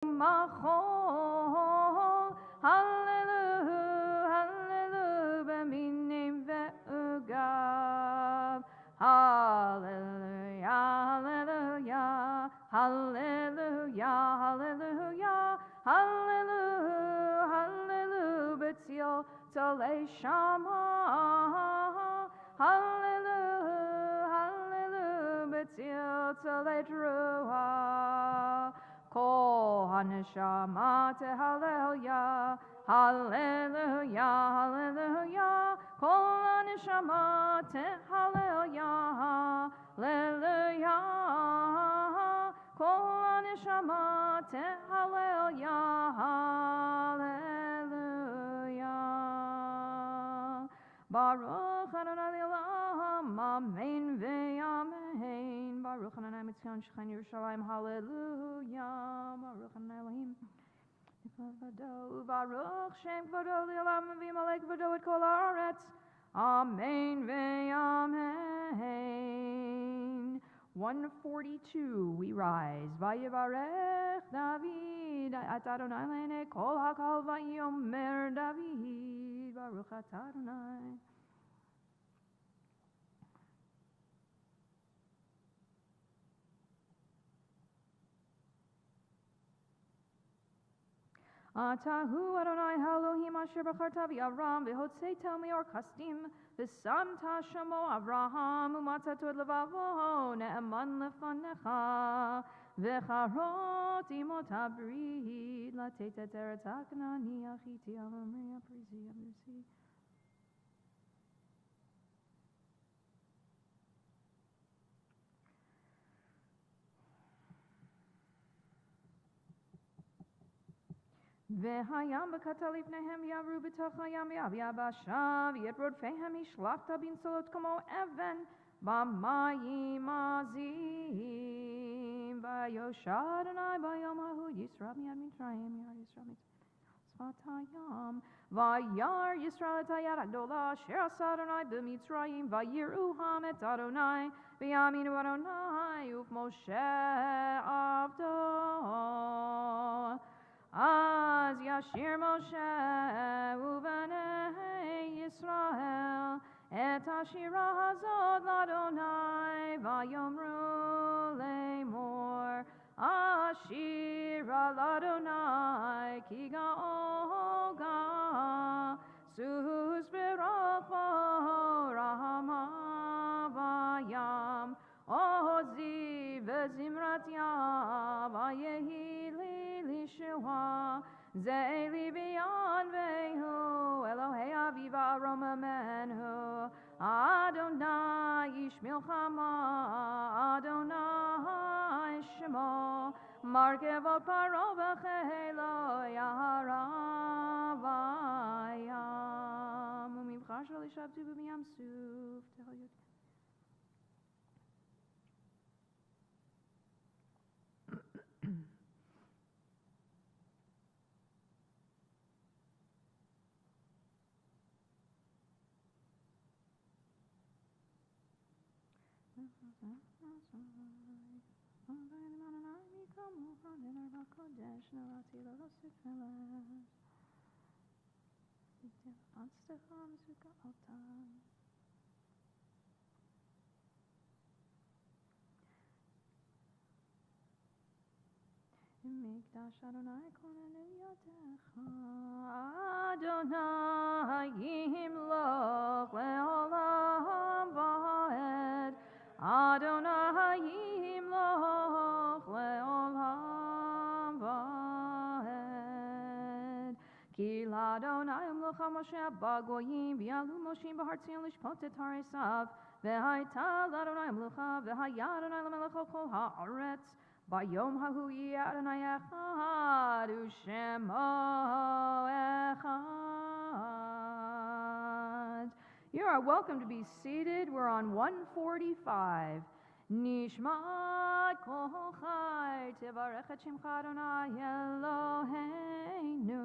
Machol, hallelujah, hallelujah, b'minim ve'ugav, hallelujah, hallelujah, hallelujah, hallelujah, hallelujah, hallelujah, b'tzil tzolei shama, hallelujah, hallelujah, b'tzil tzolei truah. Kol haneshama tehallelujah, hallelujah, hallelujah. Kol haneshama tehallelujah, hallelujah. Kol haneshama tehallelujah, hallelujah. Baruch Adonai Olam, amen ve'amen. Baruch Adonai Mitzion Shechan Yerushalayim, hallelujah. Baruch Adonai Elohim, V'Vado, Baruch Shem Kvodo L'Olam, V'Yimalek Kvodo et Kol Haaretz, amen ve'amen. 142, we rise. Vayivarech David, at Adonai Le'nei Kol HaKal, Vayomer David, Baruch atah Adonai. Atahu Adonai Elohim asher b'charta v'Avram v'hotzeitel me'or kasdim v'samta shamo Avraham u'matzato et levavo ne'eman lefanecha v'charot imot habrit lateit et eretz ha'knani achiti avamri aprizi amirsi. V'hayam b'kata lifnehem yavru b'toch hayam yabasha v'yetrod fehem yishlachta b'insolot kamo even b'mayim azim v'yosha Adonai b'yom hahu yisrael miyad mitzrayim yar yisrael mitzvot hayam v'yar yisrael et hayad hagdola asher asa Adonai b'mitzrayim v'yiruham et Adonai v'yaminu Adonai u'Moshe avdo. Az Yashir Moshe u'Bnei Yisrael et Hashira hazod l'Adonai vayomru le'mor Ashira l'Adonai ki ga'oga sus b'rocho rahama vayam ozi v'zimrat yav vayehili Lishua Ze'eli b'yan ve'hu Elohei aviva aroma menhu Adonai ish milchama Adonai shemo Markevot paro v'chelo yaharavayam Umimcha shel yishavtu b'miyam suf Tehel yud. Mikdash Adonai konenu yadecha Adonai yimloch le'olam va'ed Adonai yimloch le'olam va'ed Ki l'Adonai yimloch Moshe b'goyim v'yalu Moshe b'hartzion lishpot et haresav v'hayta l'Adonai yimlocha v'haya Adonai l'melech kol ha'aretz Bayom hahu Adonai echad u'shemo echad. You are welcome to be seated. We're on 145. Nishmat kol chai tevarech et shemcha Adonai Eloheinu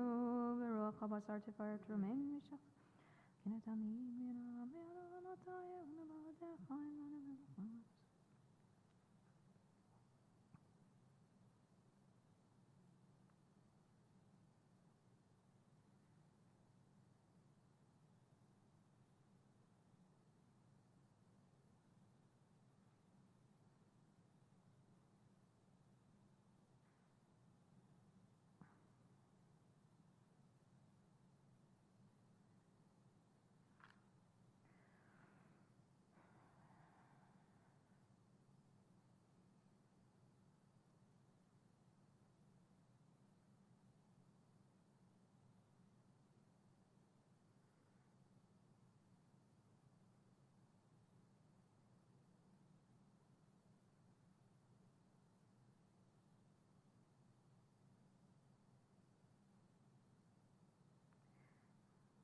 v'ruach habasar tefaret romein mishach kinet amim yirah me'alamatay u'me'aladecha ilan.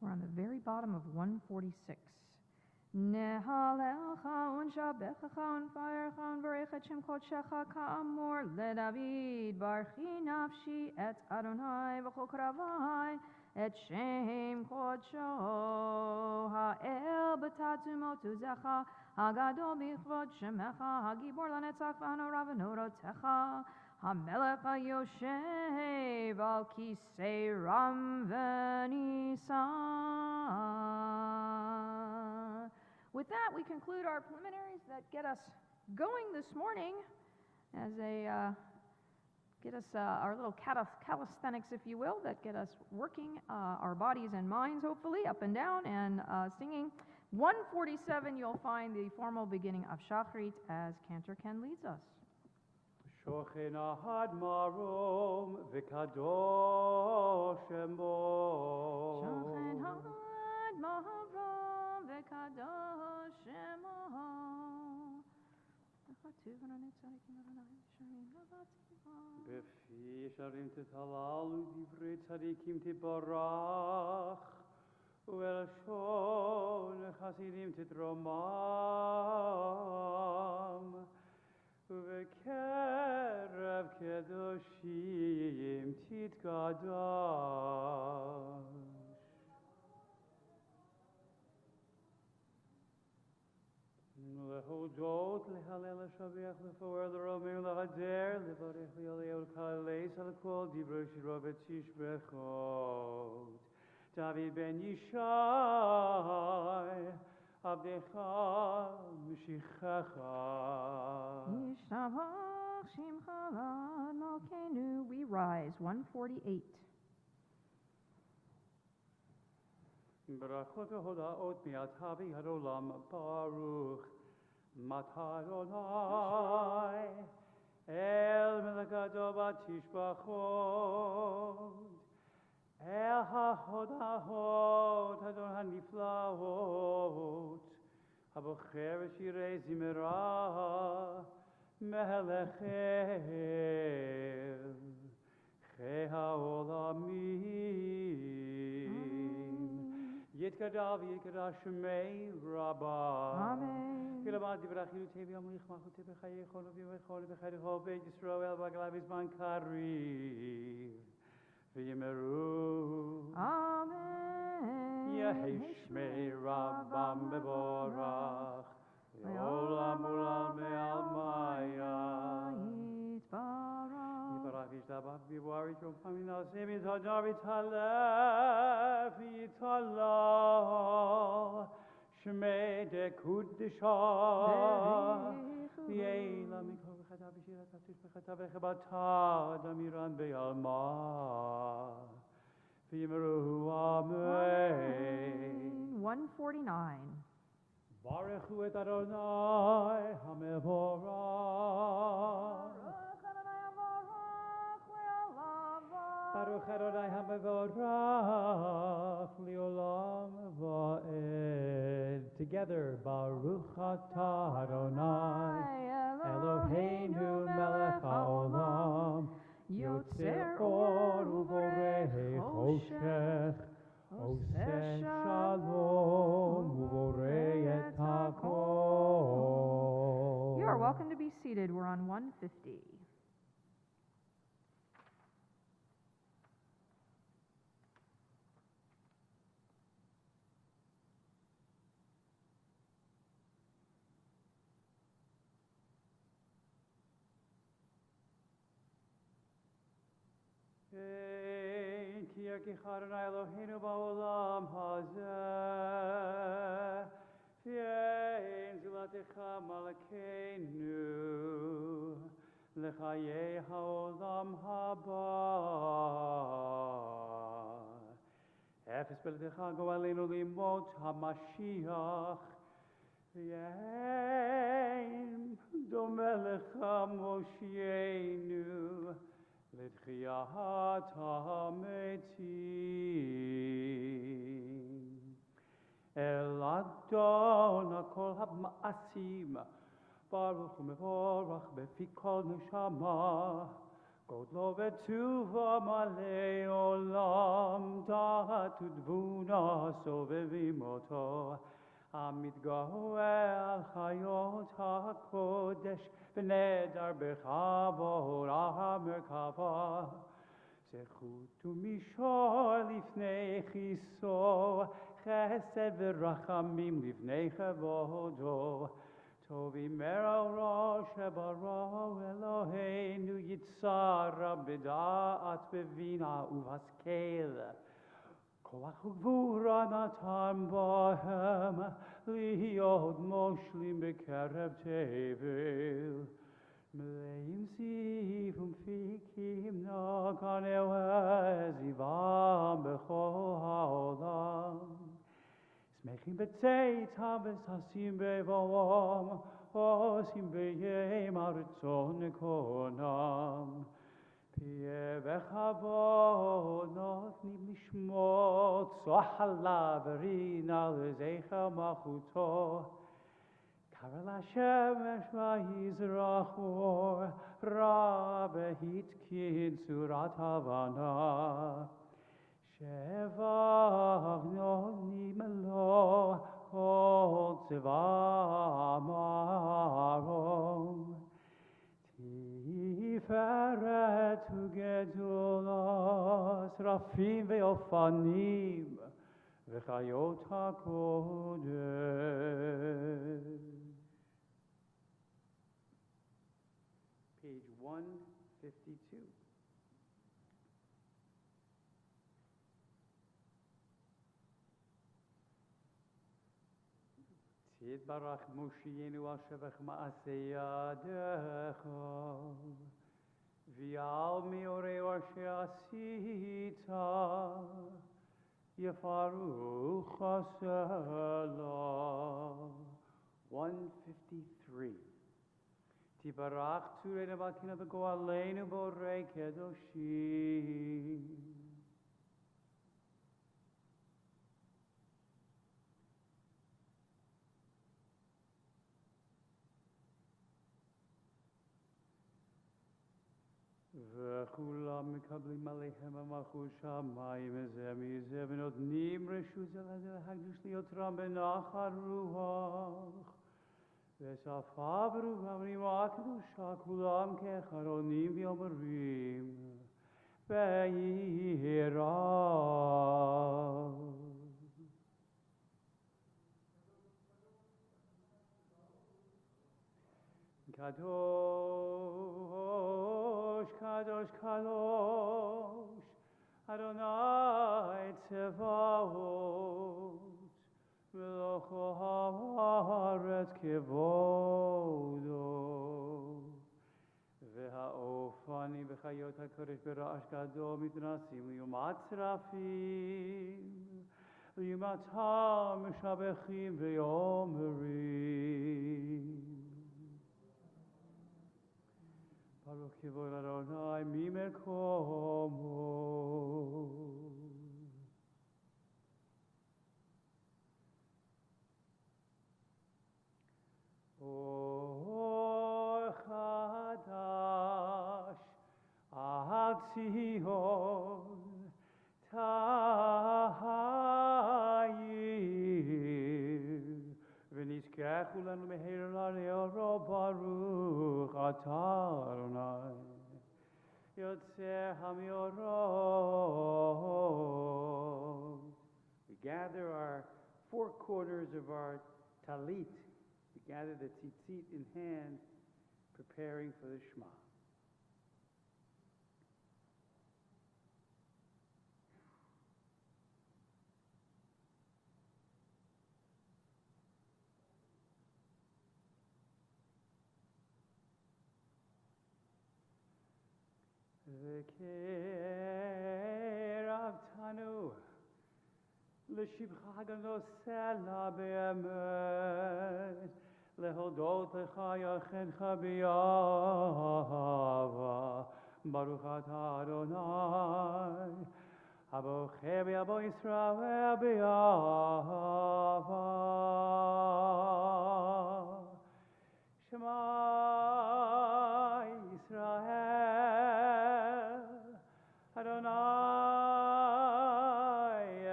We're on the very bottom of 146. Nehalelcha unshabechacha unfayerecha unvarech et shem kodshecha ka'amor leDavid barchi nafshi et Adonai v'chol kravai et shem kodsho ha'el b'tatzumot uzecha hagadol b'chvod shemecha hagibor lanetzach v'hanora v'norotecha HaMelech HaYoshev al kisei ram v'nisan. With that, we conclude our preliminaries that get us going this morning as get us our little calisthenics, if you will, that get us working our bodies and minds, hopefully, up and down, and singing. 147, you'll find the formal beginning of Shachrit as Cantor Ken leads us. Shochen ahad marom v'kadosh shemo. Shochen ahad marom v'kadosh shemo. Befi sharim tetalal u'divrei tzadikim tibarach u'elashon chasidim titromam V'kerev kedoshim titkadosh. Lehodot lehalel hashaviach lefoer l'romein l'hader levarech li'alei l'kaleis alakol divrei shiro v'tishbechot. David ben Yishai Abdecha Mishichecha. Yishavach Shimcha Lad Malkeinu. We rise, 148. Berachot v'hodaot mi'atavi hadolam baruch matar Adonai el melechado batishbachot el hahodahot hadon haniflaot habocher shirei zimera melechel chei haolamim Yitkadav Yitkadav Shemei Rabbah Amen. Kilabad Dibrachilu Tevi Amlich Machuti Bechayechon V'Yimechon B'Chayechon Beit Yisrael B'Galavis Man Karir V'Yimeru Amen. Yehi Shmei Rabbam Bevorach Le'olam Ulam Me'almaya Yibarach Yishtabach V'Yivarich V'Pamin Asim Yitadar V'Yitalef Yitallah Shmei Dekudishah Yeila Mikol V'Chata B'Shira Tatish V'Chata V'Chebata Damiran Be'alma V'Yimeru Amen 149. Baruchu et Adonai HaMevorach Baruch Adonai HaMevorach Li'olam Va'ed. Together, Baruch Atah Adonai Eloheinu Melech HaOlam Yotzer Or Uvorei Choshech Oseh Shalom Uvorei Et HaKol. You are welcome to be seated. We're on 150. Ki Adonai Eloheinu ba'olam hazeh V'yein zulatecha malakeinu L'chayei ha'olam haba Efes b'letecha go'aleinu limot ha'mashiach V'yein domeh lecha Moshienu L'tchiyat ha'metim El Adon HaKol HaMa'asim Baruch u'mevorach befi kol neshama Godlo vetuva male olam dahat udvuna sovevimoto המתגאה על חיות הקודש ונדר בכבוד המרכבה זכות ומישור לפני כיסו חסד ורחמים לפני כבודו טובים מרעו שברו אלוהינו יצרה בדעת בבינה ובהשכל כוח וגבורה נתן בהם להיות מושלים בקרב תבל מלאים זיו ומפיקים נגנהו זיוום בכל העולם שמחים בצאתם וששים בבואם עושים ביים הרצון נכונם פיה וכבוד נותנים לשמות צוחלה ורינה לזכר מלכותו קרא לשמש ויזרח אור רע והתקין צורת הבנה שבח נותנים לו כל צבא מרום תפארת וגדולה שרפים ואופנים וחיות הקודש. Page 152. תתברך מושיענו על שבח מעשה ידיך ועל מאורי אור שעשית יפרוך הסלם. 153. תתברך צורנו מלכנו וגואלנו בורא קדושים וכולם מקבלים עליהם המלכות שמיים זה מזה ונותנים רשות זה לזה להקדוש ליותרם בנחת רוח ושפה ברוחם הקדושה כולם כחרונים ואומרים וירא קדוש קדוש קדוש אדוני צבאות מלך הארץ כבודו והאופנים וחיות הקודש ברעש גדול מתנסים ליומת צרפים ליומתם משבחים ואומרים ברוך כבוד אדוני ממקומו אור חדש על ציון תאיר ונזכח לנו מהר לאורו ברוך אתה אדוני יוצא המאורות. We gather our four quarters of our talit. We gather the tzitzit in hand, preparing for the Shema. וקרבתנו לשבחה הגנוסלה באמת להודות לך יחדך ביאהבה ברוך אתה אדוני הבוחר ביבוא ישראל באהבה שמע ישראל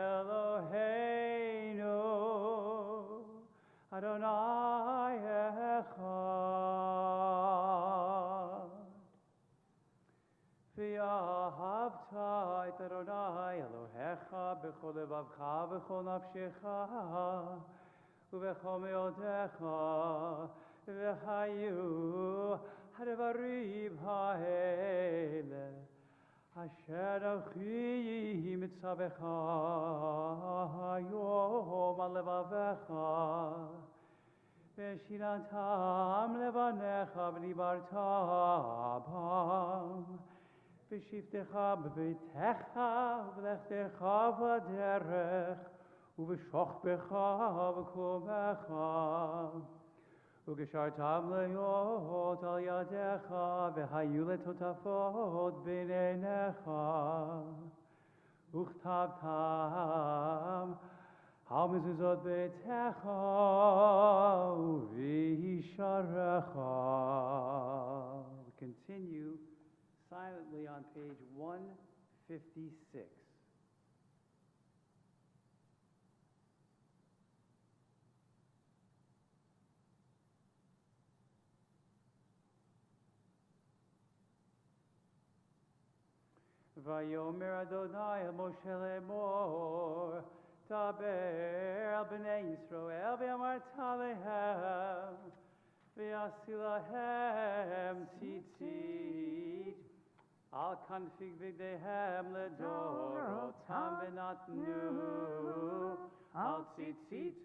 Eloheinu, Adonai echad. V'ahavta et Adonai Elohecha b'chol levavcha v'chol nafshecha u'v'chol me'odecha v'hayu ha'devarim ha'ele asher achi mitzavecha hayom al levavecha v'shiratam levanecha v'dibarta bam v'shiftecha b'beitecha v'lechtecha v'derech ובשוכבך וקומך וגשרתם להיות על ידיך והיו לטוטפות בין עיניך וכתבתם על מזוזות ביתך ובישעריך. Continue silently on page 156. Vayomer Adonai el Moshe lemor, Daber al bnei Yisroel v'amarta lehem, v'yasi lahem tzitzit, al kanfig v'gdehem ledorotam v'natnu, al tzitzit,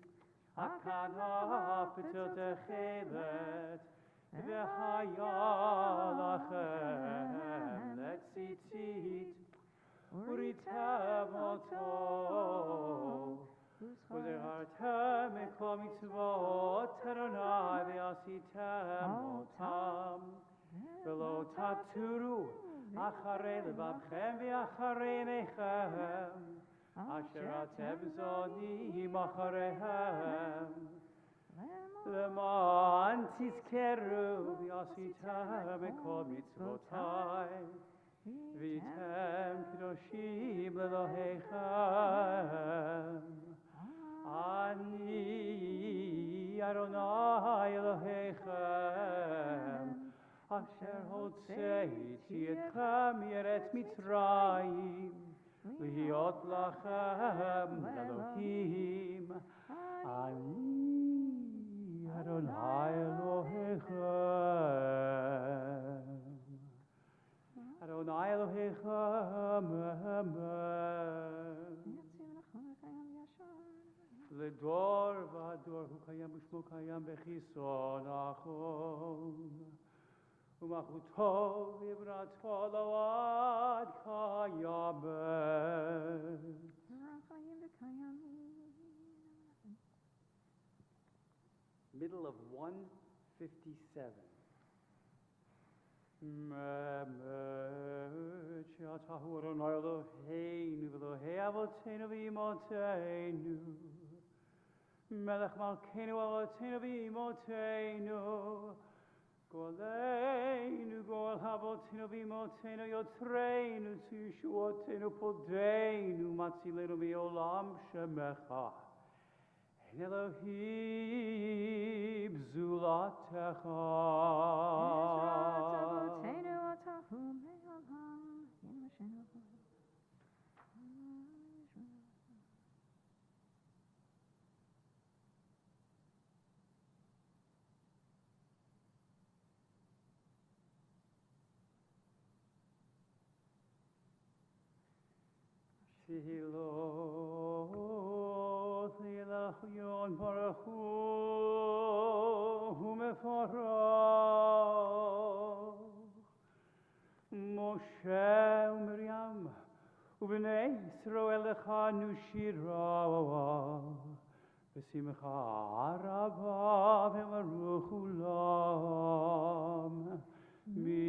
hakanah v'til techelet, v'haya lachem letzitzit uritem oto u'zehartem ekol mitzvot Adonai v'yasitem otam v'lo taturu acharei levavchem v'acharei einechem asher atem zonim achareihem למען תזכרו ועשיתם בכל מצוותיי והייתם קדושים לאלוהיכם. אני אדוני אלוהיכם אשר הוצאתי אתכם מארץ מצרים להיות לכם לאלוהים. אני Adonai Elohechem. Adonai Elohechem. לדור ועדור הוא קיים ושמו קיים בחיסון אחון ומלכותו וברתו לעד קיימת. Middle of 157. She'atahu Adonai Eloheinu v'Elohei Avotenu v'Imotenu Melech Malkeinu Avotenu v'Imotenu Goleinu Gol Avotenu v'Imotenu Yotreinu Tzishuotenu Podeinu Matzilenu Mi'olam Shemecha Elohim Zulatecha. Tehilot Elachyon Baruch Hu Mefarach Moshe u'Miriam u'bnei Yisroel lechanu shira v'simcha raba v'baruch ulam mi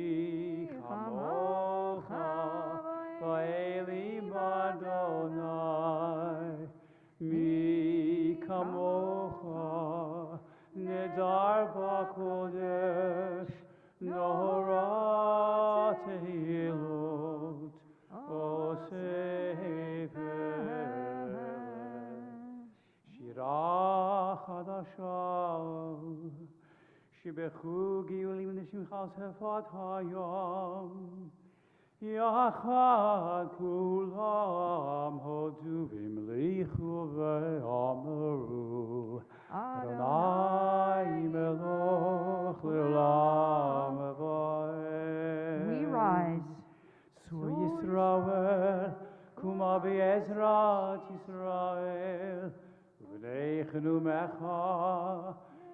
chamocha va'elim Adonai mi kamocha nedar b'kodesh nohora tehilot os V'chu giulim nishimchal sefat hayom. Yachad kulam hoduvim lichu ve'amaru. Adonai meloch le'olam va'ed. We rise. Sur Yisrael, kuma be'ezrat Yisrael. V'neichenu mecha,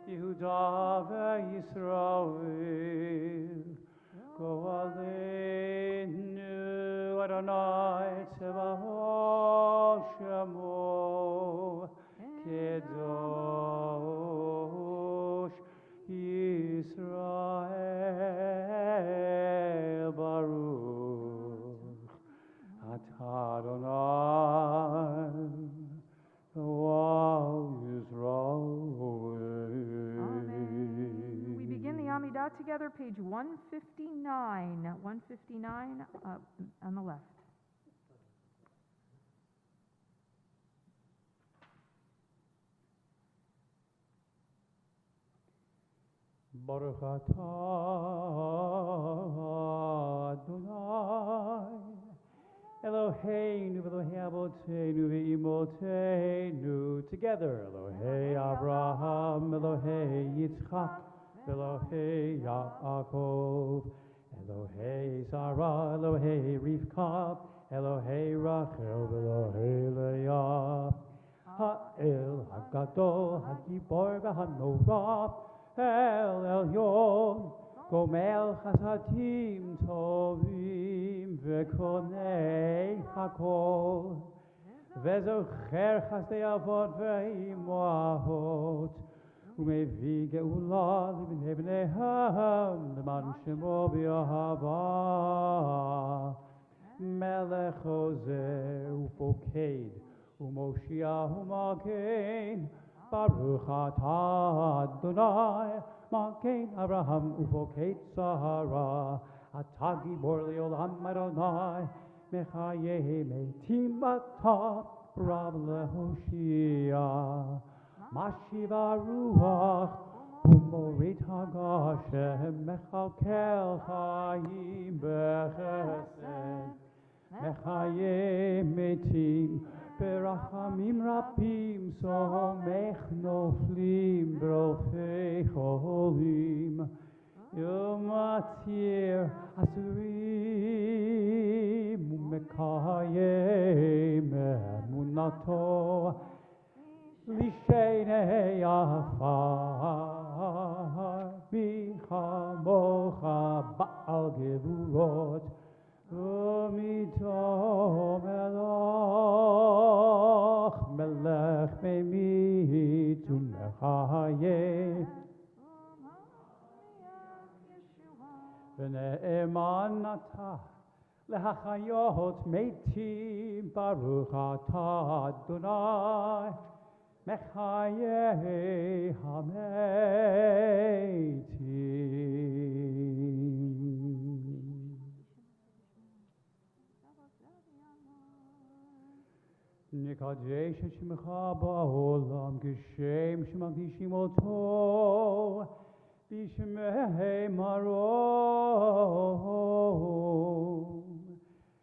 Yehuda ve'Yisrael. Go aleinu Adonai Tzevaot Shemo Kedosh Yisrael Baruch Atah Adonai Eloah Yisrael. We begin the Amidah together, page 159. 159 on the left. Baruch atah Adonai Eloheinu v'Elohei Avoteinu v'Imoteinu. Together, Elohei Abraham, Elohei Yitzchak, Elohei Yaakov, Elohei Sarah, Elohei Rivka, Elohei Rachel, Elohei Leah. Ha'el Hagadol, Hagibor v'Hanora, El Elyon, Gomel Chasadim Tovim V'Konei Hakol, V'Zocher Chasdei Avot V'Imahot, U'Mevi Geula L'Bnei Bneihem L'man Shemo B'Yahava, Melech Ozer U'Poked U'Moshiach U'Magen. Baruch atah Adonai, Magen Abraham uvoked Sarah, atah gibor leolam Adonai, mechayeh metim atah rav lehoshia, mashiva ruach umorit hagashem, mechalkel chayim bechesed, mechayeh metim ברחמים רבים סומך נופלים ברופאי חולים יום עתיר אסורים ומקיים אמונתו לשני עפר מי כמוך בעל גבורות ומיתו מלוך מלך ממית ומחיה ונאמן אתה להחיות מתים ברוך אתה אדוני מחיה המתים. נקדש את שמך בעולם כשם שמקדישים אותו בשמי מרום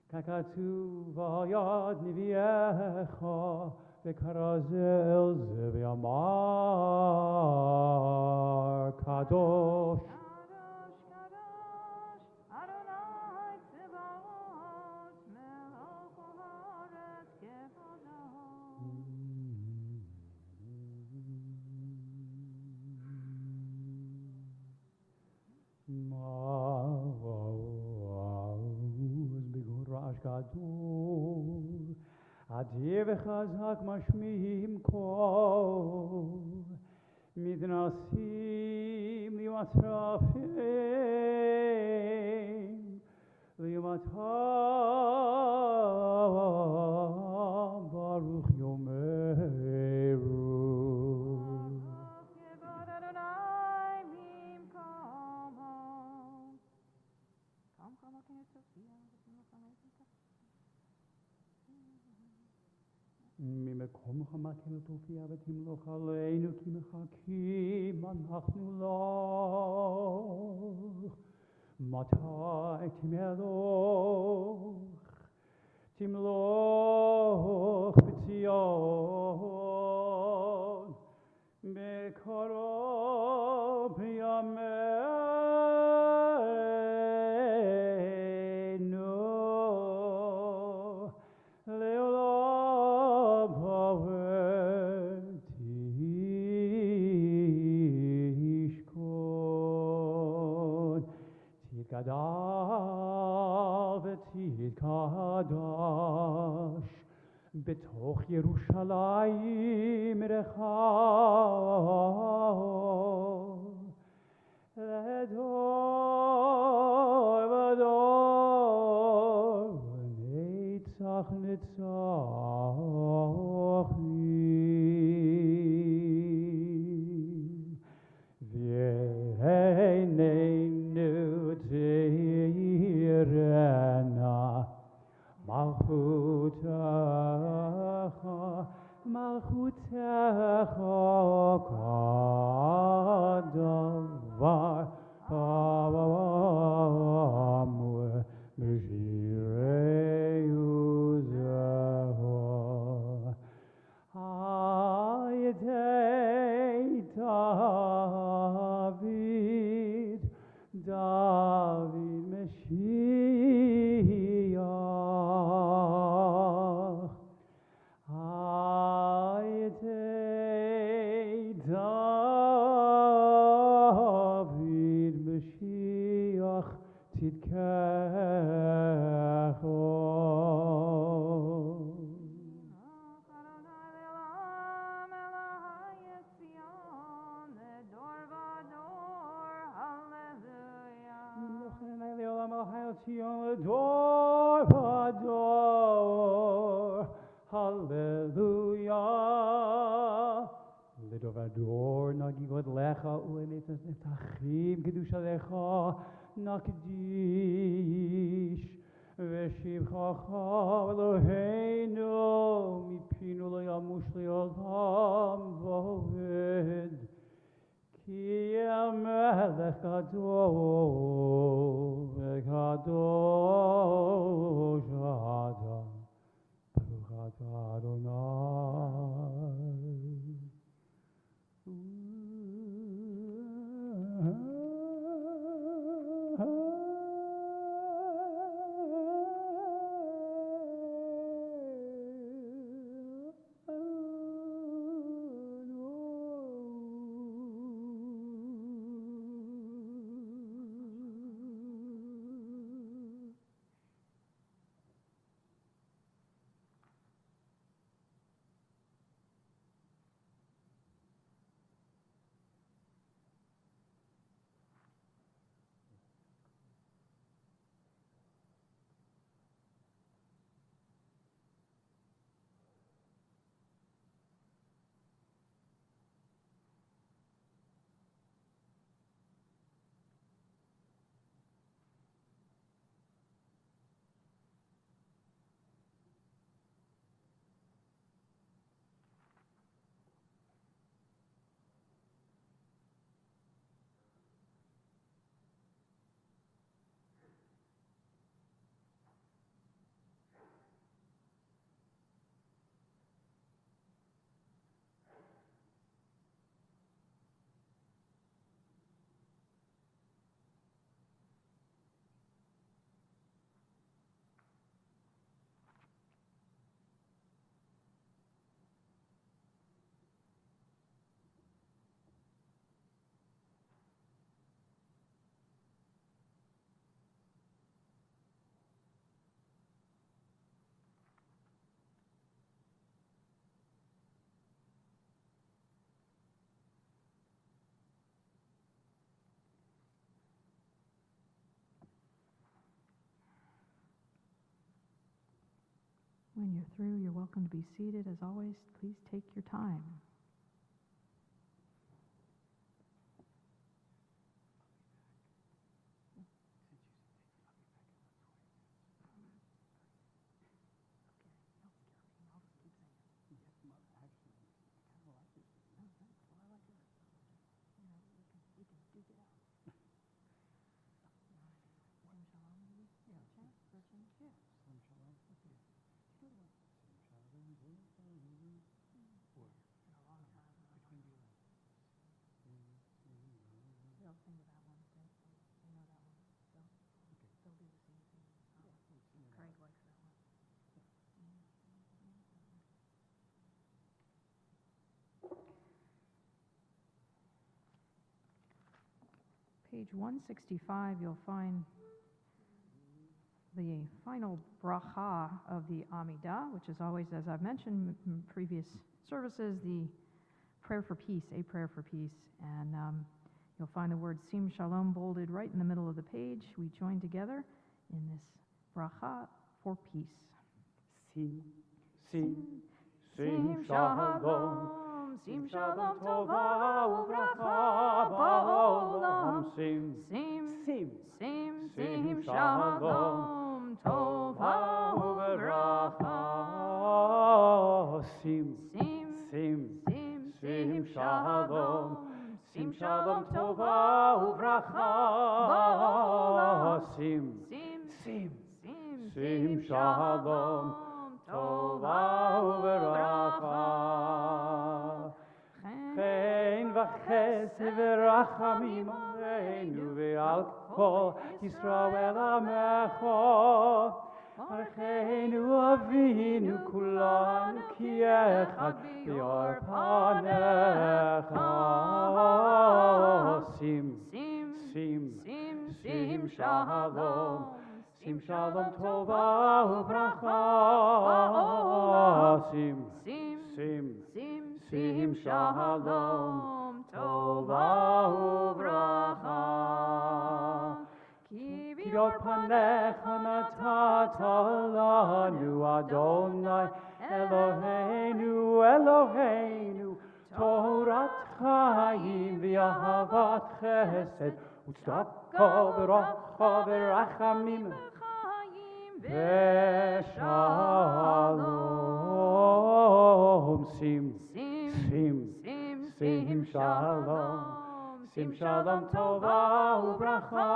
ככתוב על יד נביאך וכרז זה ואמר קדוש גדול, אדיר וחזק משמיעים קול, מתנסים לימצרפים, לימתם ברוך יאמרו. ממקומך מקל תופיע ותמלוך עלינו כי מחכים אנחנו לך. מתי תמלוך בציון, בקרוב ימינו, לעולם ועד תשכון. תתגדל ותתקדש בתוך ירושלים עירך, לדור ודור ונצח נצחים. ועינינו תראנה מלכותך, מלכותך כדבר אמור בשירנו זכור. על ידי דוד משיח, על ידי דוד משיח צדקך. לדור ודור, הללויה. לדור ודור נגיבות לך ולנצחים קדושתך נקדיש, ושבחך אלוהינו מפינו לא ימוש לעולם ועד. כי המלך גדול וקדוש אתה, ברוך אתה אדוני. When you're through, you're welcome to be seated. As always, please take your time. sing to that one. They know that one. So they'll do the same thing. Craig likes that one. Page 165, you'll find the final bracha of the Amidah, which is always, as I've mentioned in previous services, the prayer for peace, a prayer for peace. And you'll find the word Sim Shalom bolded right in the middle of the page. We join together in this bracha for peace. Sim, sim, Sim shalom. Sim Shalom Tova Uvracha Ba'olam. Sim, Sim sim, Shalom Tova Uvracha. Sim, sim, shalom. Sim shalom tova uvracha. Sim shalom tova uvracha. Chen v'chesed v'rachamim aleinu ve'al kol Yisrael amecho. Baruchenu Avinu kulanu ki echad bi'or panecha. Sim shalom. Sim shalom tova uvracha. Sim shalom tova uvracha. Ki bi'or panecha natata lanu Adonai Eloheinu Torat chayim v'ahavat chesed u'tzedaka v'racha v'rachamim v'shalom. Sim shalom. Sim shalom tova uvracha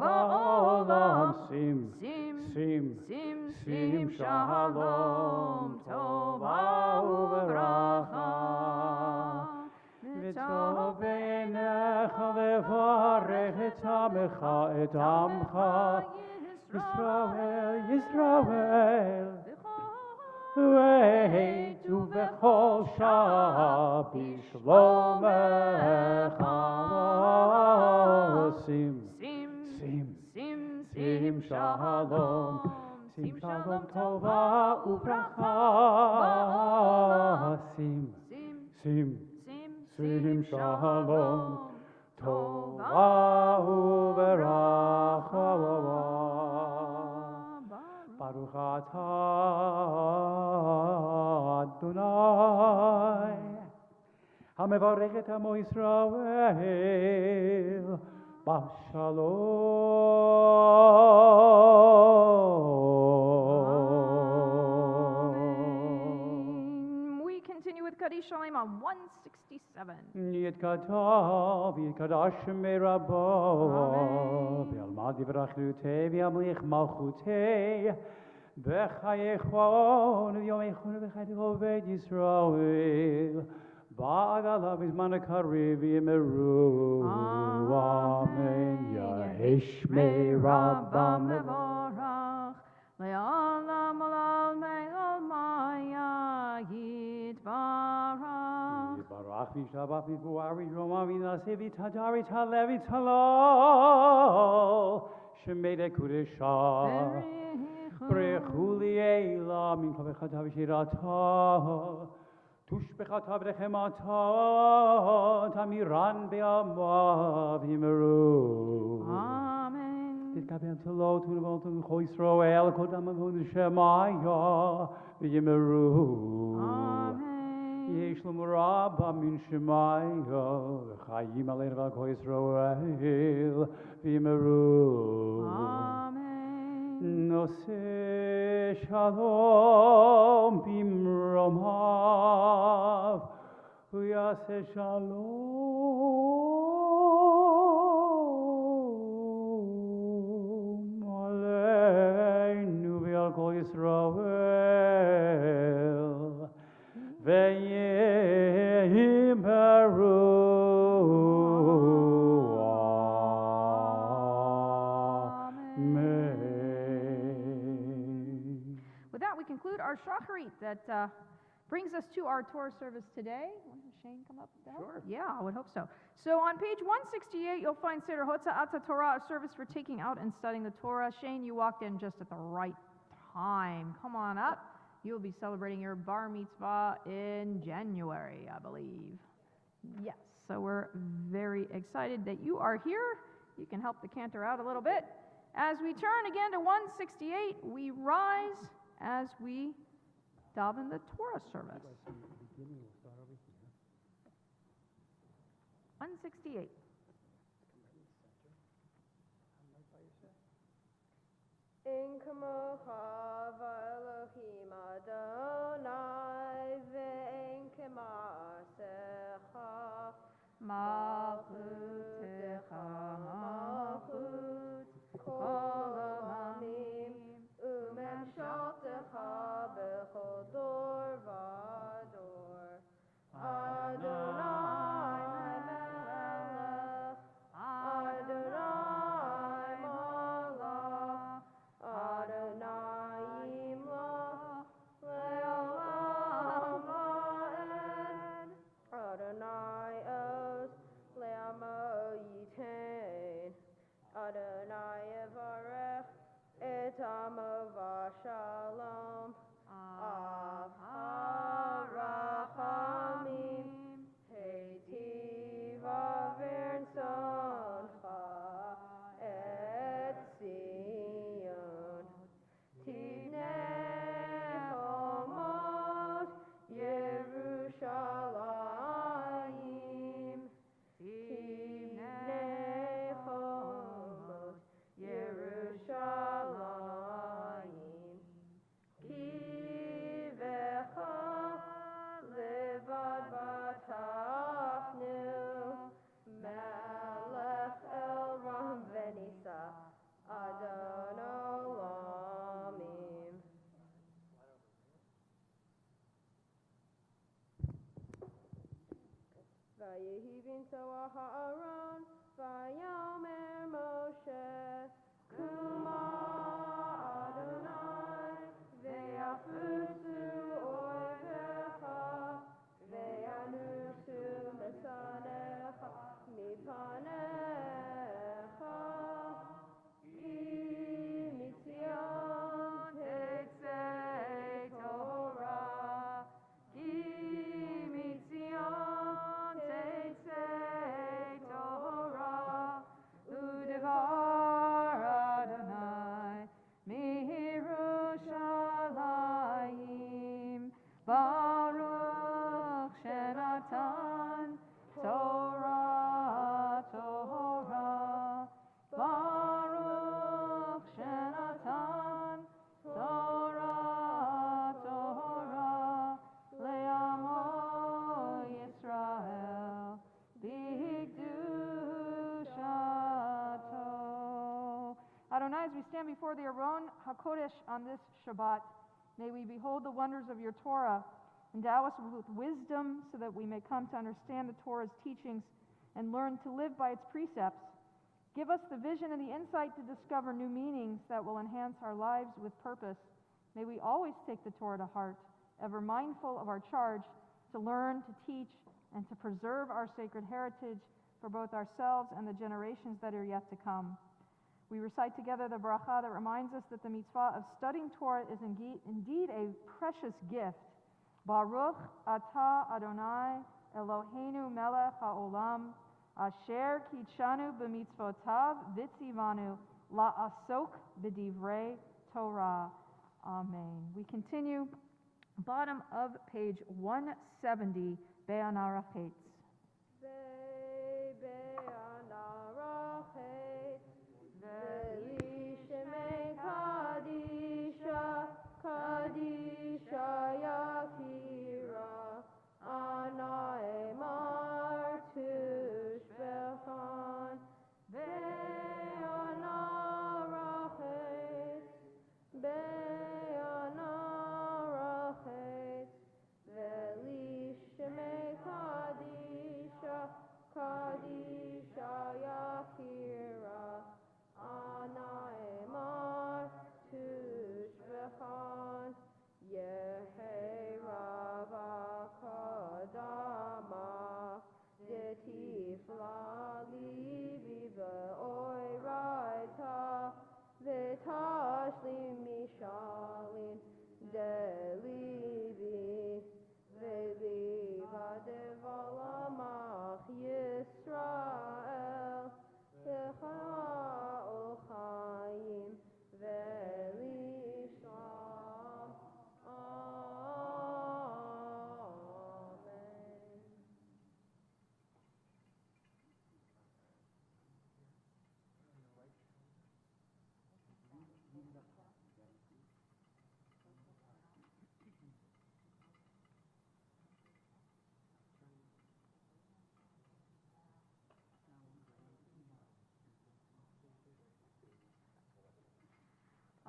ba'olam. Sim shalom tova uvracha. V'tov beinecha levarech et amecha et amcha Yisrael Ve'etu v'chol shabi shlomecha. Sim shalom. Sim shalom tova uvracha. Sim shalom tova uvracha. Baruch atah Adonai hamevarech et amo Yisrael Amen. We continue with Kaddish Shalom on 167. Yitkadav yitkadash merabo v'almad yivrachnutei v'yamlich malchutei v'chayechon v'yomechon v'chayich oved Yisrael ba'agalav izman hakarev yimeru. Amen. Yehesh merabam mevorach le'olam olal me'ol maya yitbarach. Yibarach v'shabach v'vuar v'roma v'naseh v'tadar v'taleh v'talal shemedeh kudeshah b'rechu li'ela min kavechata v'shirata tush bechata v'rechemata tamiran be'amav yimeru. Amen. Titkaben telo tunavon tun Chol Yisrael kodam avon shemaya v'yimeru. Amen. Yesh lemu rabba min shemaya v'chayim aleinu v'al Chol Yisrael v'yimeru. Amen. Noseh shalom bimromav v'yaseh shalom aleinu v'al Chol Yisrael v'yimeru. conclude our shacharit that brings us to our Torah service today. Will Shane come up to help? Sure. Yeah, I would hope so. So on page 168, you'll find Seder Hotza'at Torah, a service for taking out and studying the Torah. Shane, you walked in just at the right time. Come on up. You'll be celebrating your bar mitzvah in January, I believe. Yes, so we're very excited that you are here. You can help the cantor out a little bit. As we turn again to 168, we rise as we daven the Torah service. 168. In kamocha v'Elohim Adonai ve'en k'ma'asecha Malchutecha malchut kol olamim u'memshaltecha b'chol dor v'dor. Adonai melech, Adonai malach, Adonai yimloch le'olam va'ed, Adonai oz le'amo yitain, Adonai yevarech et amo v'shalom, av harachamim, heitiv avern soncha et Zion, tivnei chomot Yerushalayim, tivnei chomot Yerushalayim, kivecha levad batachnu, melech el ram venisa, Adon olamim. Vayehi bintoa ha'aron, vayomer Moshe, Kuma Adonai, ve'afusu oivecha, ve'anusu mesanecha, mipanecha, ki mitzion tetzei Torah, ki mitzion tetzei Torah, u'devar Adonai mi'Yerushalayim, Baruch shenatan Torah, Torah, Baruch shenatan Torah, Torah, le'amo Yisrael, b'kedushato. Adonai, as we stand before the Aron HaKodesh on this Shabbat, may we behold the wonders of your Torah. Endow us with wisdom so that we may come to understand the Torah's teachings and learn to live by its precepts. Give us the vision and the insight to discover new meanings that will enhance our lives with purpose. May we always take the Torah to heart, ever mindful of our charge to learn, to teach, and to preserve our sacred heritage for both ourselves and the generations that are yet to come. We recite together the bracha that reminds us that the mitzvah of studying Torah is indeed a precious gift. Baruch atah Adonai Eloheinu melech haolam, asher kitshanu b'mitzvotav v'tzivanu la'asok b'divrei Torah. Amen. We continue, bottom of page 170, Be'anarachetz. Be'anarachetz, ve'lishemei kadisha, kadisha yakira, anai martush bechan, be'anarachetz, be'anarachetz, ve'lishemei kadisha,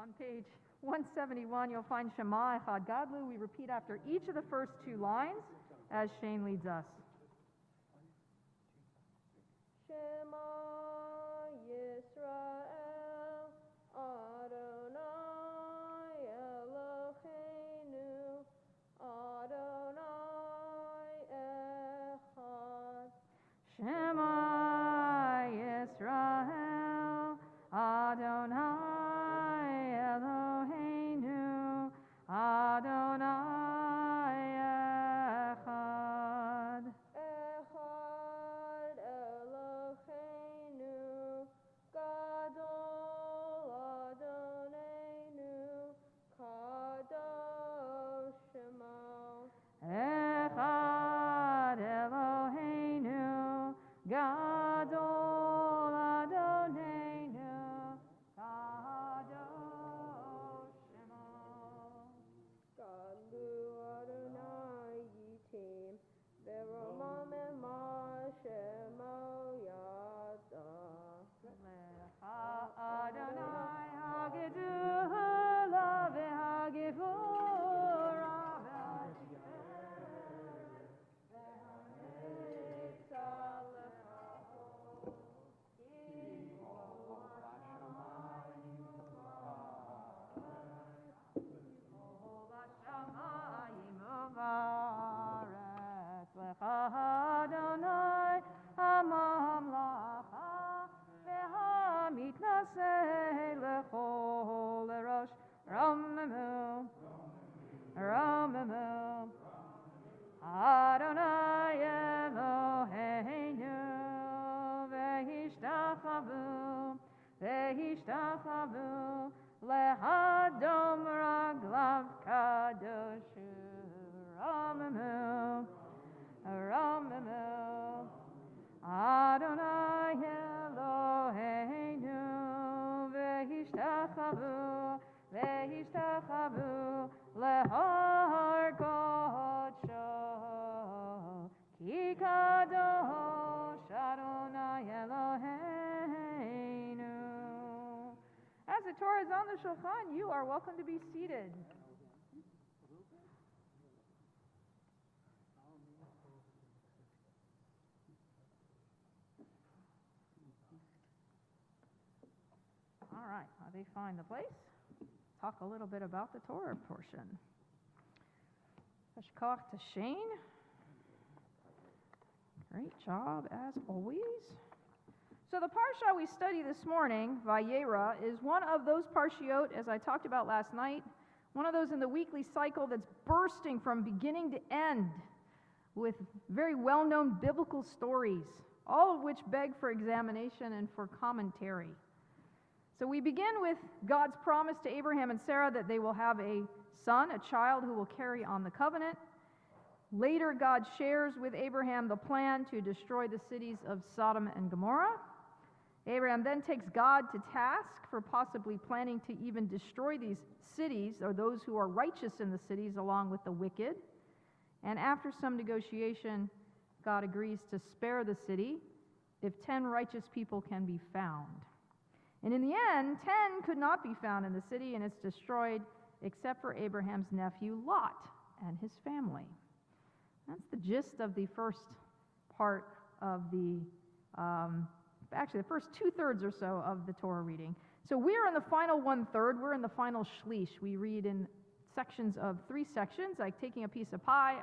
On page 171, you'll find Shema Echad Gadlu. We repeat after each of the first two lines as Shane leads us. Shema Yisrael Adonai Eloheinu Adonai Echad. Shema Yisrael Adonai Eloheinu Adonai Echad. Echad Eloheinu Gadol Adonenu Kadosh Shema. Echad Eloheinu Gadol Adonenu Kadosh Shema. Gadlu Adonai Yitim Veromam Ema Shemo Yada. Lecha Adonai Hagedula v'Hagevura Adonai HaMamlacha v'Hamitnaseh lechol erosh Ramemu Ramemu Adonai Eloheinu v'hishtachavu lehadom raglav kadoshu Ramemu Ramemu Adonai Eloheinu v'hishtachavu lehar kodsho ki kadosh Adonai Eloheinu. As the Torah is on the shulchan, you are welcome to be seated. All right, while they find the place, talk a little bit about the Torah portion. Hashkoch to Shane. Great job, as always. So the parsha we study this morning, Vayera, is one of those parshiot, as I talked about last night, one of those in the weekly cycle that's bursting from beginning to end with very well-known biblical stories, all of which beg for examination and for commentary. So we begin with God's promise to Abraham and Sarah that they will have a son, a child who will carry on the covenant. Later, God shares with Abraham the plan to destroy the cities of Sodom and Gomorrah. Abraham then takes God to task for possibly planning to even destroy these cities, or those who are righteous in the cities, along with the wicked. And after some negotiation, God agrees to spare the city if 10 righteous people can be found. And in the end, 10 could not be found in the city, and it's destroyed except for Abraham's nephew Lot and his family. That's the gist of the first part of the, actually the first 2/3 or so of the Torah reading. So we're in the final 1/3, we're in the final shlish. We read in sections of 3 sections, like taking a piece of pie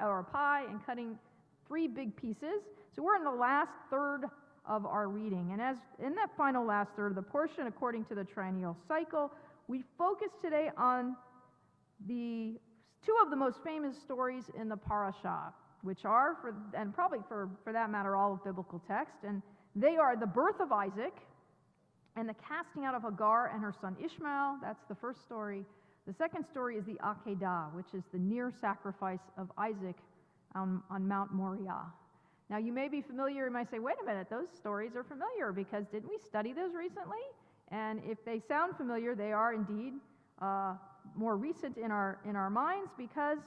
and cutting 3 big pieces. So we're in the last third of our reading. And as in that final last third of the portion, according to the triennial cycle, we focus today on the 2 of the most famous stories in the parasha, which are, and probably for that matter, all of biblical text, and they are the birth of Isaac and the casting out of Hagar and her son Ishmael. That's the first story. The second story is the Akedah, which is the near sacrifice of Isaac on Mount Moriah. Now, you may be familiar, you might say, wait a minute, those stories are familiar, because didn't we study those recently? And if they sound familiar, they are indeed more recent in our minds, because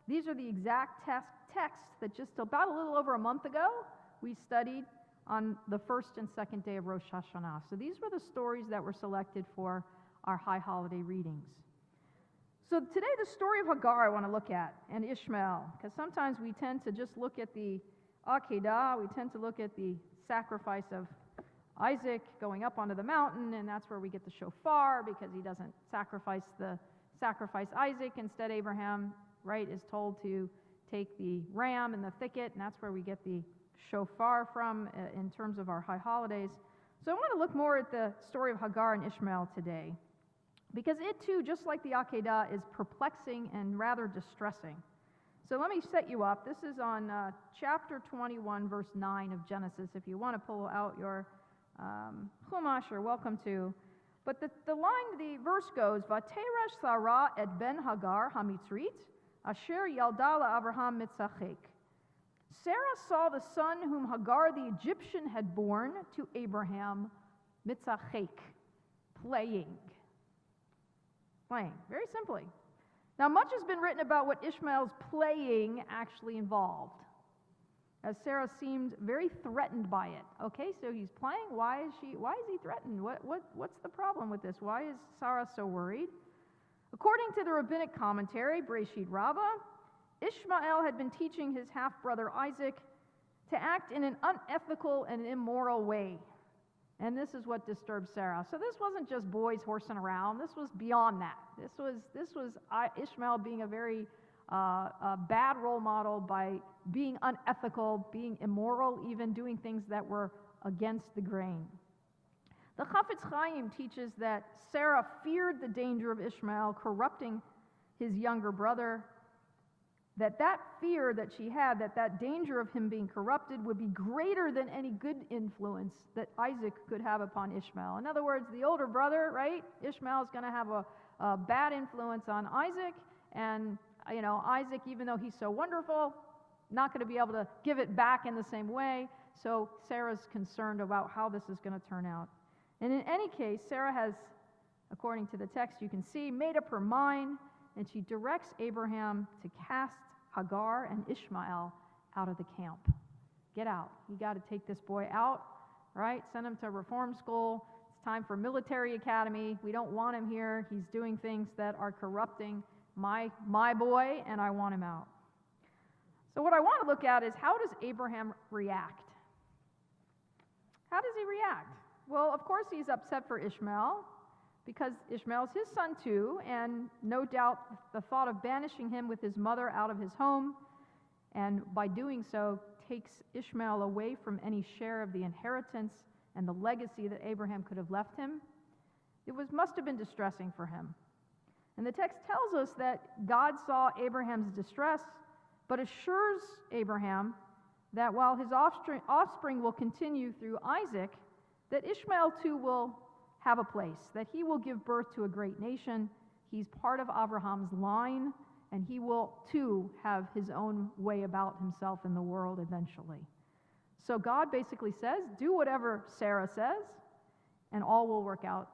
these are the exact texts that just about a little over a month ago we studied on the first and second day of Rosh Hashanah. So these were the stories that were selected for our high holiday readings. So today the story of Hagar I want to look at, and Ishmael, because sometimes we tend to just look at the Akedah, we tend to look at the sacrifice of Isaac going up onto the mountain, and that's where we get the shofar, because he doesn't sacrifice Isaac. Instead, Abraham, right, is told to take the ram in the thicket, and that's where we get the shofar from in terms of our high holidays. So I want to look more at the story of Hagar and Ishmael today, because it too, just like the Akedah, is perplexing and rather distressing. So let me set you up. This is on chapter 21, verse 9 of Genesis. If you want to pull out your Chumash, you're welcome to. But the verse goes, Vateresh Sarah et ben Hagar hamitzrit, asher yalda Abraham mitzachek. Sarah saw the son whom Hagar the Egyptian had born to Abraham, mitzachek, playing. Very simply. Now, much has been written about what Ishmael's playing actually involved, as Sarah seemed very threatened by it. Okay, so he's playing. Why is he threatened? What's the problem with this? Why is Sarah so worried? According to the rabbinic commentary, Breshit Rabbah, Ishmael had been teaching his half-brother Isaac to act in an unethical and immoral way. And this is what disturbed Sarah. So this wasn't just boys horsing around. This was beyond that. This was Ishmael being a very bad role model by being unethical, being immoral, even doing things that were against the grain. The Chafetz Chaim teaches that Sarah feared the danger of Ishmael corrupting his younger brother, that fear that she had, that danger of him being corrupted would be greater than any good influence that Isaac could have upon Ishmael. In other words, the older brother, right, Ishmael is going to have a bad influence on Isaac, and Isaac, even though he's so wonderful, not going to be able to give it back in the same way. So Sarah's concerned about how this is going to turn out. And in any case, Sarah has, according to the text you can see, made up her mind, and she directs Abraham to cast Hagar and Ishmael out of the camp. Get out. You got to take this boy out, right? Send him to reform school. It's time for military academy. We don't want him here. He's doing things that are corrupting my boy, and I want him out. So what I want to look at is, how does Abraham react? How does he react? Well, of course he's upset for Ishmael, because Ishmael's his son too, and no doubt the thought of banishing him with his mother out of his home, and by doing so takes Ishmael away from any share of the inheritance and the legacy that Abraham could have left him, must have been distressing for him. And the text tells us that God saw Abraham's distress, but assures Abraham that while his offspring will continue through Isaac, that Ishmael too will have a place, that he will give birth to a great nation. He's part of Abraham's line, and he will too have his own way about himself in the world eventually. So God basically says, do whatever Sarah says, and all will work out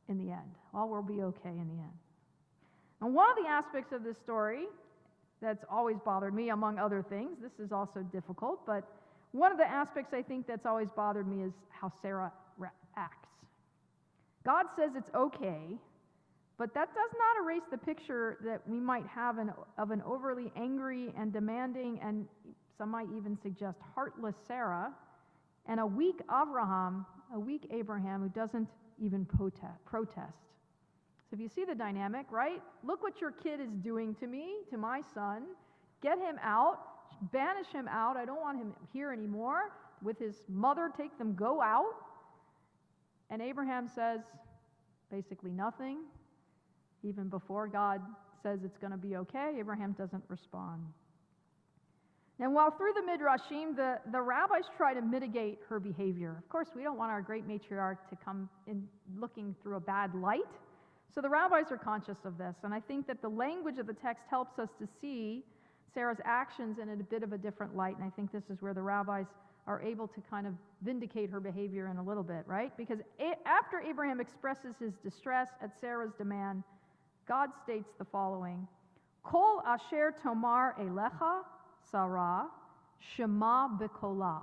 in the end. All will be okay in the end. And one of the aspects of this story that's always bothered me, among other things, this is also difficult, but one of the aspects I think that's always bothered me is how Sarah acts. God says it's okay, but that does not erase the picture that we might have of an overly angry and demanding, and some might even suggest heartless Sarah, and a weak Abraham who doesn't even protest. So if you see the dynamic, right? Look what your kid is doing to me, to my son. Get him out, banish him out. I don't want him here anymore. With his mother, go out. And Abraham says basically nothing. Even before God says it's going to be okay, Abraham doesn't respond. And while through the Midrashim, the rabbis try to mitigate her behavior. Of course, we don't want our great matriarch to come in looking through a bad light. So the rabbis are conscious of this. And I think that the language of the text helps us to see Sarah's actions in a bit of a different light. And I think this is where the rabbis are able to kind of vindicate her behavior in a little bit, right? Because after Abraham expresses his distress at Sarah's demand, God states the following: Kol asher tomar elecha Sarah shema bekola.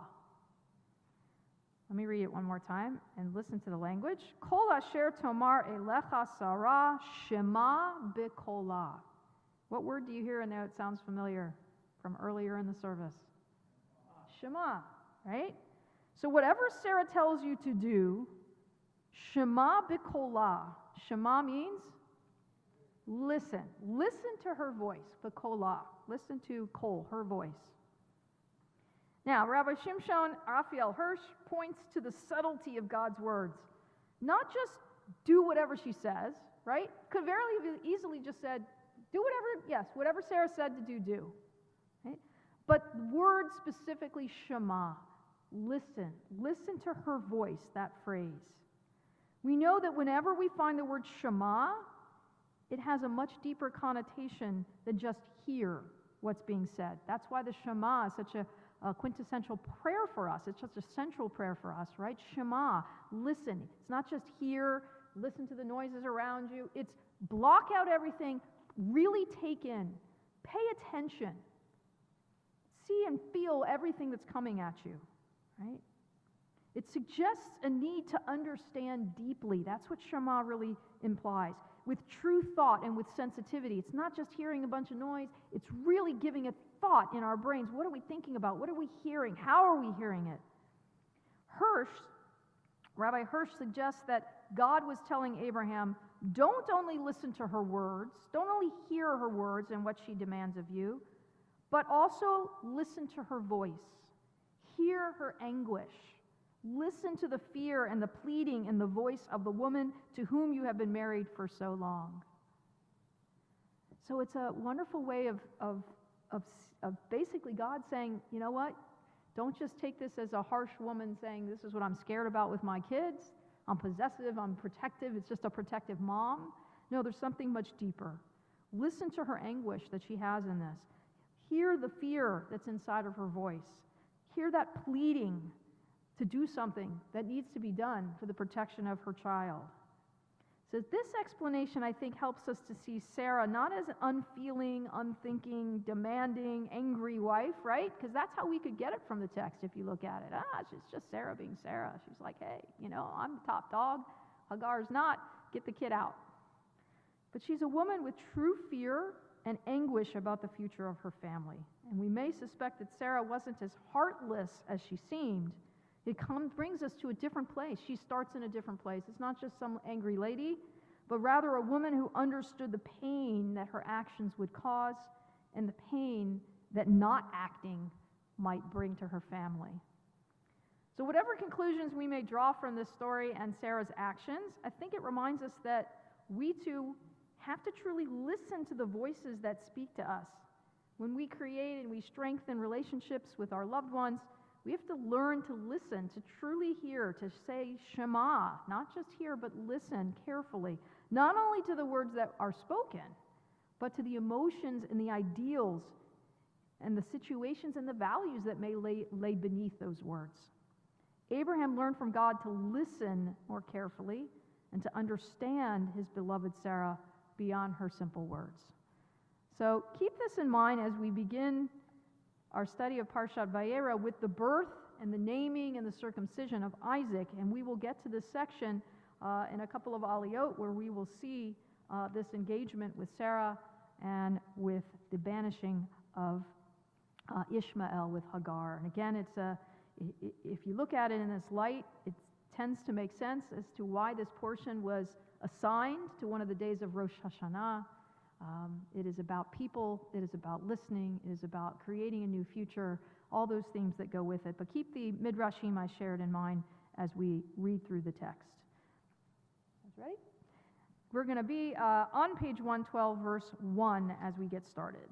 Let me read it one more time and listen to the language. Kol asher tomar elecha Sarah shema bikola. What word do you hear and now it sounds familiar from earlier in the service? Shema, right? So whatever Sarah tells you to do, shema bikola. Shema means listen. Listen to her voice, bikola. Listen to kol, her voice. Now, Rabbi Shimshon Raphael Hirsch points to the subtlety of God's words. Not just do whatever she says, right? Could very easily just said, do whatever Sarah said to do. Right? But words specifically Shema. Listen. Listen to her voice, that phrase. We know that whenever we find the word Shema, it has a much deeper connotation than just hear what's being said. That's why the Shema is such a quintessential prayer for us. It's such a central prayer for us, right? Shema, listen. It's not just hear, listen to the noises around you. It's block out everything, really take in, pay attention, see and feel everything that's coming at you, right? It suggests a need to understand deeply. That's what Shema really implies. With true thought and with sensitivity. It's not just hearing a bunch of noise. It's really giving it thought in our brains. What are we thinking about? What are we hearing? How are we hearing it? Rabbi Hirsch suggests that God was telling Abraham, don't only listen to her words, don't only hear her words and what she demands of you, but also listen to her voice. Hear her anguish. Listen to the fear and the pleading in the voice of the woman to whom you have been married for so long. So it's a wonderful way of basically God saying, you know what? Don't just take this as a harsh woman saying, this is what I'm scared about with my kids. I'm possessive, I'm protective, it's just a protective mom. No, there's something much deeper. Listen to her anguish that she has in this. Hear the fear that's inside of her voice. Hear that pleading to do something that needs to be done for the protection of her child. So this explanation, I think, helps us to see Sarah not as an unfeeling, unthinking, demanding, angry wife, right? Because that's how we could get it from the text if you look at it. She's just Sarah being Sarah. She's like, hey, I'm the top dog. Hagar's not. Get the kid out. But she's a woman with true fear and anguish about the future of her family. And we may suspect that Sarah wasn't as heartless as she seemed. It brings us to a different place. She starts in a different place. It's not just some angry lady, but rather a woman who understood the pain that her actions would cause and the pain that not acting might bring to her family. So whatever conclusions we may draw from this story and Sarah's actions, I think it reminds us that we too have to truly listen to the voices that speak to us. When we create and we strengthen relationships with our loved ones, we have to learn to listen, to truly hear, to say Shema, not just hear, but listen carefully, not only to the words that are spoken, but to the emotions and the ideals and the situations and the values that may lay beneath those words. Abraham learned from God to listen more carefully and to understand his beloved Sarah beyond her simple words. So keep this in mind as we begin our study of Parshat Vayera with the birth and the naming and the circumcision of Isaac. And we will get to this section in a couple of Aliyot where we will see this engagement with Sarah and with the banishing of Ishmael with Hagar. And again, if you look at it in this light, it tends to make sense as to why this portion was assigned to one of the days of Rosh Hashanah. It is about people, it is about listening, it is about creating a new future, all those themes that go with it. But keep the midrashim I shared in mind as we read through the text. You guys ready? We're going to be on page 112, verse 1 as we get started.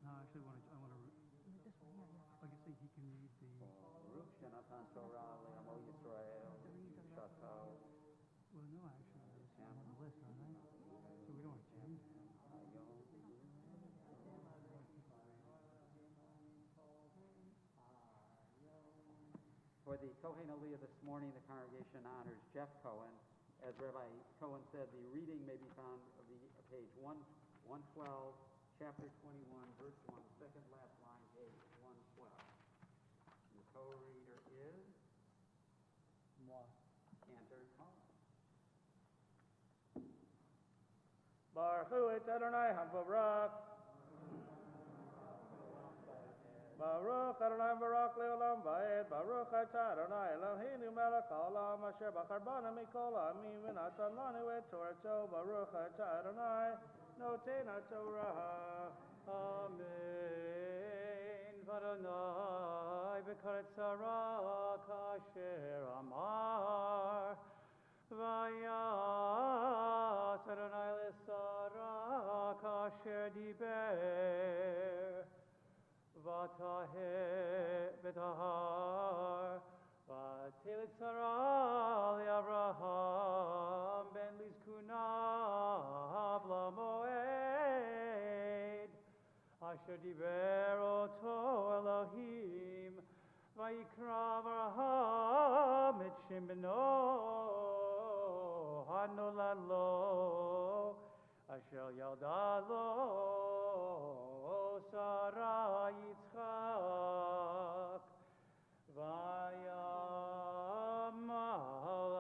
No, actually, I want to. Like I say, he can read the. Well, no, actually, I want the list, aren't I? So we don't For the Kohen Aliyah this morning, the congregation honors Jeff Cohen. As Rabbi Cohen said, the reading may be found of page 112, chapter 21, verse 1, second last line, page 112. And the co-reader is Cantor Cohen. Baruch Hu et Adonai HaBarak. Baruch Adonai Barak Leolam Va'ed. Baruch Atah Adonai Eloheinu melech haolam asher bachar banu mikol ha'amim v'natan lanu et Torato. Baruch Atah Adonai noten haTorah. Amen. V'Adonai b'karet tzara kasher amar. Vayas Adonai l'sara kasher diber. V'taheh v'tahar. V'telet tzara li'Avraham ben lizkunav lamoed. Asher diber oto Elohim. Vayikra Avraham et Shem beno hanolad lo asher yalda lo Sarah Yitzchak. Vayamal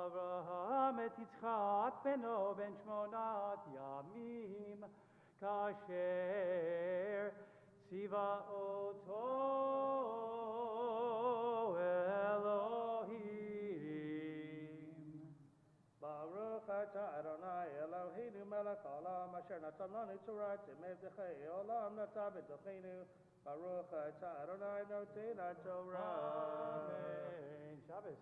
Avraham et Yitzchak beno ben shmonat yamim kasher tziva oto Baruch Atah Adonai Eloheinu melech haolam asher natan lanu Torah timevdechei olam nata b'tochenu. Baruch Atah Adonai noten haTorah. Amen. Shabbos.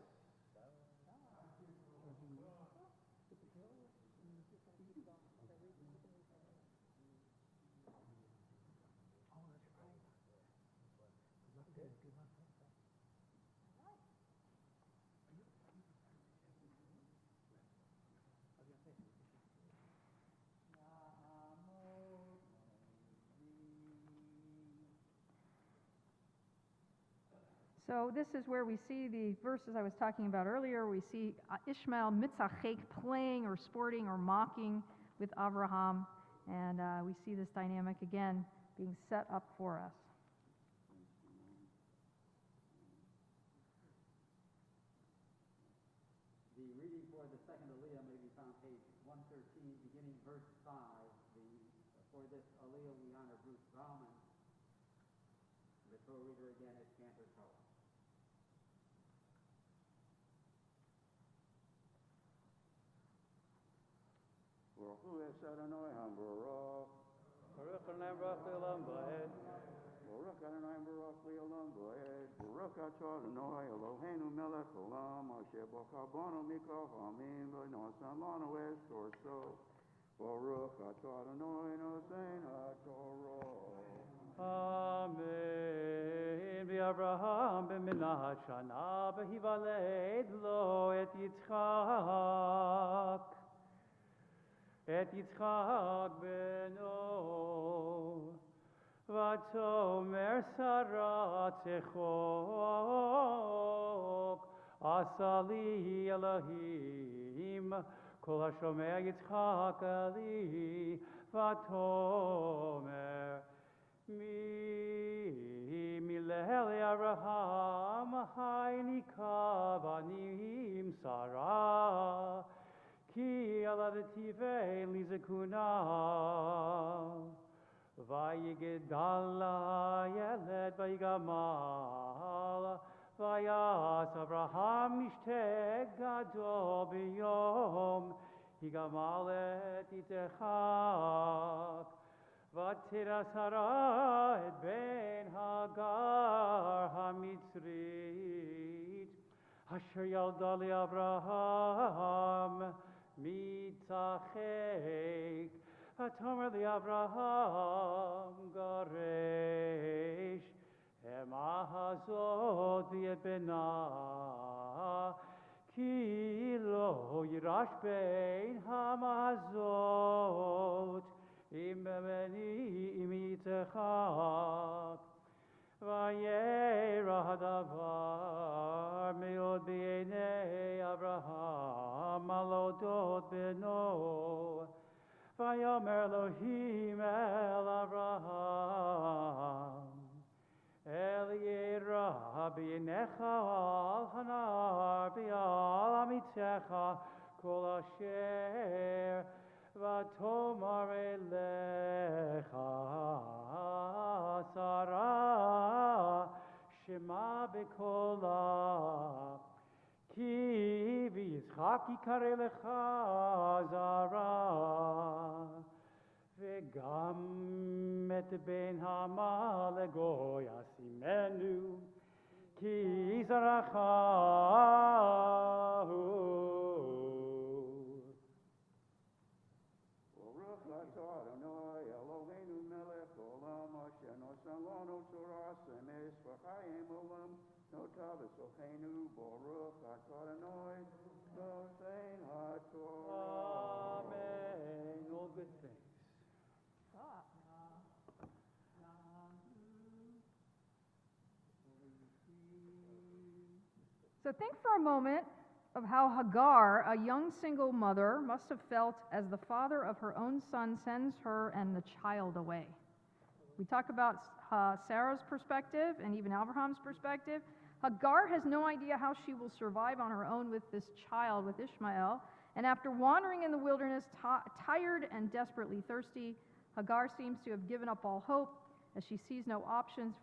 So this is where we see the verses I was talking about earlier. We see Ishmael mitzachek playing or sporting or mocking with Avraham, and we see this dynamic again being set up for us. The reading for the second Aliyah may be found page 113, beginning verse 5. For this Aliyah we honor Bruce Bauman. The co-reader again is Cantor Cohen. Baruch Hu es Adonai HaBarak. Baruch Adonai Baruch Leolam Va'ed. Baruch Adonai Barak Leolam Va'ed. Baruch Atah Adonai Eloheinu melech haolam asher bachar banu mikol ha'amim v'natan lanu et Torato. Baruch Atah Adonai noten haTorah. Amen. V'Avraham b'minat shana v'hivaled lo et Yitzchak. Et Yitzchak beno. V'tomer Sarah techok. Asali Elohim. Kol hashomea Yitzchak ali. V'tomer mileheli Avraham hayni kavanim Sarah ki aladative lizakuna vayigedala yeled vayigamal vayas Avraham mishteg gado biyom higamalet itechak Vatira Sarah et ben Hagar hamitzrit Asher yalda li Avraham mitzachek Atomer li Avraham garesh Ema hazot v'et bena Ki lo yirash ben hamazot Im beni imitzchak Vayera hadavar Vayamar meod b'nei Abraham alodot beno. Vayomer Elohim el Abraham. Aliyah b'yinecha al hanar b'al amitzecha kol asher v'tomar elecha Sarah shema b'kola ki v'yitzchak yikare lecha Zara v'gam et ben hama legoy asimenu ki zarachahu. Baruch atah Adonai Eloheinu melech olam asher nosan lanu Torah semes v'chayim olam notav esochenu. Baruch atah Adonai nosein haTorah. Amen. All good things. So think for a moment of how Hagar, a young single mother, must have felt as the father of her own son sends her and the child away. We talk about Sarah's perspective and even Abraham's perspective. Hagar has no idea how she will survive on her own with this child, with Ishmael. And after wandering in the wilderness, tired and desperately thirsty, Hagar seems to have given up all hope as she sees no options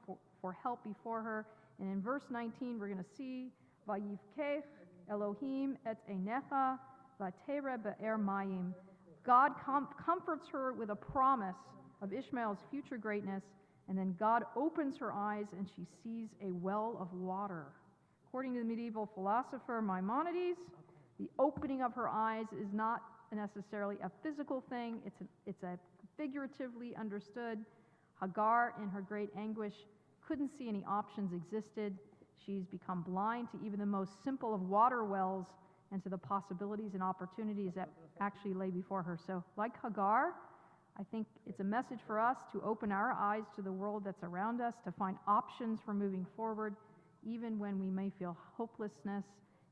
for help before her. And in verse 19, we're going to see, Vayivkech Elohim et einecha v'tere be'er mayim. God comforts her with a promise of Ishmael's future greatness, and then God opens her eyes and she sees a well of water. According to the medieval philosopher Maimonides, the opening of her eyes is not necessarily a physical thing, it's a figuratively understood. Hagar, in her great anguish, couldn't see any options existed. She's become blind to even the most simple of water wells and to the possibilities and opportunities that actually lay before her. So, like Hagar, I think it's a message for us to open our eyes to the world that's around us, to find options for moving forward, even when we may feel hopelessness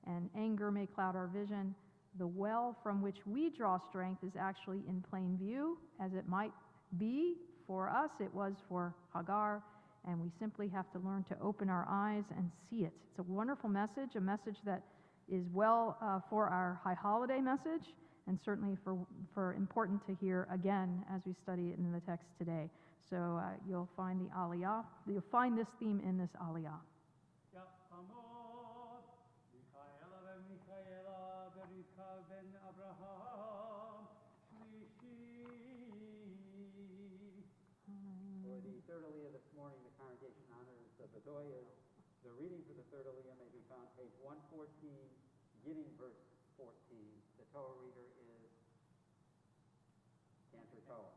and anger may cloud our vision. The well from which we draw strength is actually in plain view, as it might be for us, it was for Hagar. And we simply have to learn to open our eyes and see it. It's a wonderful message, a message that is well for our high holiday message, and certainly for important to hear again as we study it in the text today. So you'll find the Aliyah, you'll find this theme in this Aliyah. For the third Aliyah this morning, the congregation honors the Bedoyas. The reading for the third Aliyah may be found page 114, beginning verse 14. The Torah reader is Cantor Cohen.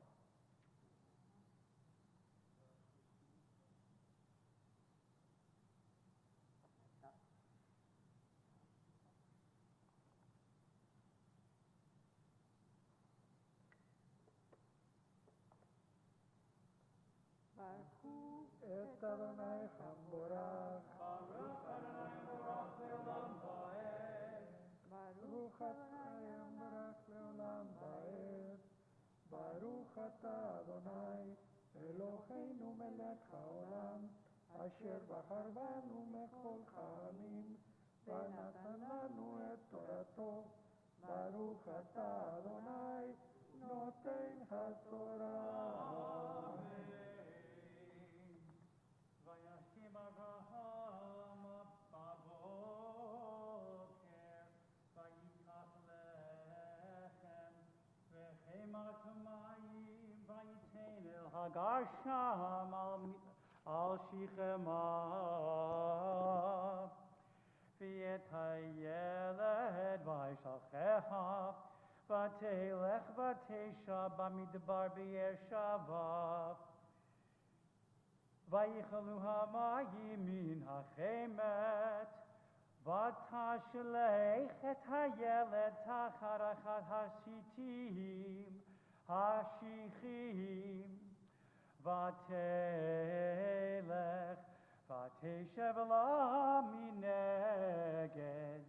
את אדוני חמבורך, ברוך אתה ימברך לעולם ועד, ברוך אתה אדוני אלוהינו מלך העולם, אשר בחר בנו מכל העמים, ונתן לנו את תורתו, ברוך אתה אדוני נותן התורה. Hagar sham al shichema v'et hayeled v'yishalchecha v'telech v'tesha b'midbar b'yer shava v'yichalu hamayim min hachemet v'tashlech et hayeled tacharachat hashitim Hashichim Vatelech ותשב לה מנגד,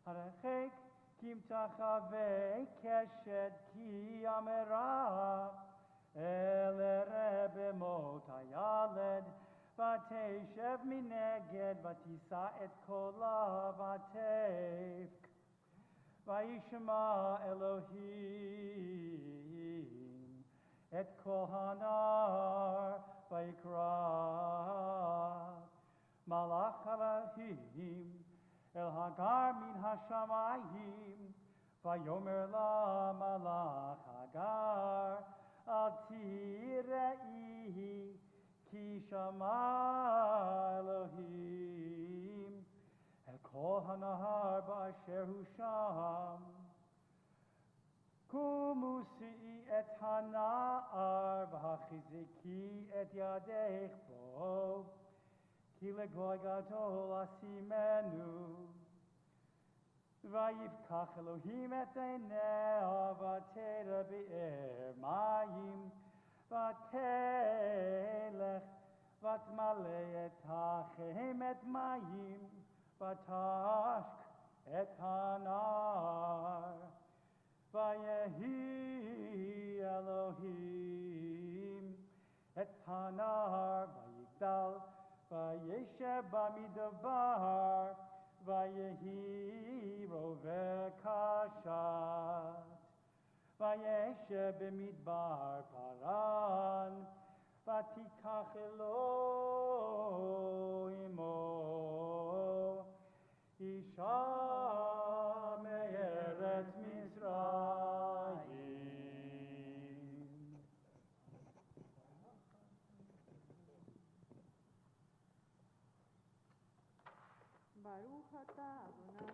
הרחק כמתחה וקשת כי אמרה, אל רב מות הילד, ותשב מנגד, ותישא את קולה ותבך, וישמע אלוהים את קול הנער, ויקרא מלאך אלוהים אל הגר מן השמיים, ויאמר לה מלאך הגר, אל תיראי, כי שמע אלוהים אל קול הנהר באשר הוא שם. קומו שאי את הנער והחזיקי את ידך בו, כי לגוי גדול אשימנו. ויפקח אלוהים את עיניה ותרא באר מים, ותלך ותמלא את החמת מים, ותשק את הנער. ויהי אלוהים את הנער, ויגדל, וישב במדבר, ויהי רובה קשת. וישב במדבר פרן, ותיקח אלוהים עמו אישה מארץ מצרים. ברוך אתה אדוני,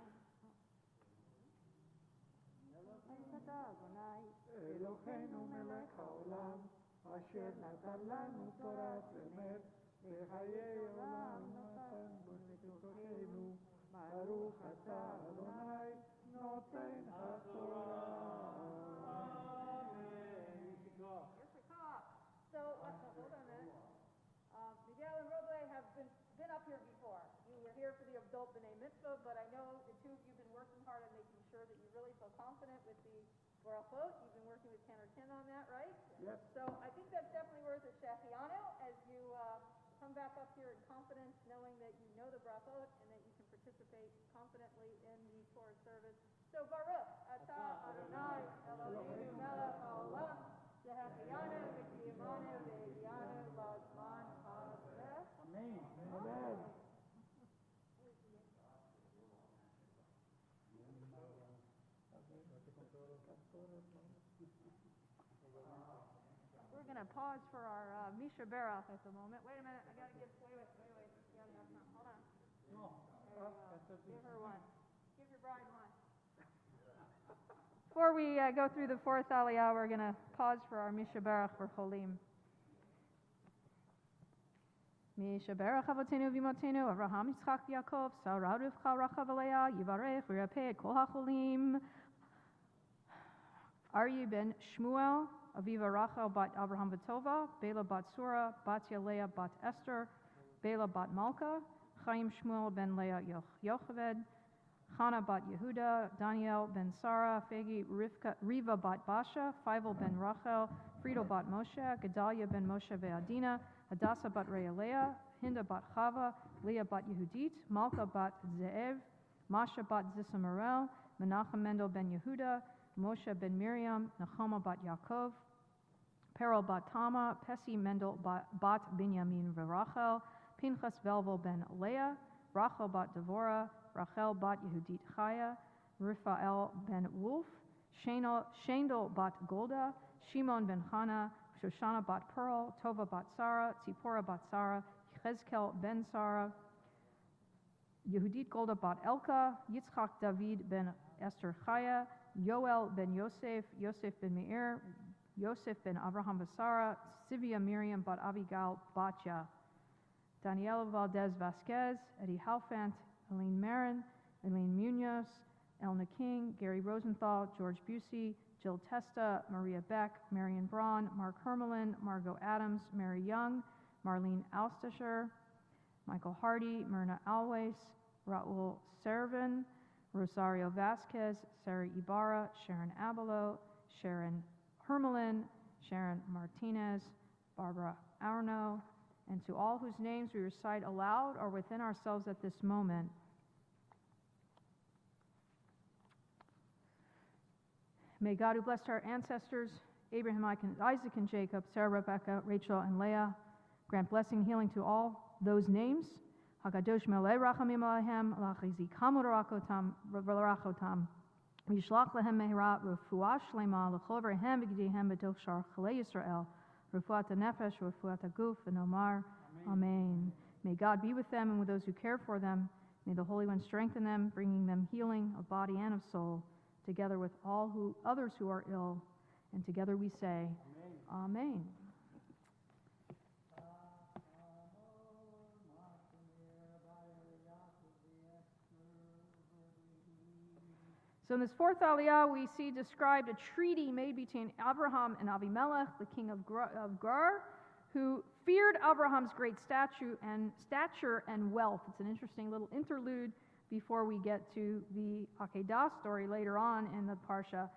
ברוך אתה אדוני, אלוהינו מלך העולם, אשר נתן לנו תורת אמת, וחיי עולם נתן בתוכנו. ברוך אתה אדוני, נותן התורה. So, hold on a minute. Miguel and Roble have been up here before. You were here for the Adult B'nai Mitzvah, but I know the two of you have been working hard on making sure that you really feel confident with the brachot. You've been working with Ken or Ken on that, right? Yep. So I think that's definitely worth a shachianu as you come back up here in confidence, knowing that you know the brachot and that you can participate confidently in the Torah service. So Baruch atah Adonai Eloheinu melech haolam, shehachianu v'kiyamanu v'ehyanu lazman hazeh. Amen. Amen. we're going to pause for our Misha Berach at the moment. Wait a minute, I got to give, wait. Yeah, that's not, hold on. There you go. Give her one. Give your bride one. Before we go through the fourth Aliyah, we're going to pause for our Misha Berach for Cholim. Misha Berach Avotenu Vimotenu Avraham Yitzchak Yaakov Sarah Rivcha Rachav Aliyah Yivarech V'Yirapeh Et Kol HaCholim. Aryeh ben Shmuel, Aviva Rachel bat Avraham V'Tova, Bela bat Surah, Batya Leah bat Esther, Bela bat Malka, Chaim Shmuel ben Leah Yocheved, Chana bat Yehuda, Daniel ben Sarah, Fegi Riva bat Basha, Feivel ben Rachel, Friedel bat Moshe, Gedalia ben Moshe ve'Adina, Hadassah bat Realeah, Hinda bat Chava, Leah bat Yehudit, Malka bat Ze'ev, Masha bat Zisamarel, Menachem Mendel ben Yehuda, Moshe ben Miriam, Nechoma bat Yaakov, Perel bat Tama, Pesi Mendel bat Binyamin v'Rachel, Pinchas Velvel ben Leah, Rachel bat Devorah, Rachel bat Yehudit Chaya, Raphael ben Wolf, Shendel bat Golda, Shimon ben Chana, Shoshana bat Pearl, Tova bat Sarah, Tzipporah bat Sarah, Chezkel ben Sarah, Yehudit Golda bat Elka, Yitzchak David ben Esther Chaya, Yoel ben Yosef, Yosef ben Meir, Yosef ben Avraham Vasara, Sivia Miriam bat Abigail Batya, Daniela Valdez Vasquez, Eddie Halfant, Elaine Marin, Elaine Munoz, Elna King, Gary Rosenthal, George Busey, Jill Testa, Maria Beck, Marion Braun, Mark Hermelin, Margot Adams, Mary Young, Marlene Alstasher, Michael Hardy, Myrna Always, Raul Servin, Rosario Vasquez, Sarah Ibarra, Sharon Abelo, Sharon Hermelin, Sharon Martinez, Barbara Arno, and to all whose names we recite aloud or within ourselves at this moment. May God, who blessed our ancestors, Abraham, Isaac, and Jacob, Sarah, Rebecca, Rachel, and Leah, grant blessing and healing to all those names. Hakadosh melei rachamim alehem, lachizikam v'rachotam, v'yishlach lehem mehira refuah shlema l'chol v'rehem v'gdihem b'toch shar chalei Yisrael, refuat hanefesh refuat haguf v'nomar amen. May God be with them and with those who care for them. May the Holy One strengthen them, bringing them healing of body and of soul, together with all others who are ill. And together we say, Amen. So in this fourth Aliyah, we see described a treaty made between Abraham and Avimelech, the king of Gerar, who feared Abraham's great stature and wealth. It's an interesting little interlude before we get to the Akedah story later on in the Parsha.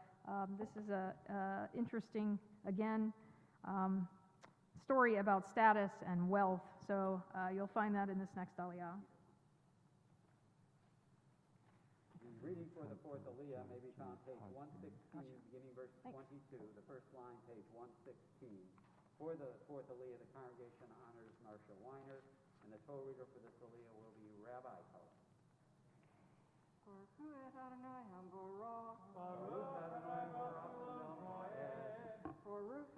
This is a interesting, again, story about status and wealth. So you'll find that in this next Aliyah. Reading for the fourth Aliyah may be found page 116, beginning verse 22, the first line, page 116. For the fourth Aliyah, the congregation honors Marcia Weiner, and the Torah reader for this Aliyah will be Rabbi Cohen. Baruch Adonai Baruch Baruch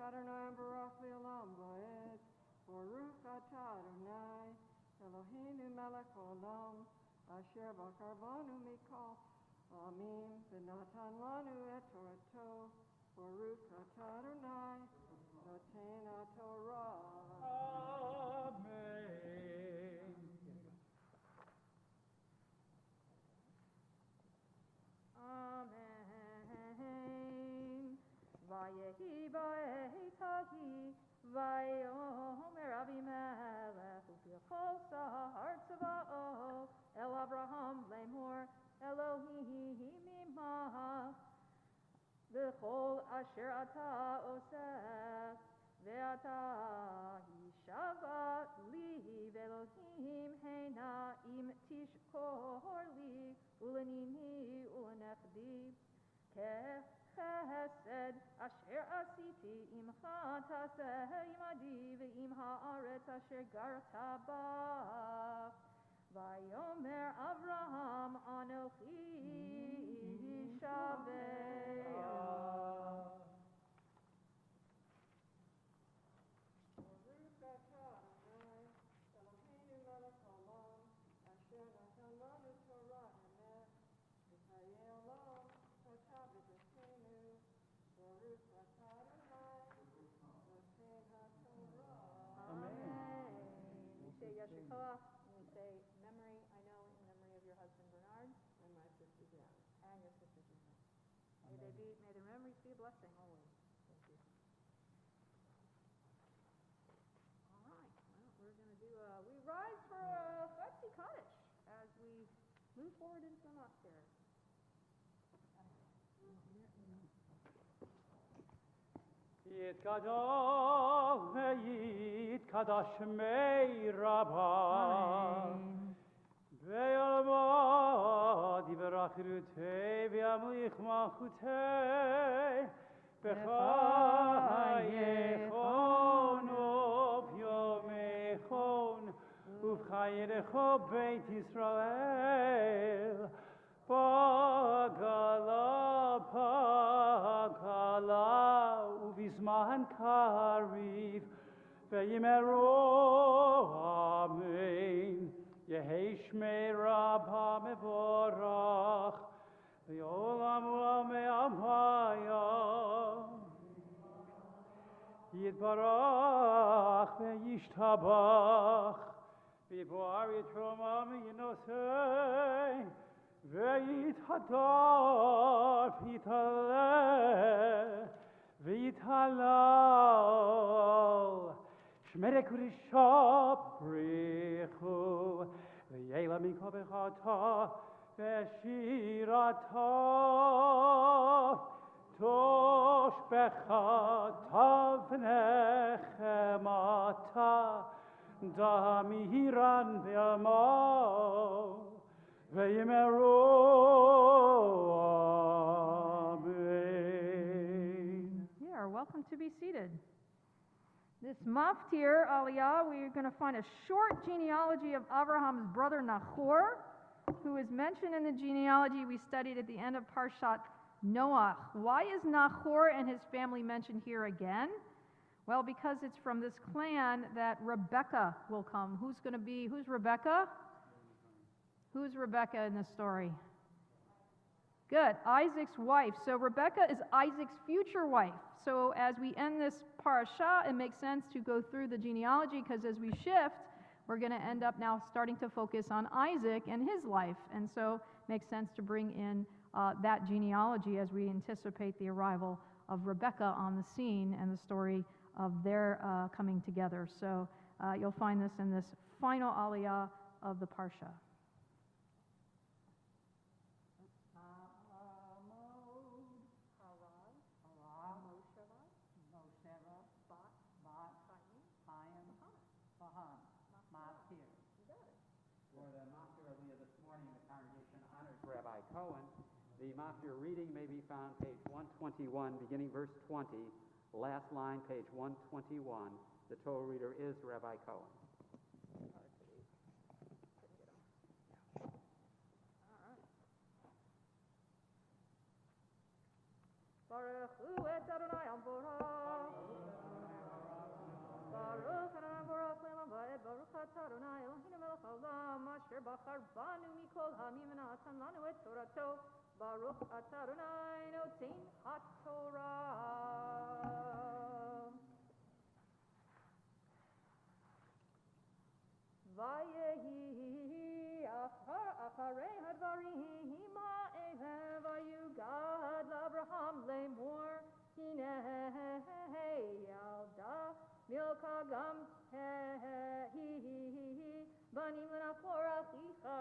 Le'olam Vaed. Baruch Atah Adonai Eloheinu Melech Olam Asher Bakar Banu Mikol Amin V'natan Lanu Et Torato. Baruch Atah Adonai Noten HaTorah. Amen. Amen. Vayehi ba'etahi, vayomer Avimelech, u'pichol sahar tzava'o, el Avraham lemor, Elohim imach, v'chol asher ata oseh, ve'ata hishavat li, v'Elohim heina im tishkor li, ulenini ulenechdi, kechesed asher asiti imcha taseh imadi ve'im haaretz asher garta ba. Vayomer Avraham anochi shaveah. Yeshikoah, and we say memory, I know, in memory of your husband Bernard, and my sister Jan, and your sister Jan. May their memories be a blessing always. Thank you. All right, well, we're going to do we rise for a Fetzi Kaddish as we move forward into the monastery. Yitkadosh ve'yitkadosh mei Rabbah ve'yalma divrach rutei ve'amlich malchutei b'chayechon u'vyomechon u'v'chayerecho beit Yisrael Pagala Uvizman Kariv Ve'yimeru Amen Yeheshmei Rabha Mevorach Ve'olam Me'amaya Yitbarach Ve'yishtabach Ve'yibor Yitroma Me'yinosei Ve'yithadar V'yitaleh V'yitalal Shmerek Rishab Brichu Neshmata Veshirata Tosh Bechatav Nechemata Damiran Ve'amo Ve'yimeru Amen. You are welcome to be seated. This maftir, Aliyah, we're going to find a short genealogy of Abraham's brother Nahor, who is mentioned in the genealogy we studied at the end of Parshat Noach. Why is Nahor and his family mentioned here again? Well, because it's from this clan that Rebekah will come. Who's Rebekah? Who's Rebekah in this story? Good, Isaac's wife. So Rebekah is Isaac's future wife. So as we end this parasha, it makes sense to go through the genealogy, because as we shift, we're going to end up now starting to focus on Isaac and his life. And so it makes sense to bring in that genealogy as we anticipate the arrival of Rebekah on the scene and the story of their coming together. So you'll find this in this final aliyah of the parsha. For the Maftir Aliyah this morning, the congregation honors Rabbi Cohen. The Maftir reading may be found page 121, beginning verse 20, last line, page 121. The Torah reader is Rabbi Cohen. Baruch hu et Adonai Amborah. Baruch Adonai Baruch Le'olam Va'ed. Baruch atah Adonai Eloheinu melech haolam asher bachar banu mikol ha'amim v'natan lanu et Torato. Baruch atah Adonai noten haTorah. Vayehi acharei hadvarim ha'ehe vayugad l'Abraham lemor hineh yalda milka gam he banim l'nachor achicha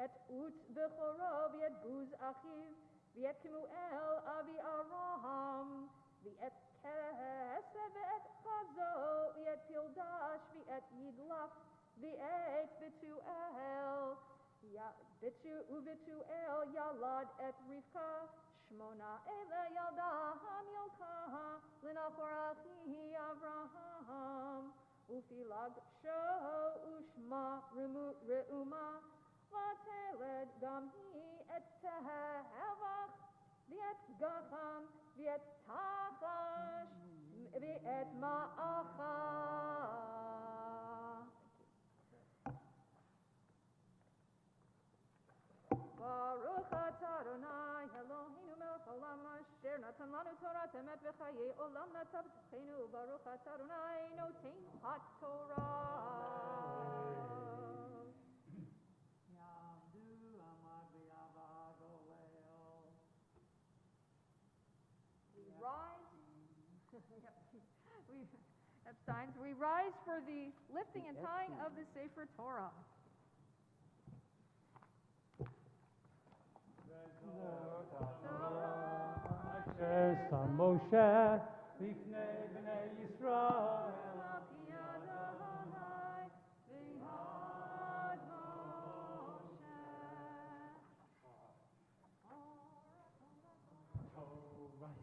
et ut bechoro v'et buz achiv v'et Kemuel avi Abraham v'et kesed v'et chazo v'et pildash v'et yidlaf v'et Betuel Betuel yalad et Rivka Shmona ele yalda hamilka l'nachor achihi Avraham ufilag sho ushma reuma v'teled gam hi et tehevach v'et gacham v'et tachash v'et ma'acha. Baruch atah Adonai Eloheinu melech haolam asher natan lanu Torah emet v'chayei olam natabtchenu. Baruch atah Adonai noten haTorah. We rise. Epsteins. We rise for the lifting and tying of the Sefer Torah. Moshe lifnei bnei Yisrael.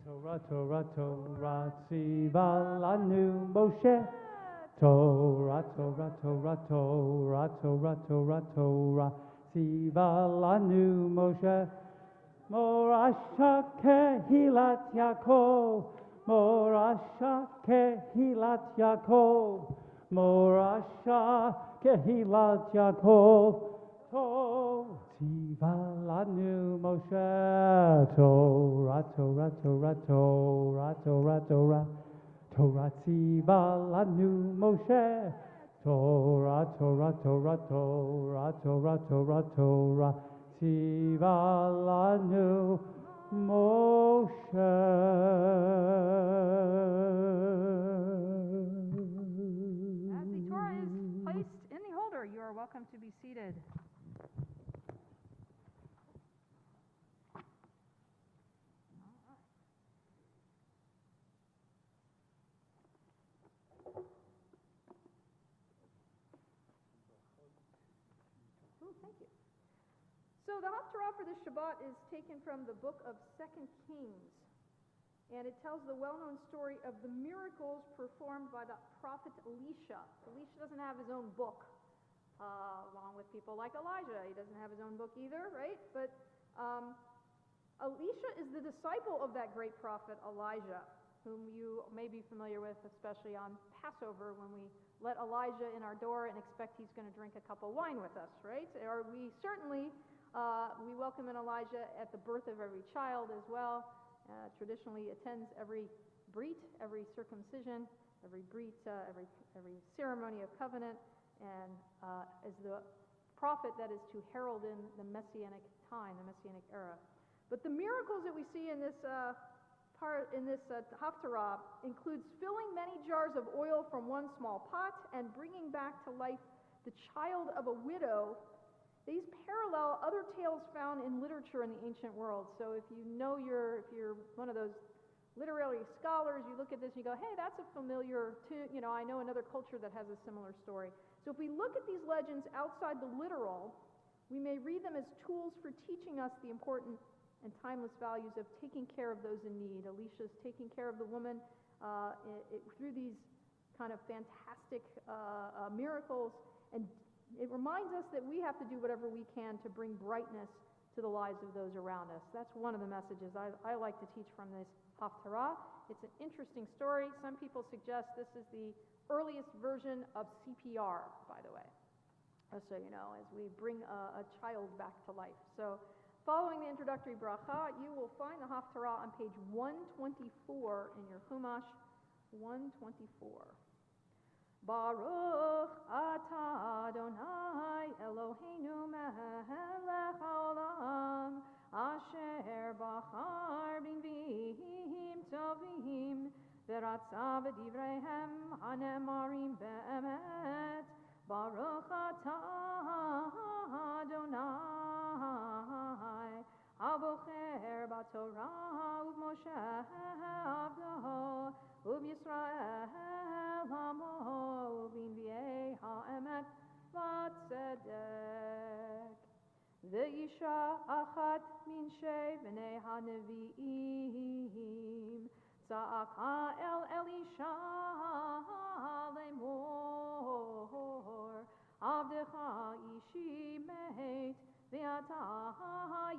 Torah, Torah, Torah, tziva lanu Moshe. Torah, Torah, Torah, Torah, Torah, Torah, Torah, tziva lanu Moshe. Morasha kehilat Yaakov, Morasha kehilat Yaakov, Morasha kehilat Yaakov. Tziva lanu Moshe. Torah, Torah, Torah, Torah, Torah, Torah, Torah, tziva lanu Moshe. Torah, Torah, Torah, Torah, Torah, Torah, Torah, tziva lanu Moshe. As the Torah is placed in the holder, you are welcome to be seated. Thank you. So the Haftarah for this Shabbat is taken from the book of 2 Kings, and it tells the well-known story of the miracles performed by the prophet Elisha. Elisha doesn't have his own book, along with people like Elijah. He doesn't have his own book either, right? But Elisha is the disciple of that great prophet Elijah, whom you may be familiar with, especially on Passover, when we let Elijah in our door and expect he's going to drink a cup of wine with us, right? Or we certainly, we welcome in Elijah at the birth of every child as well. Traditionally attends every brit, every circumcision, every brit, every ceremony of covenant, and is the prophet that is to herald in the Messianic time, the Messianic era. But the miracles that we see in this Haftarah includes filling many jars of oil from one small pot and bringing back to life the child of a widow. These parallel other tales found in literature in the ancient world. So if you're one of those literary scholars, you look at this and you go, hey, that's a familiar, I know another culture that has a similar story. So if we look at these legends outside the literal, we may read them as tools for teaching us the important and timeless values of taking care of those in need. Elisha's taking care of the woman through these kind of fantastic miracles, and it reminds us that we have to do whatever we can to bring brightness to the lives of those around us. That's one of the messages I like to teach from this Haftarah. It's an interesting story. Some people suggest this is the earliest version of CPR, by the way, so you know, as we bring a child back to life. So following the introductory bracha, you will find the Haftarah on page 124 in your Chumash, 124. Baruch atah Adonai Eloheinu melech haolam asher bachar b'nviim tovim v'ratza b'divreihem hanemarim be'emet. Baruch atah Adonai abocher b'Torah u'Moshe avdo u'Yisrael hamo u'b'nviei ha'emet v'tzedek. V'yisha achat min shevnei hanevi'im tza'aka el Elisha lemor avdecha ishi meit v'ata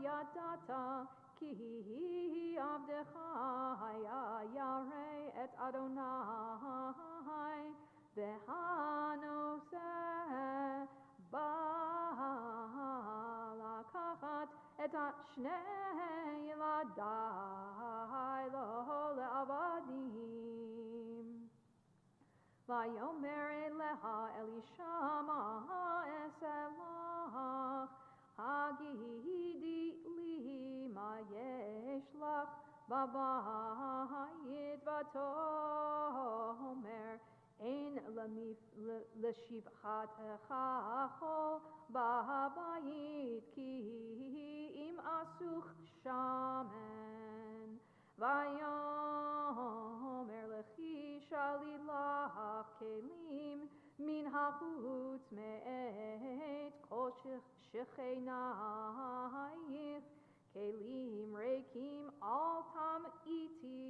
yadata ki avdecha yarei et Adonai v'hanoseh balakachat et shnei yiladai lo le'avadim. Vayomer eleha Elisha ma'eselach hagidi li ma yesh lach b'bayit v'tomer ein l'shivchatecha chol b'bayit ki im asuch shamen. Vayomer lechi shalilach kelim min hachutz me'et kol shechenayich kelim reikim al tam iti.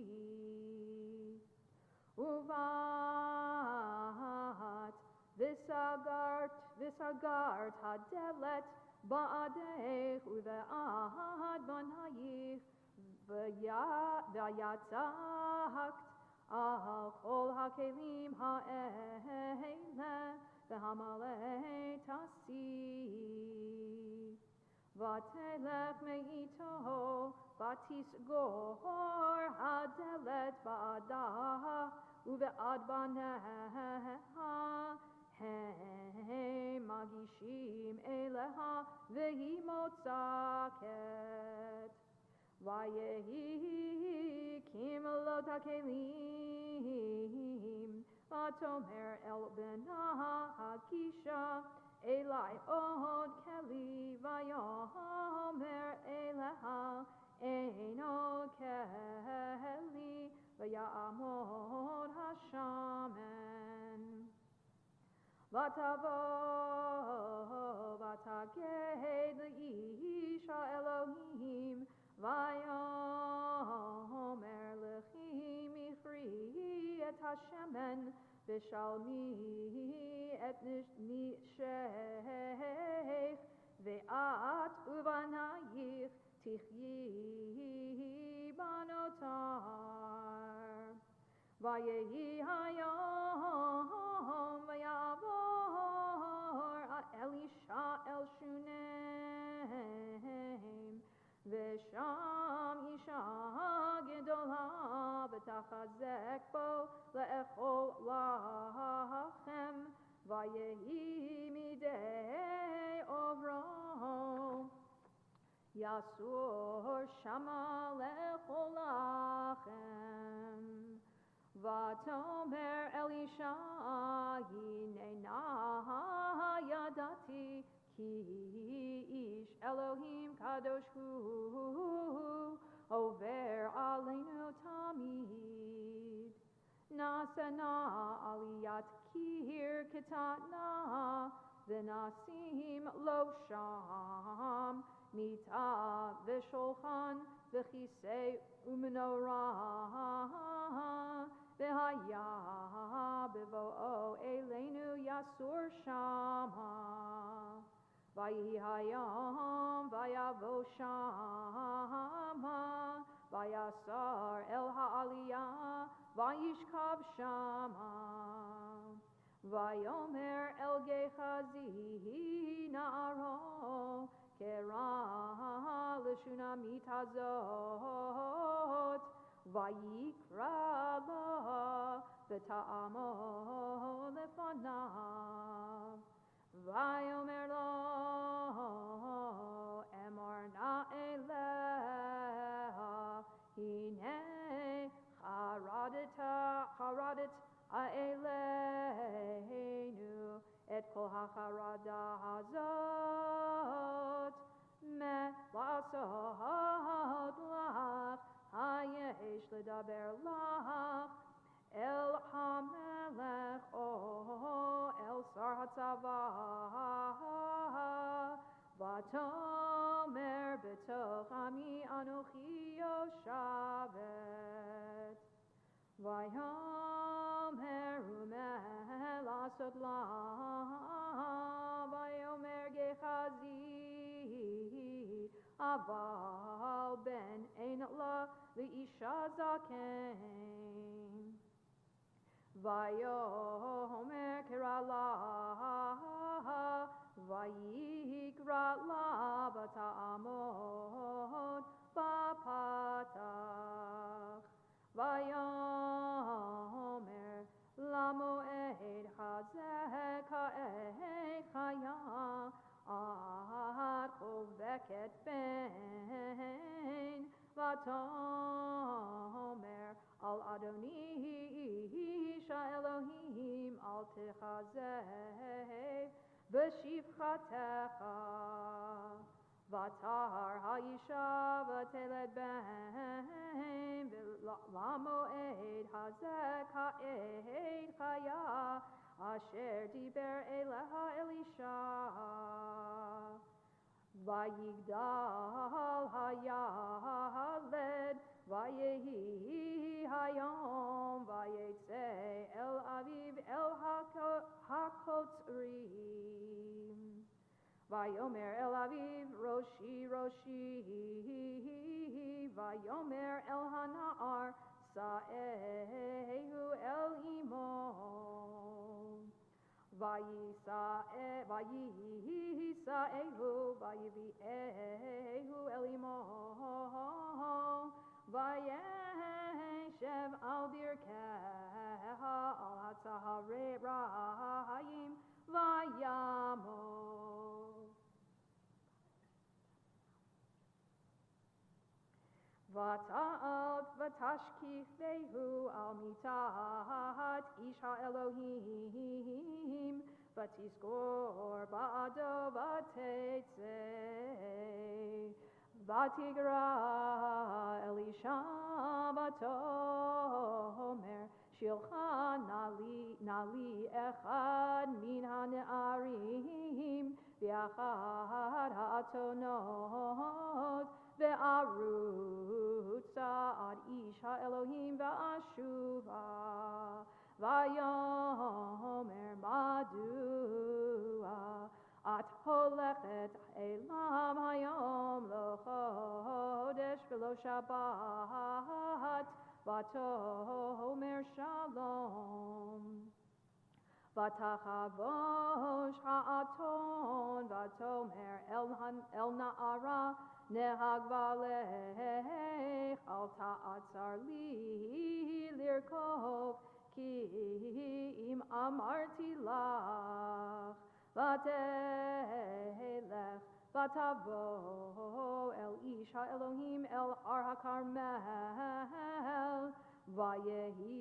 Uvat v'sagart hadelet ba'adech uve'ad banayich v'yatzakt al kol hakelim ha'ele v'hamalei tasi. V'telech me'ito v'tisgor hadelet ba'adah uve'ad baneha he magishim eleha vehi motzaket. Vayehi kim lo takelim v'tomer el benaha hakisha Elai od keli vayomer eleha eino keli vayamod hashamen. Vatavo vatageh השמן ושלמי את נשך ואת ובנייך תחיי בנותר. ויהי היום ויעבור אלישע אל שונם ושם אישה גדולה ותחזק בו לאכול לחם ויהי מדי עוברו יסור שמה לאכול לחם. ותאמר אלישע הננה ידעתי כי איש אלוהים קדוש הוא עובר עלינו תמיד. נעשה נא עליית קיר קטנה ונשים לו שם מיטה ושולחן וכיסא ומנורה והיה בבואו אלינו יסור שמה. ויהי היום ויבוא שמה ויסר אל העלייה וישכב שמה. ויאמר אל גחזי נערו קרא לשונמית הזאת ויקרא לה ותעמוד לפניו. ויאמר לו אמור נא אליה הנה חרדת אלינו את כל החרדה הזאת לעשות לך היש לדבר לך אל המלך או אל שר הצבא ותאמר בתוך עמי אנוכי יושבת. ויאמר ומה לעשות לה ויאמר גחזי אבל בן אין לה לאישה זקן. ויאמר קרא לה ויקרא לה ותעמוד בפתח. ויאמר למועד הזה כעת חיה את חובקת בן ותאמר על אדוני איש האלוהים אל תכזב בשפחתך. ותהר האישה ותלד בן ולמועד הזה כעת חיה אשר דיבר אליה אלישע. ויגדל הילד ויהי היום ויצא אל אביו אל הקוצרים. ויאמר אל אביו ראשי ראשי ויאמר אל הנער שאהו אל אמו. וישאהו ויביאהו אל אמו וישב על ברכיה על הצהריים וימות. ותעל ותשכיבהו על מיטת איש האלוהים ותסגור בעדו ותצא. ותגרע אלישע ותאמר שלחה נא לי אחד מן הנערים באחד האתונות וארוצה עד איש האלוהים ואשובה. Vayomer Madua At Holechet Elam Hayom Lo Chodesh V'lo Shabbat Vatomer Shalom Vatachavosh Ha'aton Vatomer El Na'ara Nehag Valech Al Ta'atzar Li Lirkov Ki Im Amarti Lach Vatelech Vatavo El Ish HaElohim El Ar HaKarmel Vayehi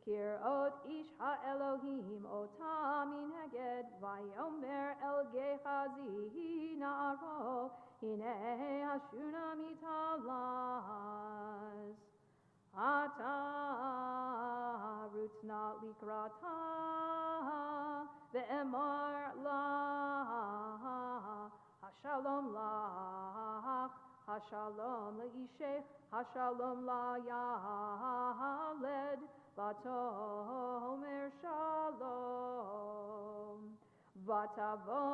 Kirot Ish HaElohim Otam Minhaged Vayomer El Gehazi Na'aro Hine Hashunami Talas Ata Rutna Likrata Ve'emar La Hashalom Lach Hashalom Le'ishech Hashalom La Yaled Vatomer Shalom Vatavo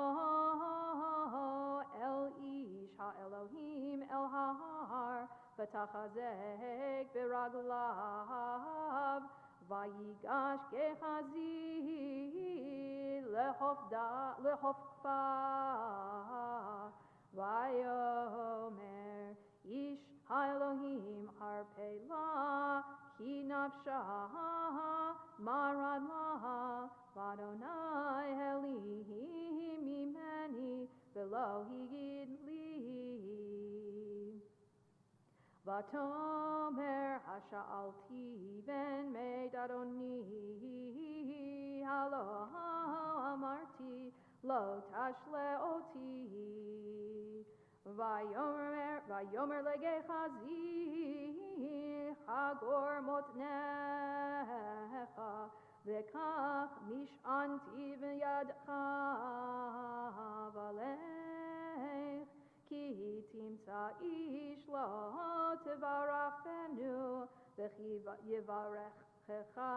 El Ish HaElohim El Har V'tachazek V'raglav Vayigash Gehazi Lehofpa Vayomer Ish HaElohim Harpela Ki Nafsha Marad Vadonai Elohim Imani V'lo Higid Li Vatomer Hasha'alti Ben Meid Adoni Halo Amarti Lo Tashle Oti Vayomer Legechazi Chagor Motnecha V'kach Mishanti V'yadcha Valech Ki timsa ish lo tevarachenu v'chi yivarechecha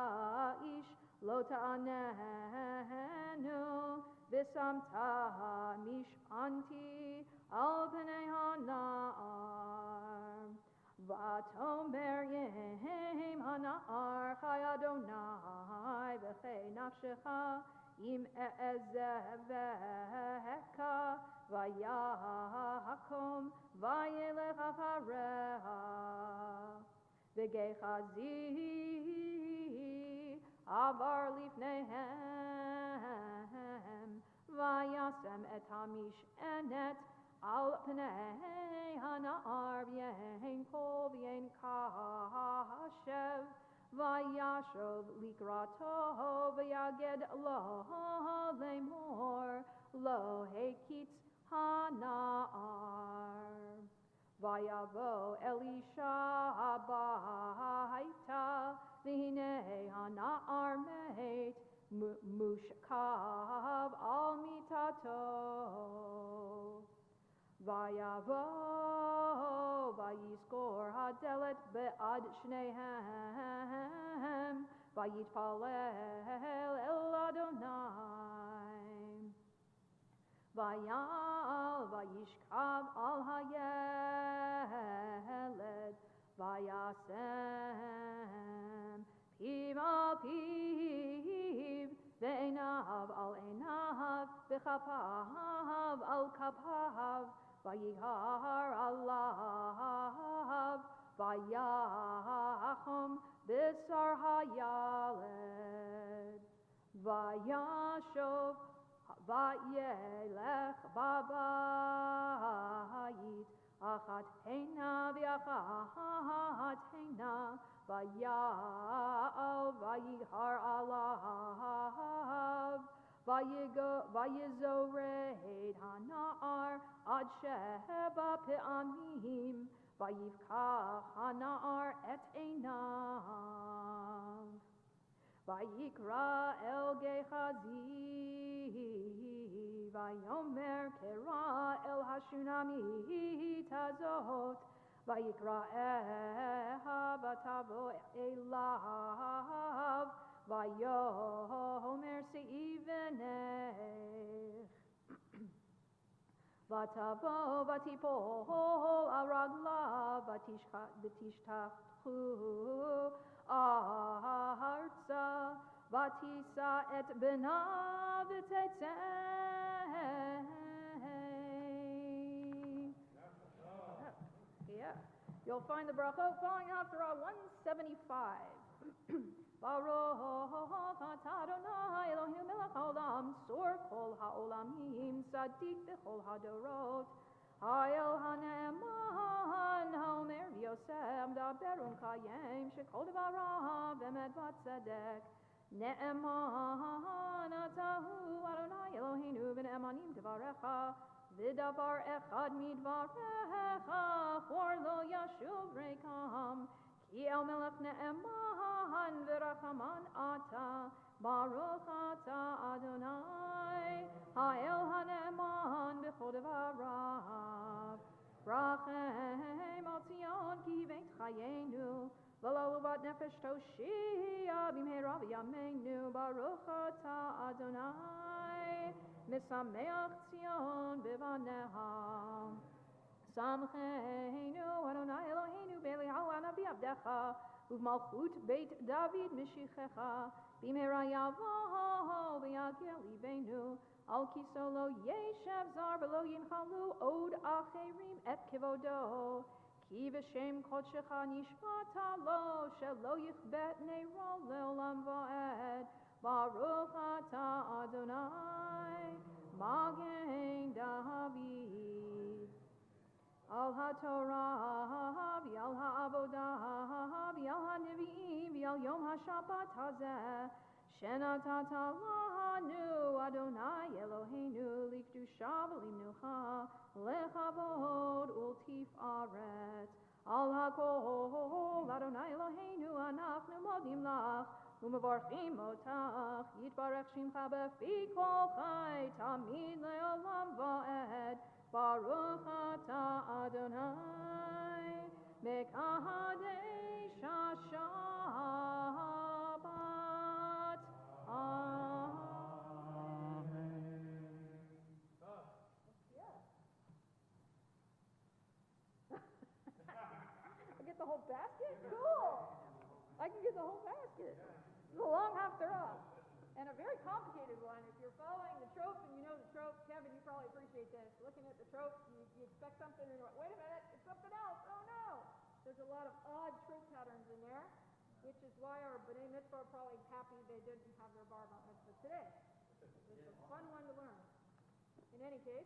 ish lo ta'anenu v'samta mishanti al pnei hana'ar v'atomer yehem hana'ar chai Adonai v'chei nafshecha im e'ezeveka Vayahakom Vayelech Apareha V'gechazi Avar Lifnehem Vayasem Et Hamish Enet Al Pnei Hana'ar V'yein Kol V'yein Kashev Vayashov Likrato V'yaged Lo Lemor Lo Hekitz Hana'ar Vayavo Elisha Habaita V'hine Hana'ar Meit Mushkav Al Mitato Vayavo Vayiskor Hadelet Be'ad Shnehem Vayitpalel El Adonai Vayal Vayishkav Al Hayeled Vayasem Piv Al Piv Ve'enav Al Enav V'chapav Al Kapav Vayihar Alav Vayachom B'sar Hayaled Vayashov Vayelech Babayit Achat Heina V'achat Heina Vayal Vayihar Alav Vayizored Hana'ar Ad Sheba Pe'amim Vayivkach Hana'ar Et Einav Vayikra El Gehazi Vayomer Kera El Hashunami Tazot ויקראיה ותבוא אליו ויאמר שאי בנך ותבוא ותיפול על רגליו ותשתחו ארצה ותישא את בנה ותצא. Yeah, you'll find the brachot falling after our 175. Baruch atah Adonai Eloheinu melech haolam sor kol haolamim tzadik b'chol hadorot ha'el ha'ne'eman ha'omer v'yosef daber u'mkayem shekol devarav emet v'tzedek ne'eman atahu Adonai Eloheinu v'ne'emanim devarecha v'davar echad midvarecha for lo yashuv rekam ki el melech ne'eman v'rachaman ata baruch ata Adonai ha'el ha'ne'eman b'chol devarav rachem al Tzion ki beit chayenu v'lo uvat nefesh toshia b'mheira v'yameinu baruch ata Adonai misameach Tzion b'vaneha Samcheinu Adonai Eloheinu b'eliyahu hanavi avdecha u'v'malchut beit David mishichecha b'mheira yavo v'yagel libeinu al kiso lo yeshev zar v'lo yinchalu od acherim et kivodo ki v'shem kodshecha nishmata lo shelo yichbet neiro le'olam va'ed baruch ata Adonai magen David al ha-Torah v'al ha-avodah v'al ha-nevi'im v'al yom ha-Shabbat hazeh shenatata lanu Adonai Eloheinu likdusha v'limnucha lechavod ultifaret al hakol Adonai Eloheinu anachnu modim lach u'mevarchim otach yitbarech shimcha b'fi kol chai tamid le'olam va'ed Baruch atah Adonai mekadesh ha-Shabbat. Amen. I get the whole basket? Cool. I can get the whole basket. It's a long haftarah. And a very complicated one. If you're following the trope and you know the trope, Kevin, you probably appreciate this. Looking at the trope, you expect something and you're like, wait a minute, it's something else. Oh no. There's a lot of odd trope patterns in there, which is why our B'nai Mitzvah are probably happy they didn't have their bar mitzvah today. It's a fun one to learn. In any case,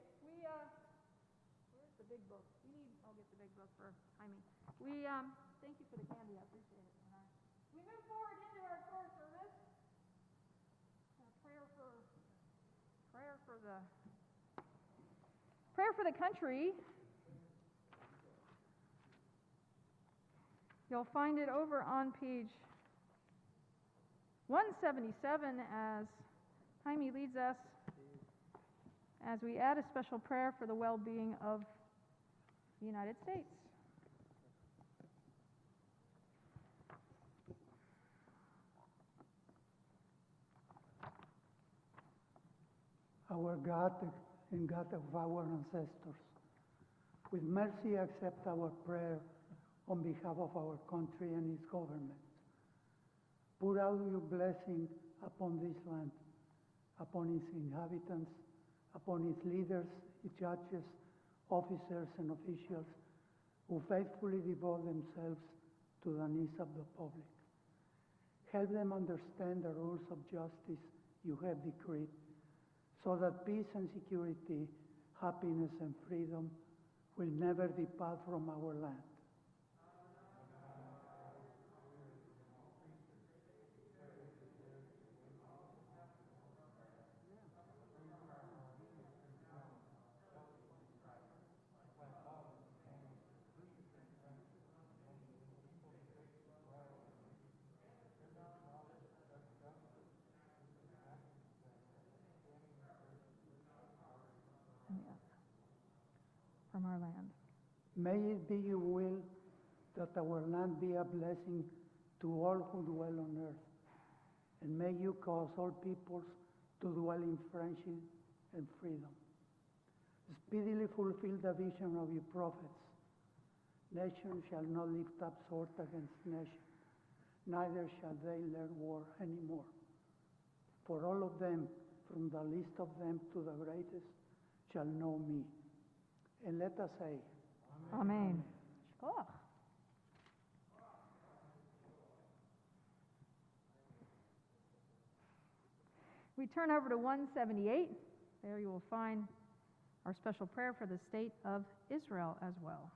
where's the big book? I'll get the big book for timing. Thank you for the candy, I appreciate it. We move forward into our Torah service. Prayer for the country. You'll find it over on page 177 as Jaime leads us as we add a special prayer for the well-being of the United States. Our God and God of our ancestors, with mercy accept our prayer on behalf of our country and its government. Pour out your blessing upon this land, upon its inhabitants, upon its leaders, its judges, officers, and officials who faithfully devote themselves to the needs of the public. Help them understand the rules of justice you have decreed, so that peace and security, happiness and freedom will never depart from our land. From our land. May it be your will that our land be a blessing to all who dwell on earth. And may you cause all peoples to dwell in friendship and freedom. Speedily fulfill the vision of your prophets. Nation shall not lift up sword against nation, neither shall they learn war anymore. For all of them, from the least of them to the greatest, shall know me. And let us say, Amen. Shkoch. We turn over to 178. There you will find our special prayer for the state of Israel as well.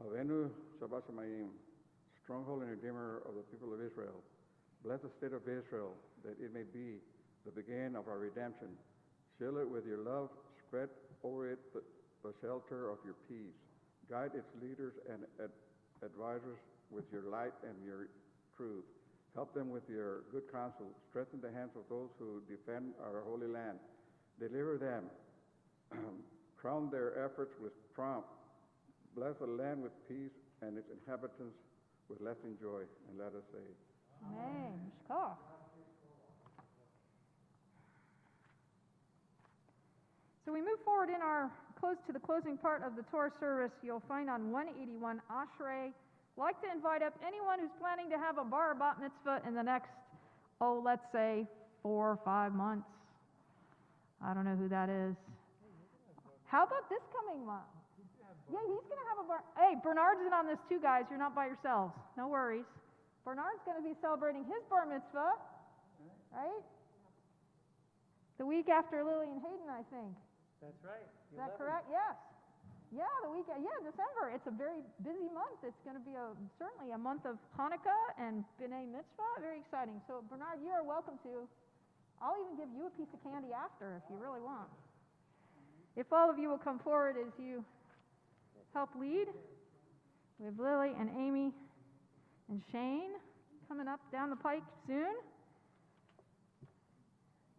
Avenu Shabbat Shalom, stronghold and redeemer of the people of Israel. Bless the state of Israel, that it may be the beginning of our redemption. Seal it with your love, spread over it the shelter of your peace. Guide its leaders and advisors with your light and your truth. Help them with your good counsel. Strengthen the hands of those who defend our holy land. Deliver them. Crown their efforts with triumph. Bless the land with peace and its inhabitants with lasting joy. And let us say, Amen. Shkoch. So we move forward in our close to the closing part of the Torah service. You'll find on 181 Ashrei. I'd like to invite up anyone who's planning to have a bar or bat mitzvah in the next, let's say 4 or 5 months. I don't know who that is. How about this coming month? Yeah, he's going to have a bar. Hey, Bernard's in on this too, guys. You're not by yourselves. No worries. Bernard's going to be celebrating his bar mitzvah, right? The week after Lily and Hayden, I think. That's right. Is that correct? Yes. Yeah, the weekend. Yeah, December. It's a very busy month. It's going to be certainly a month of Hanukkah and B'nai Mitzvah. Very exciting. So, Bernard, you are welcome to. I'll even give you a piece of candy after if you really want. If all of you will come forward as you help lead. We have Lily and Amy and Shane coming up down the pike soon.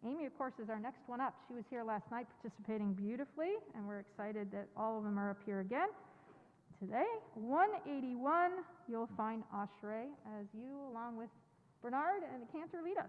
Amy, of course, is our next one up. She was here last night participating beautifully, and we're excited that all of them are up here again. Today, 181, you'll find Ashrei as you, along with Bernard and the cantor, lead us.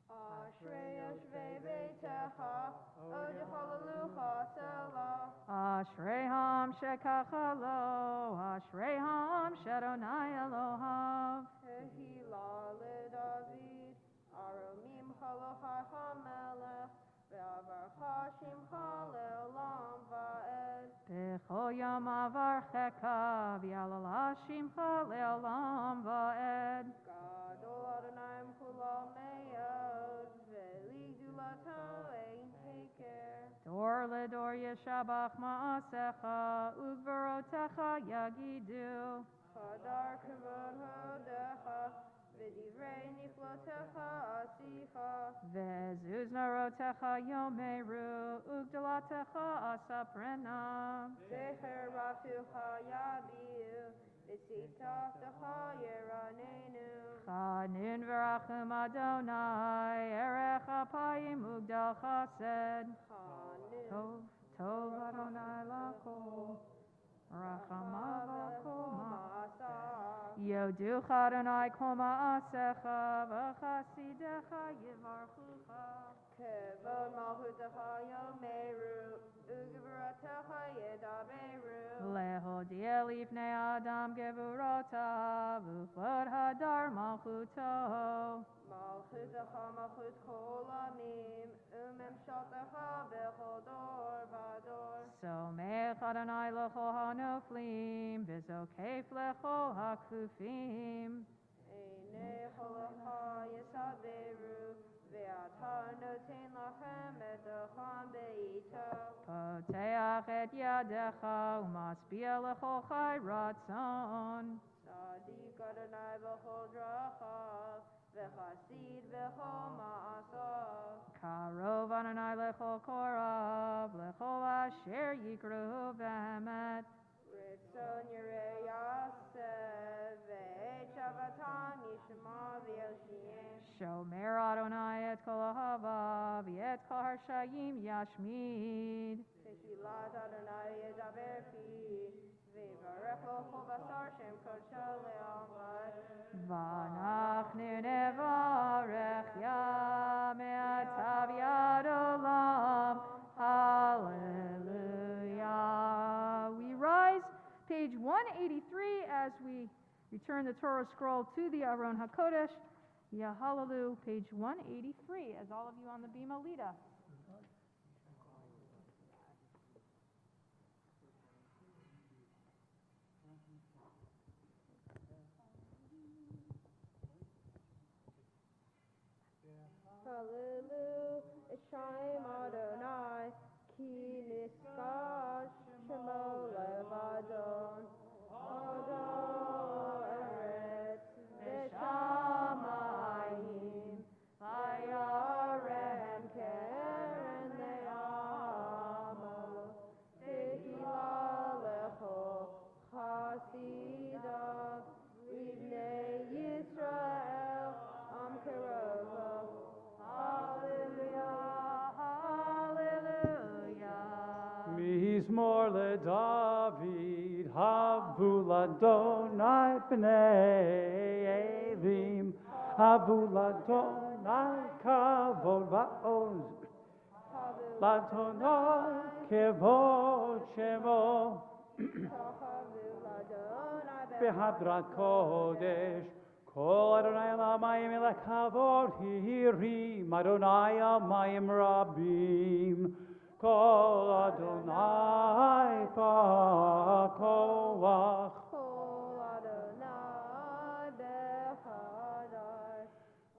Ashrei Yoshvei Beitecha, Odechalalucha Selah. Ashrei Ham Shekachalo, Ashrei Ham Shadonai Elohav. Tehillah LeDavid, Aromim Chalochai HaMelech, Ve'avarcha Shimcha Le'olam Va'ed. B'chol Yom Avarchecha, V'yalala Shimcha Le'olam Va'ed. Gadol Adonai M'kulam Me'od, Ve'ligdulato Ein Heker. Dor ledor yeshabach ma'asecha, ugvarotecha yagidu. Chadar Kavod Hodecha, V'divrei Niflotecha Asicha. Vezuz narotecha yomeru, ugdalatecha asaprena. Zecher Rafucha Yabiu, V'tzitaftecha Yeranenu. Chanun v'rachum Adonai, erech apayim ugdal chased. Tov, tov Adonai lakol, rachamav lakol ma'aseh. Yoduch Adonai kol ma'asecha, v'chasidecha yivarchucha. Kevod Malchutecha Yomeru, Ugvaratecha Yedaberu. Lehodia lifnei Adam gevurotav, uchvod hadar malchuto. Malchutecha Malchut Kol Amim, Umemshaltecha Bechol Dor Vador. Somech Adonai lechol hanoflim, v'zokef lechol hakufim. Einei Cholecha Yesaberu, Ve'atar Notein Lachem Et Echam Be'ita. Poteach et yadecha, umasbia lechol chai ratzon. Sadik Adonai Bechol Drachav, Ve'chasid Bechol Ma'asav. Karov Adonai lechol korav, lechol asher yikru v'emet. Ritzon Yirei Yaseh, Ve'et Shabbatam Yishma V'Yoshiem. Shomer Adonai et kol ahava v'et kol harshayim yashmid. Teshilat Adonai yedaber fi, v'yivarech lo chol basar shem kodsho le'amad. V'anachnu nevarech ya me'atav yad olam. Hallelujah. We rise, page 183, as we return the Torah scroll to the Aron HaKodesh. Ya Hallelu, page 183, as all of you on the Bima lead us. Hallelujah, Shem Adonai, ki niskash shemo levadon, Adon eretz v'shamayim, vayarem keren le'amo, tehila lecho chasidav, livnei Yisrael, am kerovo. Mizmor leDavid, havu ladonai b'nei Elim, havu ladonai kavod va'oz, ladonai kevod shemo, behadrat kodesh, kol Adonai alamayim elakavod hirim, Adonai alamayim rabim, kol Adonai ba'koach, Kol Adonai bechadai,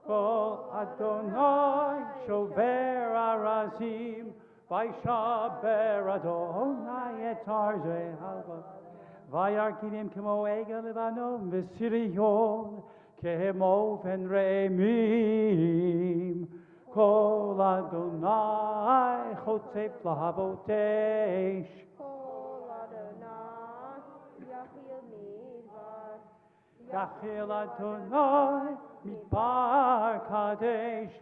kol Adonai shover arazim, vayshaber Adonai et arzei halva, vayarkinim kemo egel lebanon v'sirion, kemo v'nreimim, kol Adonai chotzef lahavotesh, Kol Adonai yachil midbar, yachil Adonai midbar kadesh,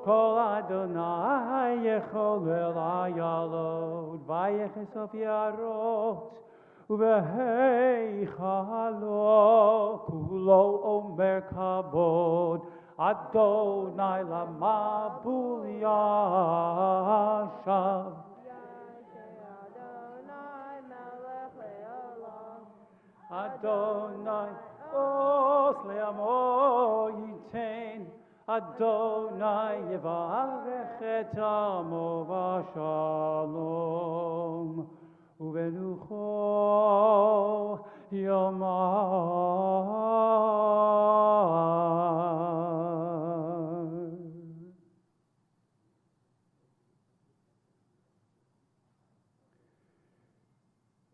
kol Adonai yechol el ayalot, vayechesof yarot, ובהיכלו כולו אומר כבוד, אדוני למבול ישב. Adonai melech le'olam, אדוני עוז לעמו ייתן, אדוני יברך את עמו בשלום. ובנוחו יאמר.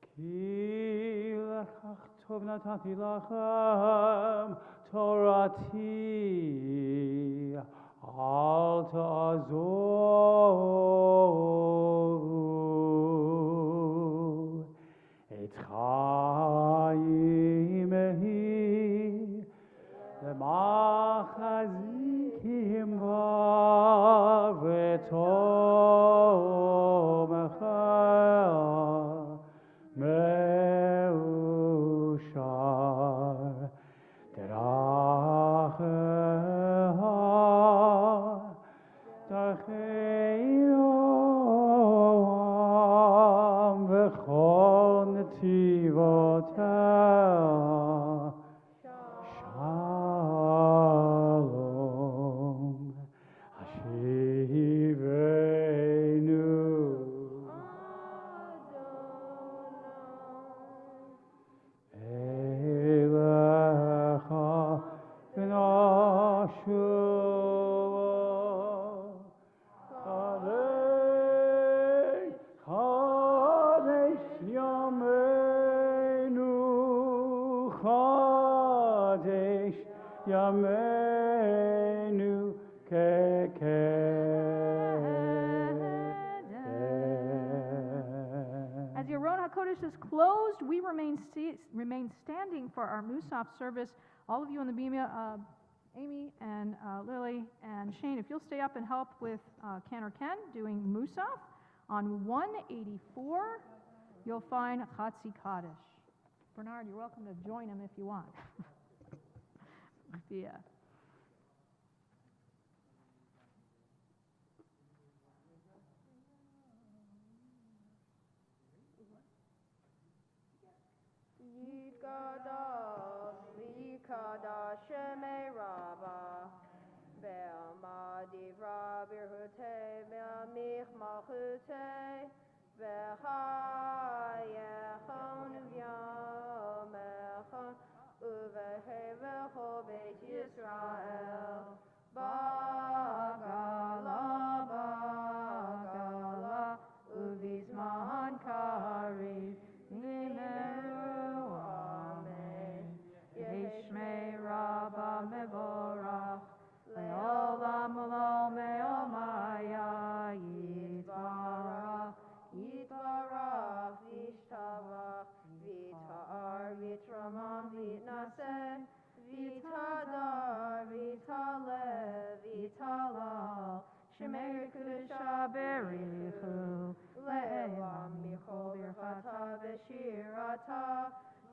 כי לכך טוב נתתי לכם תורתי, אל תעזובו. את חיים היא למחזיקים בה ותומך מאושר דרכי יום וכל נתיבותיה שלום השיבנו אליך ונשוב חדש ימינו, חדש ימינו כקדם. As the Aron HaKodesh is closed, we remain standing for our Musaf service. All of you on the Bima Amy and Lily and Shane, if you'll stay up and help with Ken or Ken doing Musaf, on 184, you'll find Chatzi Kaddish. Bernard, you're welcome to join him if you want. Yeah. Yikada Shemei Rabba Be'alma Divra Birhute Be'amich Malchute Be'chayechon V'yamechon Uvehevecho Beit Yisrael Bagala Uvizman Karif Nimeru Amen Yeshmei Rabba Mevorach Le'olam Olam Me'omaya Yitvarach Yitvarach Vishtavach Vitar Vitramam Vitnaseh Vitadar Vitalev Vitalal Shemei Kedusha Berichu Le'elam Michol Birchata V'shirata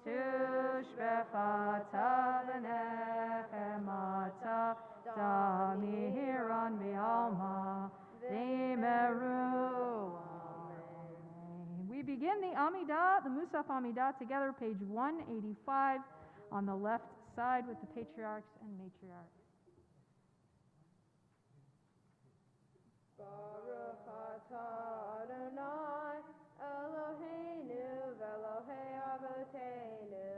Tushbechata V'nechemata Damiran V'alma V'meru. We begin the Amidah, the Musaf Amidah, together, page 185, on the left side with the patriarchs and matriarchs. Baruch atah Adonai Eloheinu v'Elohei Avoteinu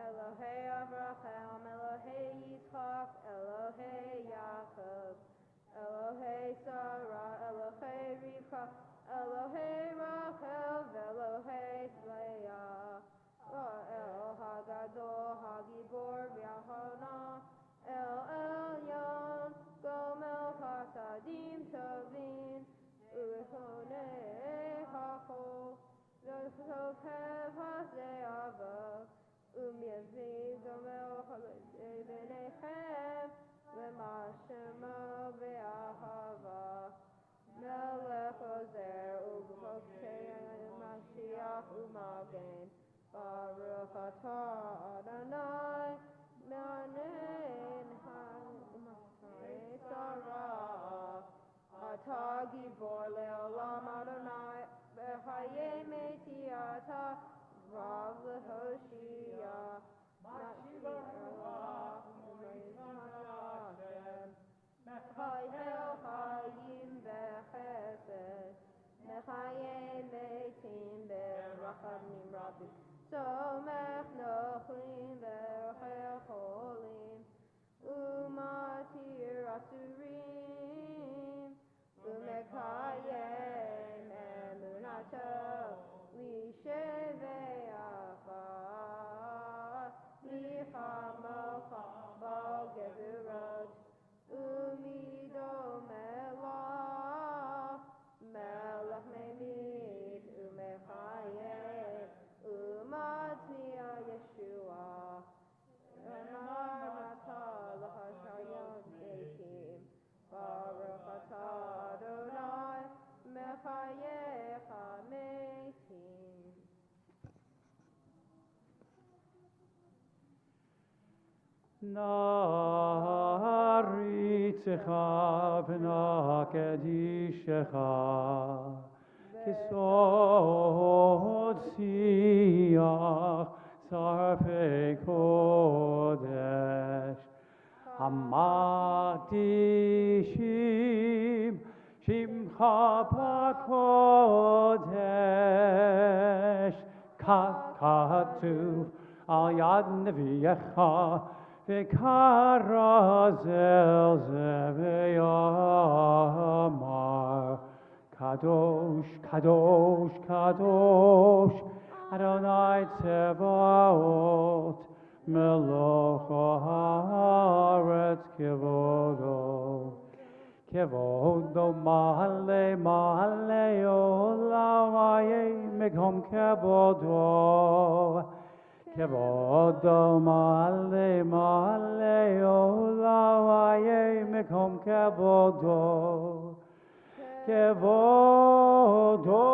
Elohei Avraham Elohei Yitzchak Elohei Yaakov Elohei Sarah Elohei Rivka Elohei Rachel v'Elohei Leah El Hagadol Hagibor v'Yahana El Elyon Gomel Chasadim Tovim U'echonei Hachol V'chokev Haze'ava U'myevim Gomel Chalei B'nechem V'mashema V'ahava Melech Ozer U'chokei Mashiach U'magen Baruch atah Adonai Me'anein Sarah Atah Gibor Le'olam Adonai B'chayei Meti Atah Rav Lehoshia Mashiach Hashem Mechayel Chayim B'chesed Mechayei Metim B'rachamim Rabim Somech Nochim B'chel Cholim Umatir Asurim Umekayem Emunato Lishevei Afar Lichamocha B'gevurot Umido Melach Melach Memit Umechayem Umatnia Yeshua Baruch atah Adonai Mechayecha Meitim. Naritzecha v'nakedishecha Kisod siach Sarfei Kodesh Hamakdishim Shimcha b'kodesh Katuv al yad neviyecha V'karazel zeveyamar Kadosh, Kadosh, Kadosh Adonai Tzevaot Melech haaretz kevodo Kevodo male male olam ayei mekom kevodo Kevodo male male olaye mekom kevodo kevodo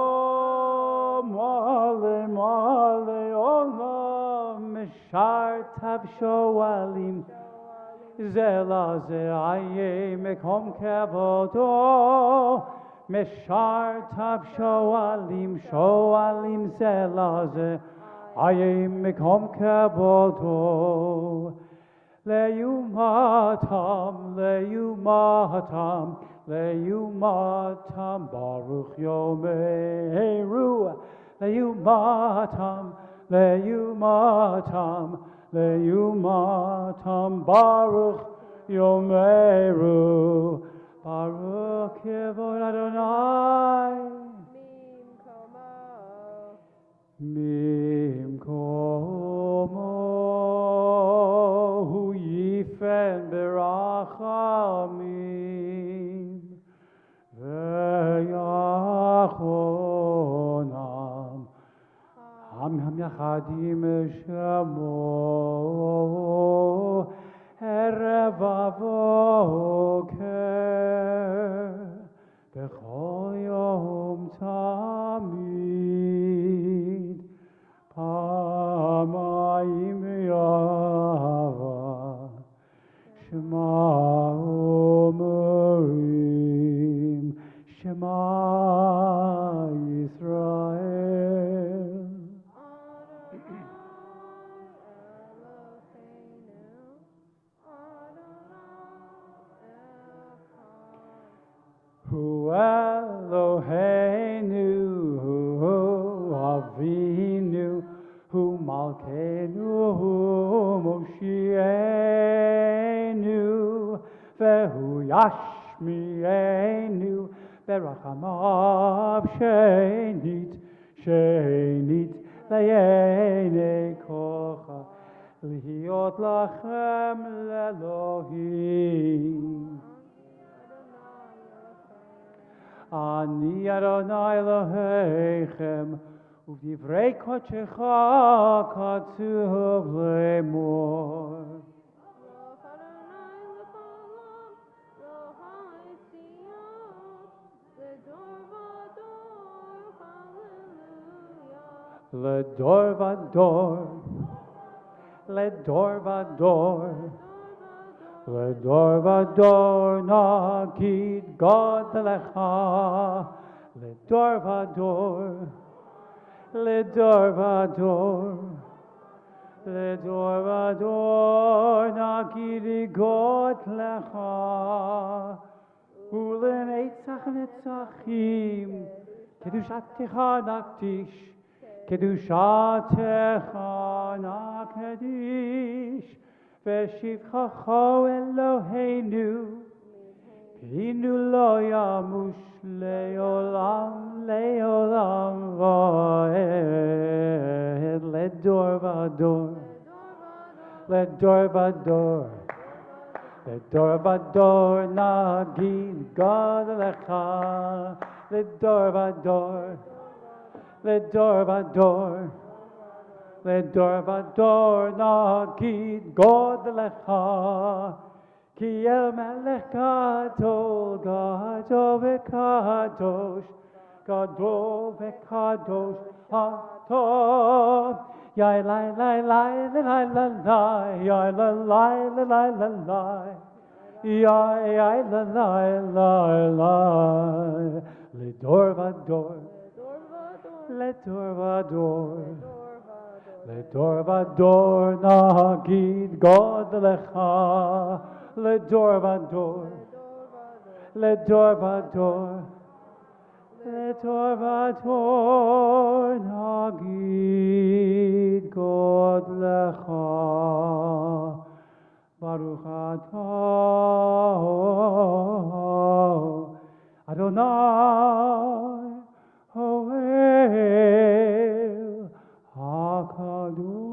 male male olam mishar tav shoalim zela ze aye mekom kevodo mishar tav shoalim zela ze aye mekom kevodo leyumatam baruch yomeru leyumatam baruch yomeru baruch yevod Adonai Mimkomo hu yifen berachamim v'yachonam ham yachadim shamo erev avoker b'chol yom tamid pamayim yava shema omerim shema Yisrael Hu Eloheinu, Hu Avinu, Hu Malkeinu, Hu Moshienu, Vehu Yashmienu, Berachamav Shenit, Leyene Kocha, Lihiot Lachem Lelohim. Ani Adonai Elohechem, u'divrei kodshecha katsuv lemor. Ledor vador, ledor vador. Ledor vador nagid God lecha. Ledor vador, ledor vador, ledor vador nagid God lecha. Ulen eitzach netzachim, kedushatecha nakdish, kedushatecha nakdish. V'shivchacho Eloheinu, Pinu lo yamush leolam va'ed ledor vador, ledor vador nagid God lecha, ledor vador, Ledor vador nagid God lecha, ki el melech gadol, gadol v'kadosh, atov. Yai lai lai lai lai lai lai, yai lai lai lai lai lai, yai lai lai lai. Ledor vador, ledor vador. Ledor vador nagid God lecha, ledor vador, nagid God lecha, Baruch atah Adonai Hoel HaKadosh.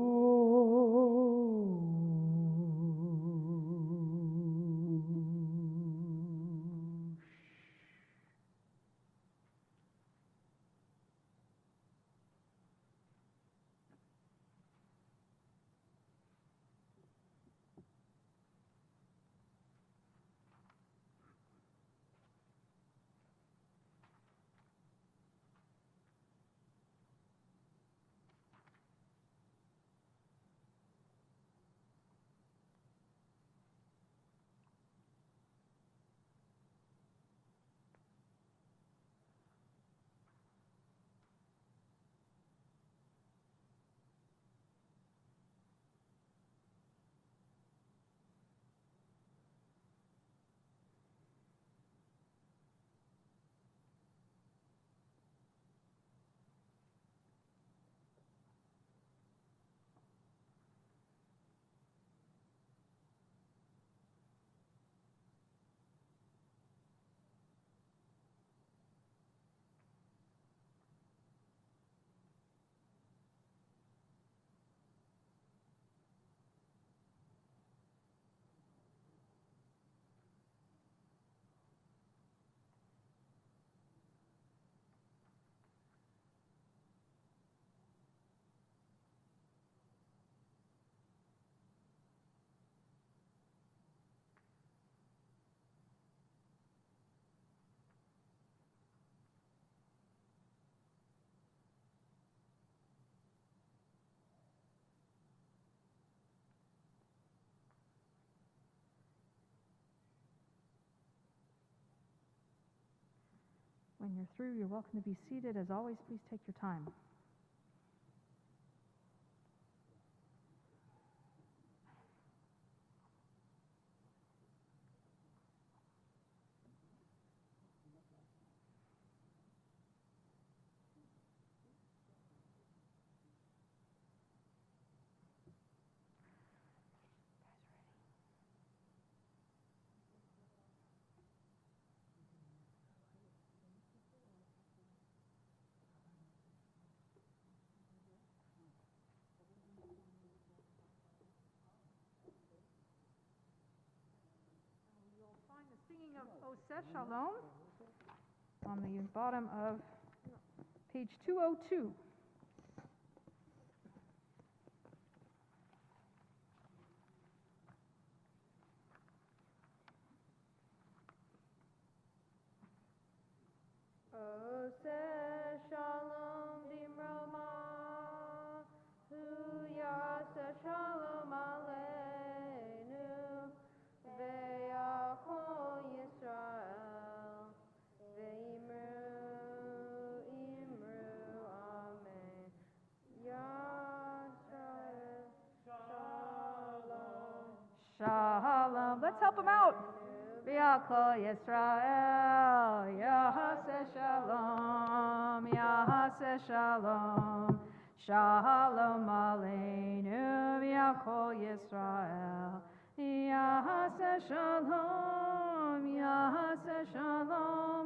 When you're through, you're welcome to be seated. As always, please take your time. Singing of Shabbat Shalom on the bottom of page 202. Oseh Shalom Dimroma, Hu Yaseh Shalom Aleinu, Ve'achol Yisrael, Ve'imru, Amen. Yaseh Shalom. Shalom. Let's help them out. V'yakol Yisrael, Yahaseh Shalom, Yahaseh Shalom, Shalom Aleinu, V'yakol Yisrael, Yahaseh Shalom, Yahaseh Shalom,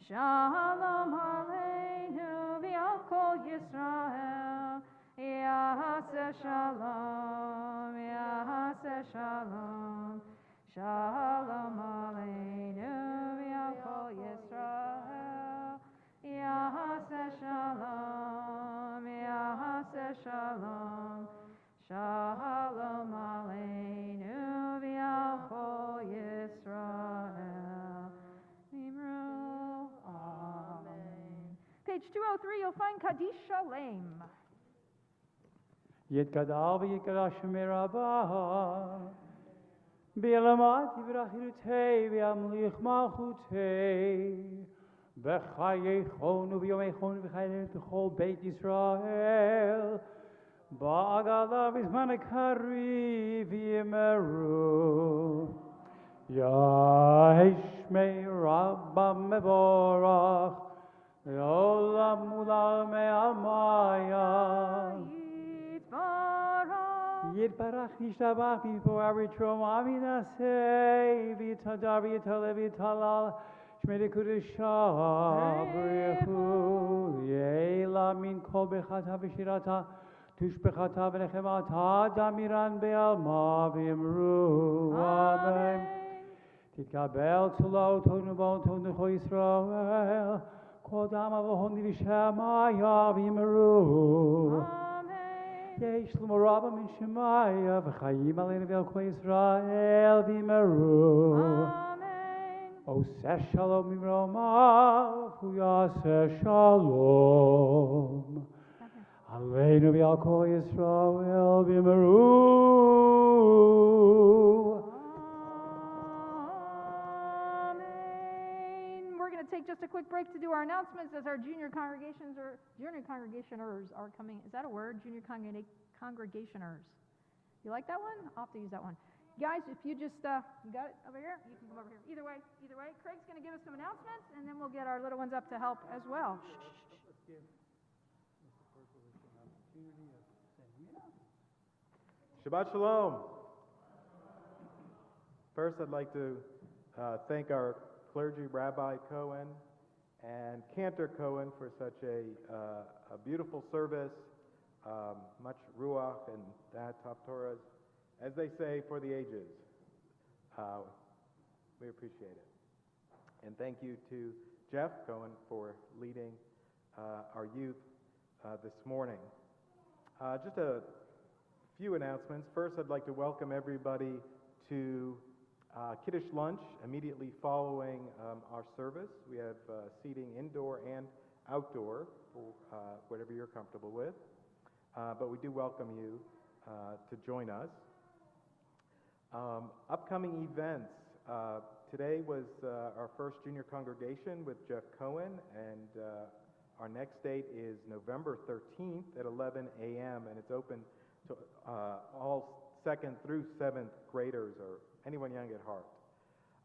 Shalom Aleinu, V'yakol Yisrael, Yahaseh Shalom, Yahaseh Shalom, Shalom Aleinu, V'yakol Yisrael, Yahaseh Shalom, Yahaseh Shalom, Shalom Aleinu, V'yakol Yisrael, Nimru, Amen. Page 203, you'll find Kaddish Shalem. Yitgadal v'yitgadal Shemir Abba. Bi'alamat v'rachirutei v'amlich malchutei b'chayechonu v'yomechonu v'chayenu t'chol Beit Yisrael ba'agala v'zman ha'kari v'yimeru Yaheshmei Rabba mevorach le'olam ulam me'amaya Yitbarach Yishtabach before our Trom Aminaseh V'yitadar v'yitale v'yitalal Shmei Kudusha B'rechu Ye'ela min kol bechata v'shirata Tushbechata v'nechemata Damiran be'alma v'yimru Amen Titkabel tzulot Tonu bon Tonu Cho Yisrael Kol dama v'honi v'shemaya v'yimru Yesh l'moraba min Shemaya v'chayim aleinu v'yalkol Yisrael v'yimeru. Amen. Oseh shalom mimromav hu yaseh shalom aleinu v'yalkol Yisrael v'yimeru. Amen. We're going to take just a quick break to do our announcements as our junior congregationers are coming. Is that a word? Junior congregationers. You like that one? I'll have to use that one. Guys, if you just, you got it over here? You can come over here. Either way. Craig's going to give us some announcements, and then we'll get our little ones up to help as well. Let's give Mr. Perkowitz an opportunity of saying, Shabbat Shalom. First, I'd like to thank our clergy, Rabbi Cohen, and Cantor Cohen for such a beautiful service, much ruach and top Torahs, as they say, for the ages. We appreciate it. And thank you to Jeff Cohen for leading our youth this morning. Just a few announcements. First, I'd like to welcome everybody to Kiddush lunch immediately following our service. We have seating indoor and outdoor for whatever you're comfortable with. But we do welcome you to join us. Upcoming events. Today was our first junior congregation with Jeff Cohen, and our next date is November 13th at 11 a.m., and it's open to all 2nd through 7th graders or anyone young at heart.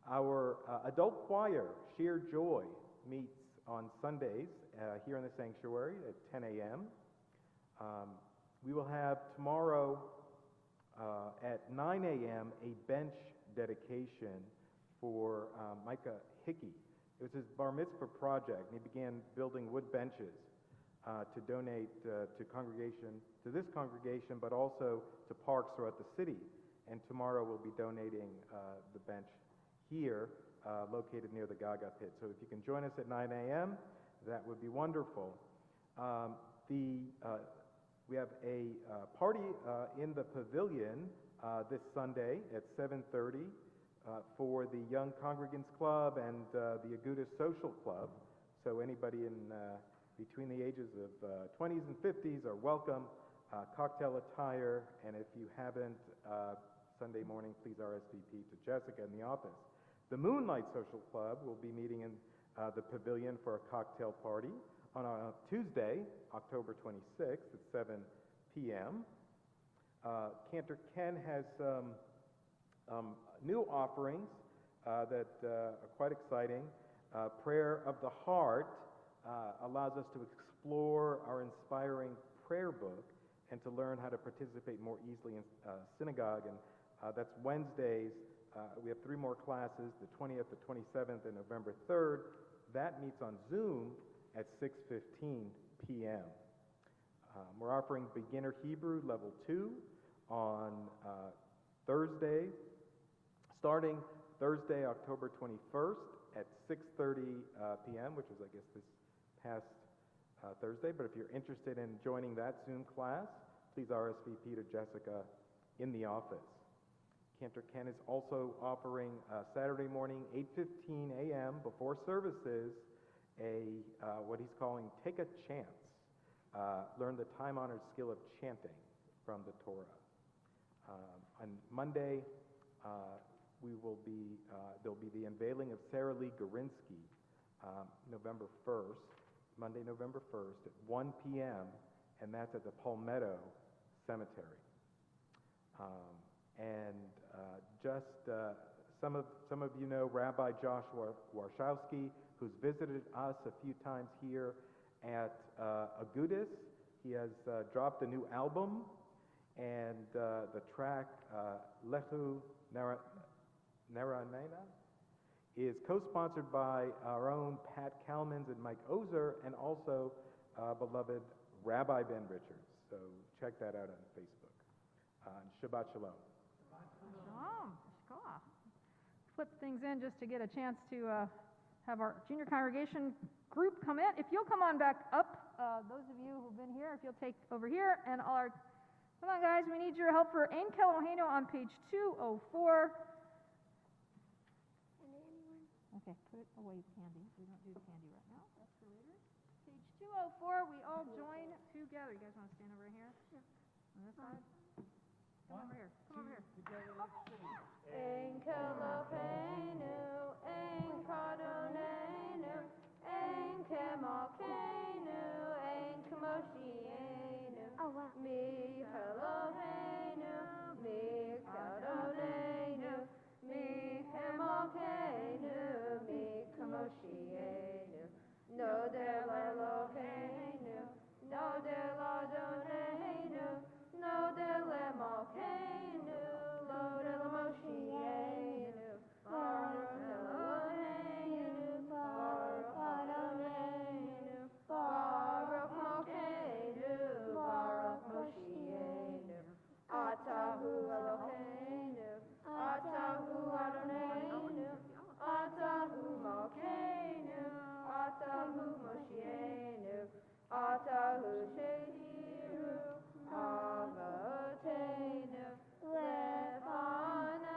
Our adult choir, Sheer Joy, meets on Sundays here in the sanctuary at 10 a.m. We will have tomorrow at 9 a.m. a bench dedication for Micah Hickey. It was his bar mitzvah project, and he began building wood benches to donate to this congregation, but also to parks throughout the city. And tomorrow we'll be donating the bench here, located near the Gaga pit. So if you can join us at 9 a.m., that would be wonderful. We have a party in the pavilion this Sunday at 7:30 for the Young Congregants Club and the Agudas Social Club. So anybody in between the ages of 20s and 50s are welcome. Cocktail attire, and if you haven't, Sunday morning, please RSVP to Jessica in the office. The Moonlight Social Club will be meeting in the pavilion for a cocktail party on Tuesday, October 26th at 7 p.m. Cantor Ken has new offerings that are quite exciting. Prayer of the Heart allows us to explore our inspiring prayer book and to learn how to participate more easily in synagogue. And that's Wednesdays. We have 3 more classes, the 20th, the 27th, and November 3rd. That meets on Zoom at 6:15 p.m. We're offering Beginner Hebrew Level 2 on Thursday, starting Thursday, October 21st at 6:30 p.m., which is, I guess, this past Thursday. But if you're interested in joining that Zoom class, please RSVP to Jessica in the office. Cantor Ken is also offering Saturday morning, 8:15 a.m. before services, what he's calling Take a Chance. Learn the time-honored skill of chanting from the Torah. On Monday, there'll be the unveiling of Sarah Lee Gorinsky, November 1st, Monday, November 1st at 1 p.m., and that's at the Palmetto Cemetery. Some of you know Rabbi Joshua Warshawski, who's visited us a few times here at Agudas. He has dropped a new album, and the track Lechu Neranena is co-sponsored by our own Pat Kalmans and Mike Ozer, and also beloved Rabbi Ben Richards. So check that out on Facebook. Shabbat Shalom. Shalom. Shkoach. Flip things in just to get a chance to have our junior congregation group come in. If you'll come on back up, those of you who've been here, if you'll take over here, and come on guys, we need your help for Ein Keloheno on page 204. Okay, put it away, candy. We don't do the candy right now. That's for later. Page 204, we all join together. You guys want to stand over here? Sure. On this side? Come over here. Come over here. Ein Kelohenu, Ein Kadonenu, Ein Kemalkenu, Ein Kemoshienu. Mi Elohenu, Mi Kadonenu, Mi Kemalkenu, Mi Kemoshienu. Nodel Eloheinu, Nodel Adonenu, Nodel Emalkeinu, Lodel Moshienu, Baruch Eloheinu, Baruch Adonenu, Baruch Malkeinu, Baruch Moshienu. Atahu Eloheinu, Atahu Adonenu, Atahu Malkeinu, Atahu Moshienu, Atahu Shehiru, Avotenu, Lefanecha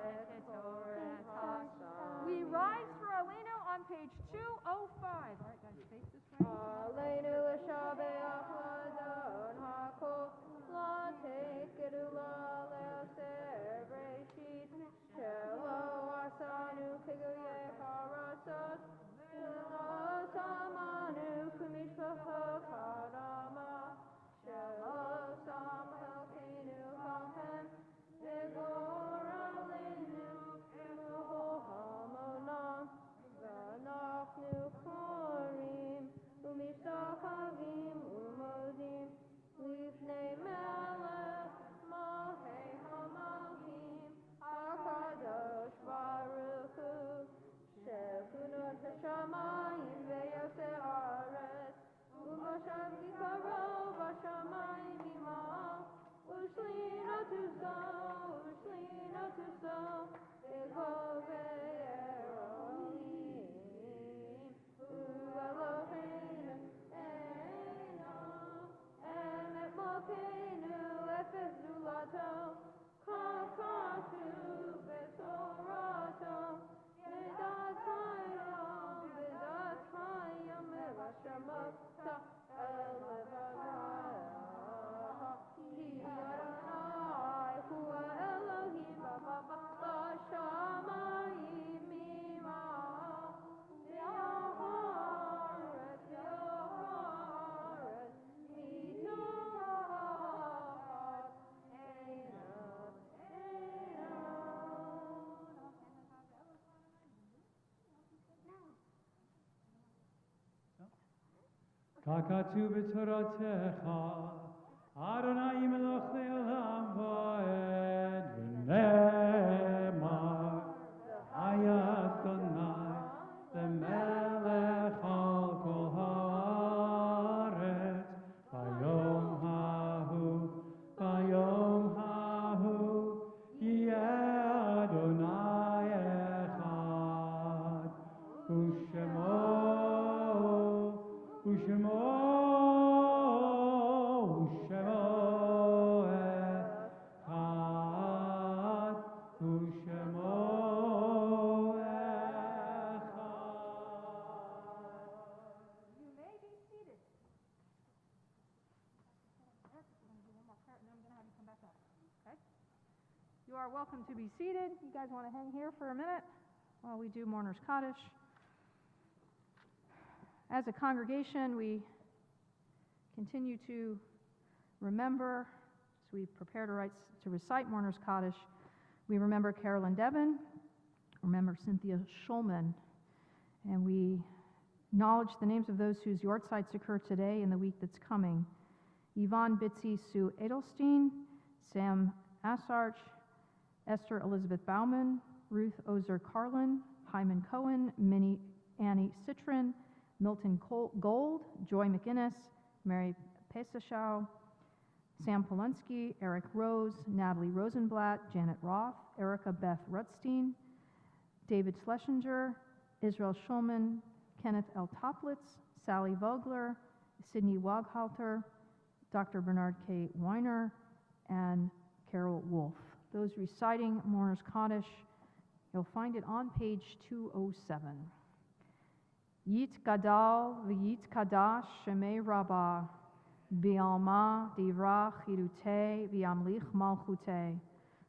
et Torah Hashem. We rise for Aliyah on page 205. All right, guys, face this way. Aleinu l'shabeach l'adon hakol, l'tekedu l'aleoser b'reshit, shelo asa ככתוב בתורתך, אדוני מלך לעולם ועד, ונאמר, היה אדוני למלך על כל הארץ, ביום ההוא, יהיה אדוני אחד, ושמו אחד, ושמו You may be seated. I'm going to do one more prayer, and then I'm going to have you come back up. Okay? You are welcome to be seated. You guys want to hang here for a minute while we do Mourner's Kaddish? As a congregation, we continue to remember, as we prepare to recite Mourner's Kaddish, we remember Carolyn Devon, remember Cynthia Schulman, and we acknowledge the names of those whose yortzites occur today and the week that's coming. Yvonne Bitsy Sue Edelstein, Sam Assarch, Esther Elizabeth Bauman, Ruth Ozer Carlin, Hyman Cohen, Minnie Annie Citron, Milton Gold, Joy McInnes, Mary Pesachau, Sam Polonsky, Eric Rose, Natalie Rosenblatt, Janet Roth, Erica Beth Rutstein, David Schlesinger, Israel Schulman, Kenneth L. Toplitz, Sally Vogler, Sidney Waghalter, Dr. Bernard K. Weiner, and Carol Wolf. Those reciting Mourner's Kaddish, you'll find it on page 207. Yit Gadal v'yit Kadash Shemei Rabbah Bi'alma Divrach Chirutei V'yamlich Malchutei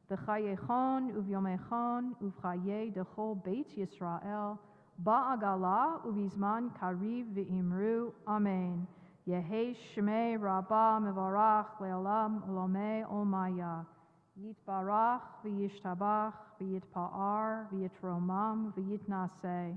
B'chayechon Uvyomechon Uvchaye Dechol Beit Yisrael Ba'agala Uvizman Kariv V'imru Amen Yehei Shemei Rabbah Mevarach Le'olam Olomei Olmaya Yit Barach V'yishtabach V'yit Pa'ar V'yit Romam V'yit Naseh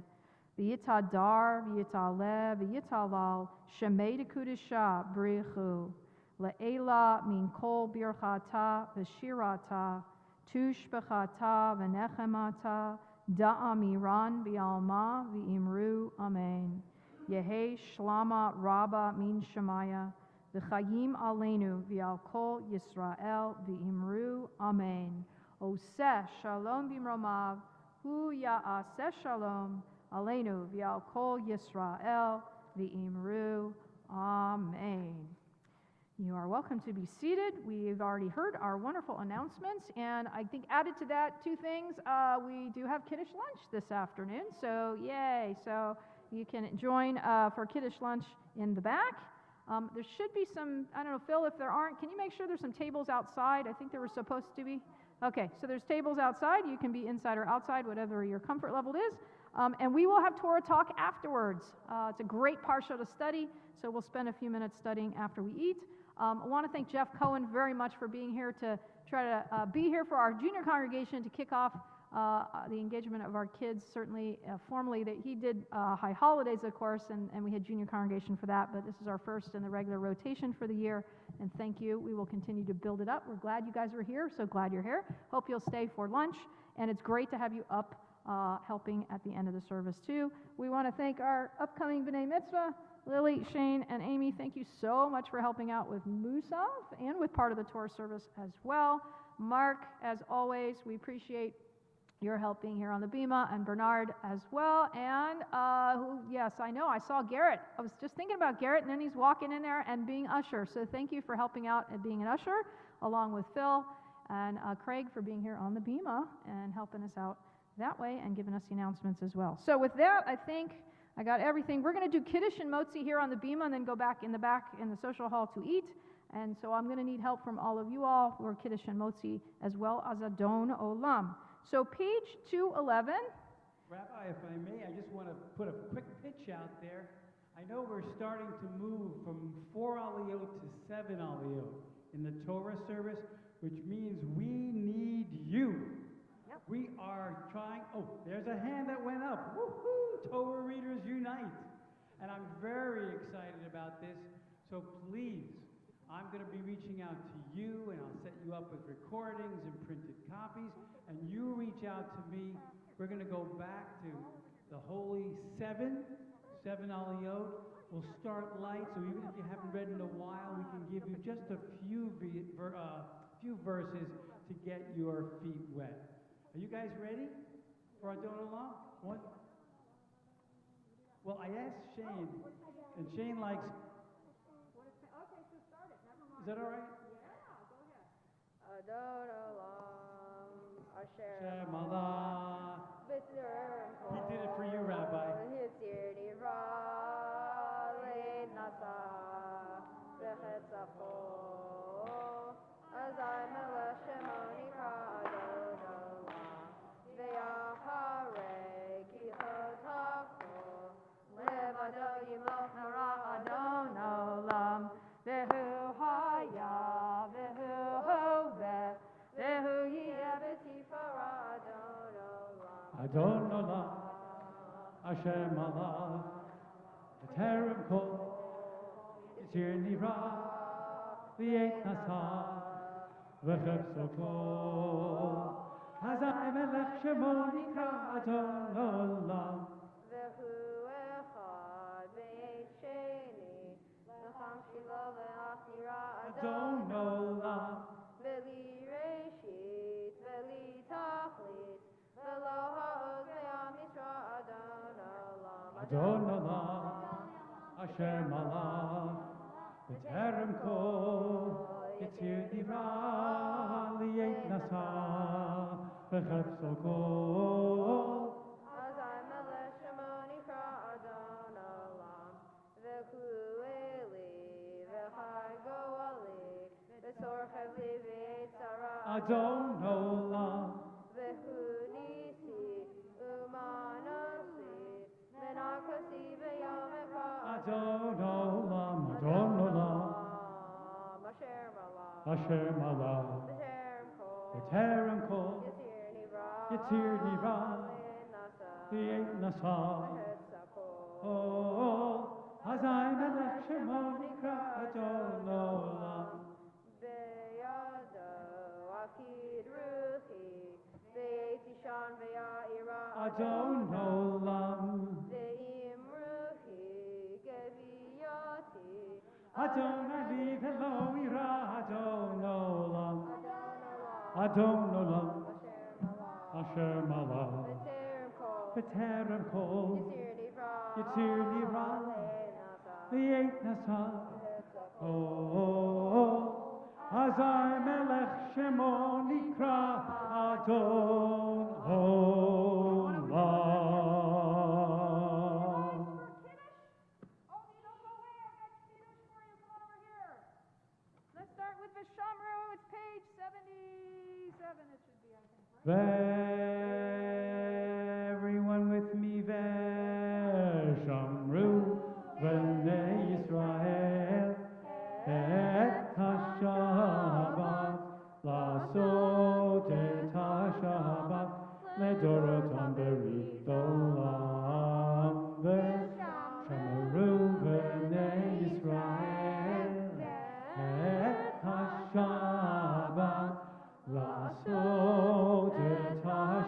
V'yitadar, v'yitaleh, v'yitalal, shemei dekudisha, brichu, le'ela min kol birchata, v'shirata, tushbechata, v'nechemata, da'amiran, v'alma, v'imru, amen. Yehei shlama rabba min shemaya, v'chayim aleinu, v'al kol Yisrael, v'imru, amen. Oseh shalom b'mromav, hu ya'aseh shalom, Aleinu v'al kol Yisrael v'imru. Amen. You are welcome to be seated. We've already heard our wonderful announcements, and I think added to that, two things. We do have Kiddush lunch this afternoon, so yay. So you can join for Kiddush lunch in the back. There should be some, I don't know, Phil, if there aren't, can you make sure there's some tables outside? I think there were supposed to be. Okay, so there's tables outside. You can be inside or outside, whatever your comfort level is. And we will have Torah talk afterwards. It's a great parsha to study, so we'll spend a few minutes studying after we eat. I want to thank Jeff Cohen very much for being here to try to be here for our junior congregation to kick off the engagement of our kids, certainly formally. That he did High Holidays, of course, and we had junior congregation for that, but this is our first in the regular rotation for the year, and thank you. We will continue to build it up. We're glad you guys are here, so glad you're here. Hope you'll stay for lunch, and it's great to have you up helping at the end of the service too. We want to thank our upcoming B'nai Mitzvah, Lily, Shane, and Amy. Thank you so much for helping out with Musaf and with part of the Torah service as well. Mark, as always, we appreciate your help being here on the Bema, and Bernard as well. And yes, I know, I saw Garrett. I was just thinking about Garrett, and then he's walking in there and being usher. So thank you for helping out and being an usher, along with Phil and Craig for being here on the Bema and helping us out that way and giving us the announcements as well. So with that, I think I got everything. We're going to do Kiddush and Motzi here on the Bema and then go back in the social hall to eat. And so I'm going to need help from all of you all for Kiddush and Motzi as well as Adon Olam. So page 211. Rabbi, if I may, I just want to put a quick pitch out there. I know we're starting to move from 4 Aliyot to 7 Aliyot in the Torah service, which means we need you. Yep. We are trying, there's a hand that went up. Woohoo! Torah readers unite. And I'm very excited about this. So please, I'm going to be reaching out to you, and I'll set you up with recordings and printed copies, and you reach out to me. We're going to go back to the Holy Seven Aliyot. We'll start light, so even if you haven't read in a while, we can give you just a few verses to get your feet wet. Are you guys ready for Adon Olam? What? Well, I asked Shane, and Shane likes... Is that all right? Adon Olam, Asher Shemalah. He did it for you, Rabbi. Adon Olam, Vehu Haya, Vehu Hoveh, Vehu Yeh B'Tifara, Adon Olam, Hashem Allah, Terem Kol, Yitzir Nira, V'yet Nasa, V'chev Sokol, Hazai Melech Shemo Nikra Adon Olam. Adon Olam, Veli Reshit, Veli Tachlit, Velo Ha'od Ve'am Yisra, Adon Olam. Adon Olam, Hashem Allah, B'terem Kol, Yitzir Nira, Li'et Nasa, V'chev Sokol. Hazai Melech Shemo Nikra, Adon Olam. V'chu Eli, V'chai Go'ali, V'sorchev Li V'etzara, Adon Olam, V'chu Nisi, Umanosi, V'nakasi V'yom Echad. Adon Olam, Adon Olam, Asher Malah, Hashem Allah, B'terem Kol, B'terem Kol, Yitzir Nivra, V'yet Nasa, V'chet Sakol. Oh, Hazai Melech Shemo Nikra Adon Olam. Beyado Akid Ruchi, Beitishan Ve'ya'ira, Adon Olam, Ve'im Ruchi, Geviyati, Adon Ali Velo Ira, Adon Olam, Adon Olam, Asher Malah, B'terem Kol, Yitzir Nira, V'yet Nasa, Oh, Hazai Melech Shemo Nikra Adon Olam. Let's start with Vishamru. It's page 77. It should be, I think, right? Everyone with me, Veshamru, V'nei Yisrael, Et HaShabbat, Lasot et HaShabbat, Ledorotam Berit Olam, Veshamru, V'nei Yisrael, Et HaShabbat, Lasot et HaShabbat,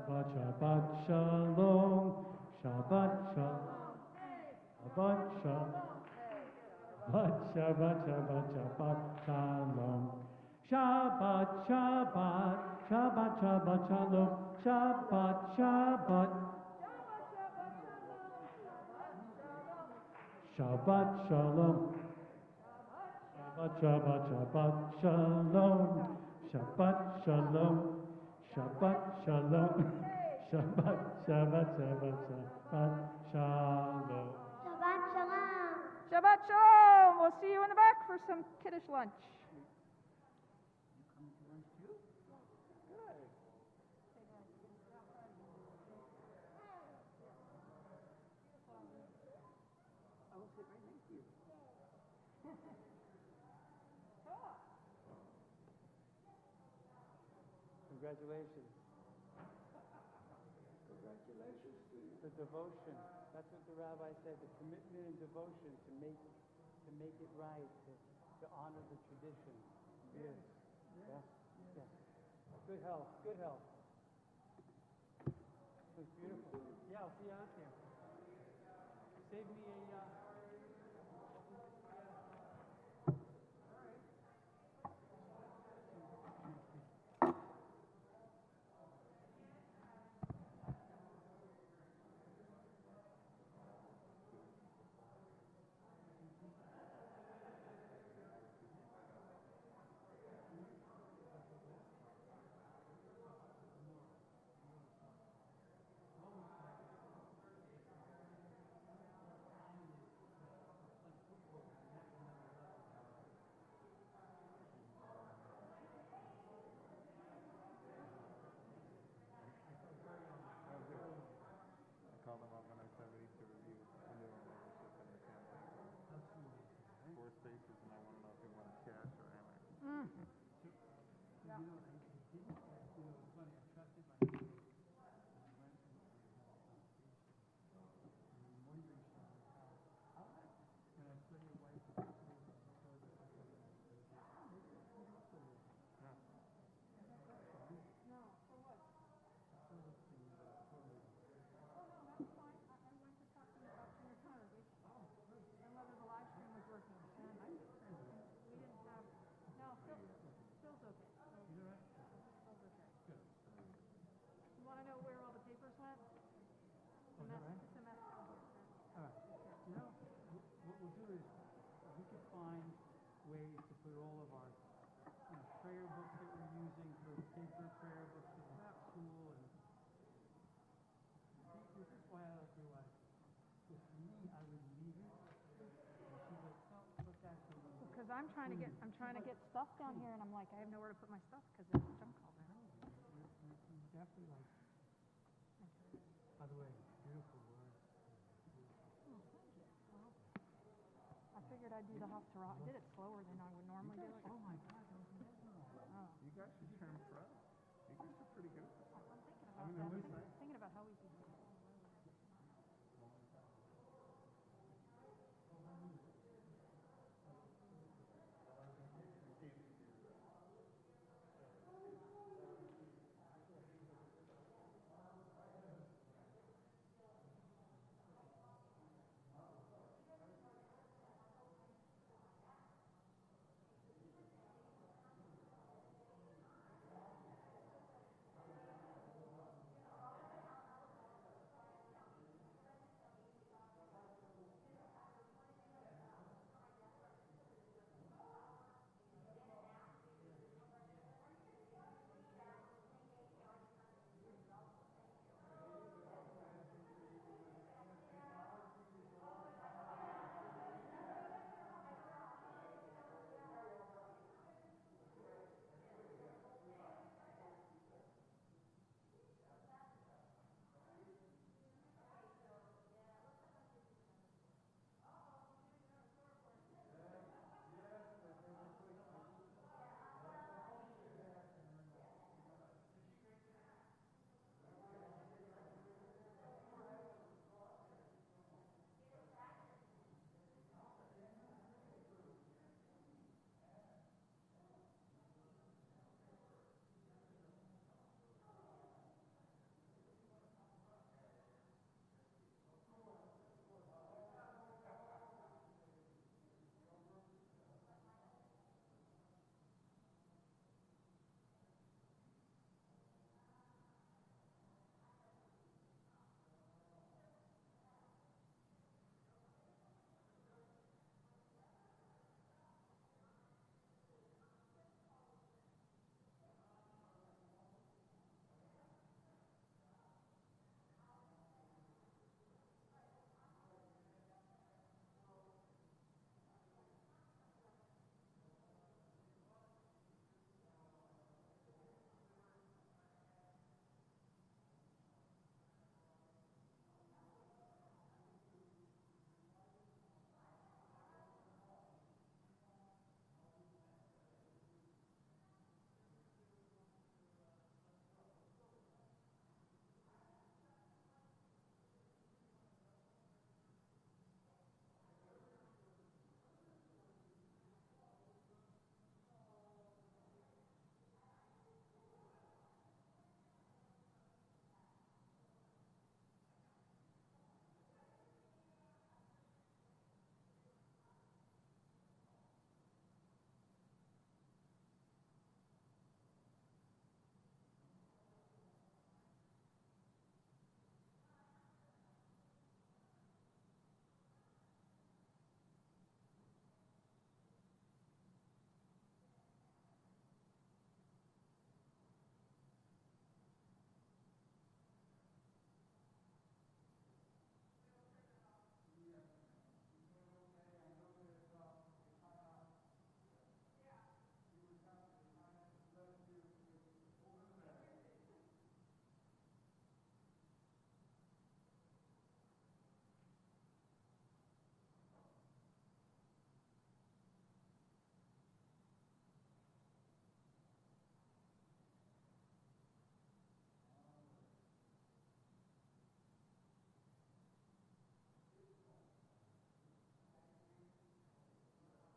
Shabbat Shalom. Shabbat Shalom. Shabbat Shalom. Shabbat Shabbat Shabbat Shabbat Shalom. Shabbat Shabbat Shabbat Shabbat Shalom. Shabbat Shabbat. Shabbat Shalom. Shabbat Shabbat Shabbat Shalom. Shabbat Shalom. Shabbat Shalom. Shabbat Shabbat Shabbat Shabbat Shalom. Shabbat Shalom. Shabbat Shalom. We'll see you in the back for some kiddush lunch. I will sit right next to you. Congratulations. Congratulations to you. The devotion. That's what the rabbi said. The commitment and devotion to make it right, to honor the tradition. Yes. Yeah. Yeah. Good health. Good health. It was beautiful. Yeah, I'll see you out there. Save me a. I called them up when I said we need to review renewal membership in the campaign. 4 spaces, and I want to know if you want cash or Amex. You know, it's funny. I trusted my neighbor. I went and I'm wondering how. When I saw your wife, You want to know where all the papers went? Oh, is that right? It's a mess. All right. You know, what we'll do is we can find ways to put all of our prayer books that we're using for paper prayer books at the school. And this is why I like your wife. Because for me, I would leave it. And she's like, no, put that to me. Because I'm trying to get stuff down here, and I'm like, I have nowhere to put my stuff because there's a junk all there. You definitely like. By the way, beautiful word. I figured I'd do the Haftarah. I did it slower than I would normally do it. Oh my God, that was amazing. You guys should turn pro. You guys are pretty good. I'm thinking I about mean, that. listen,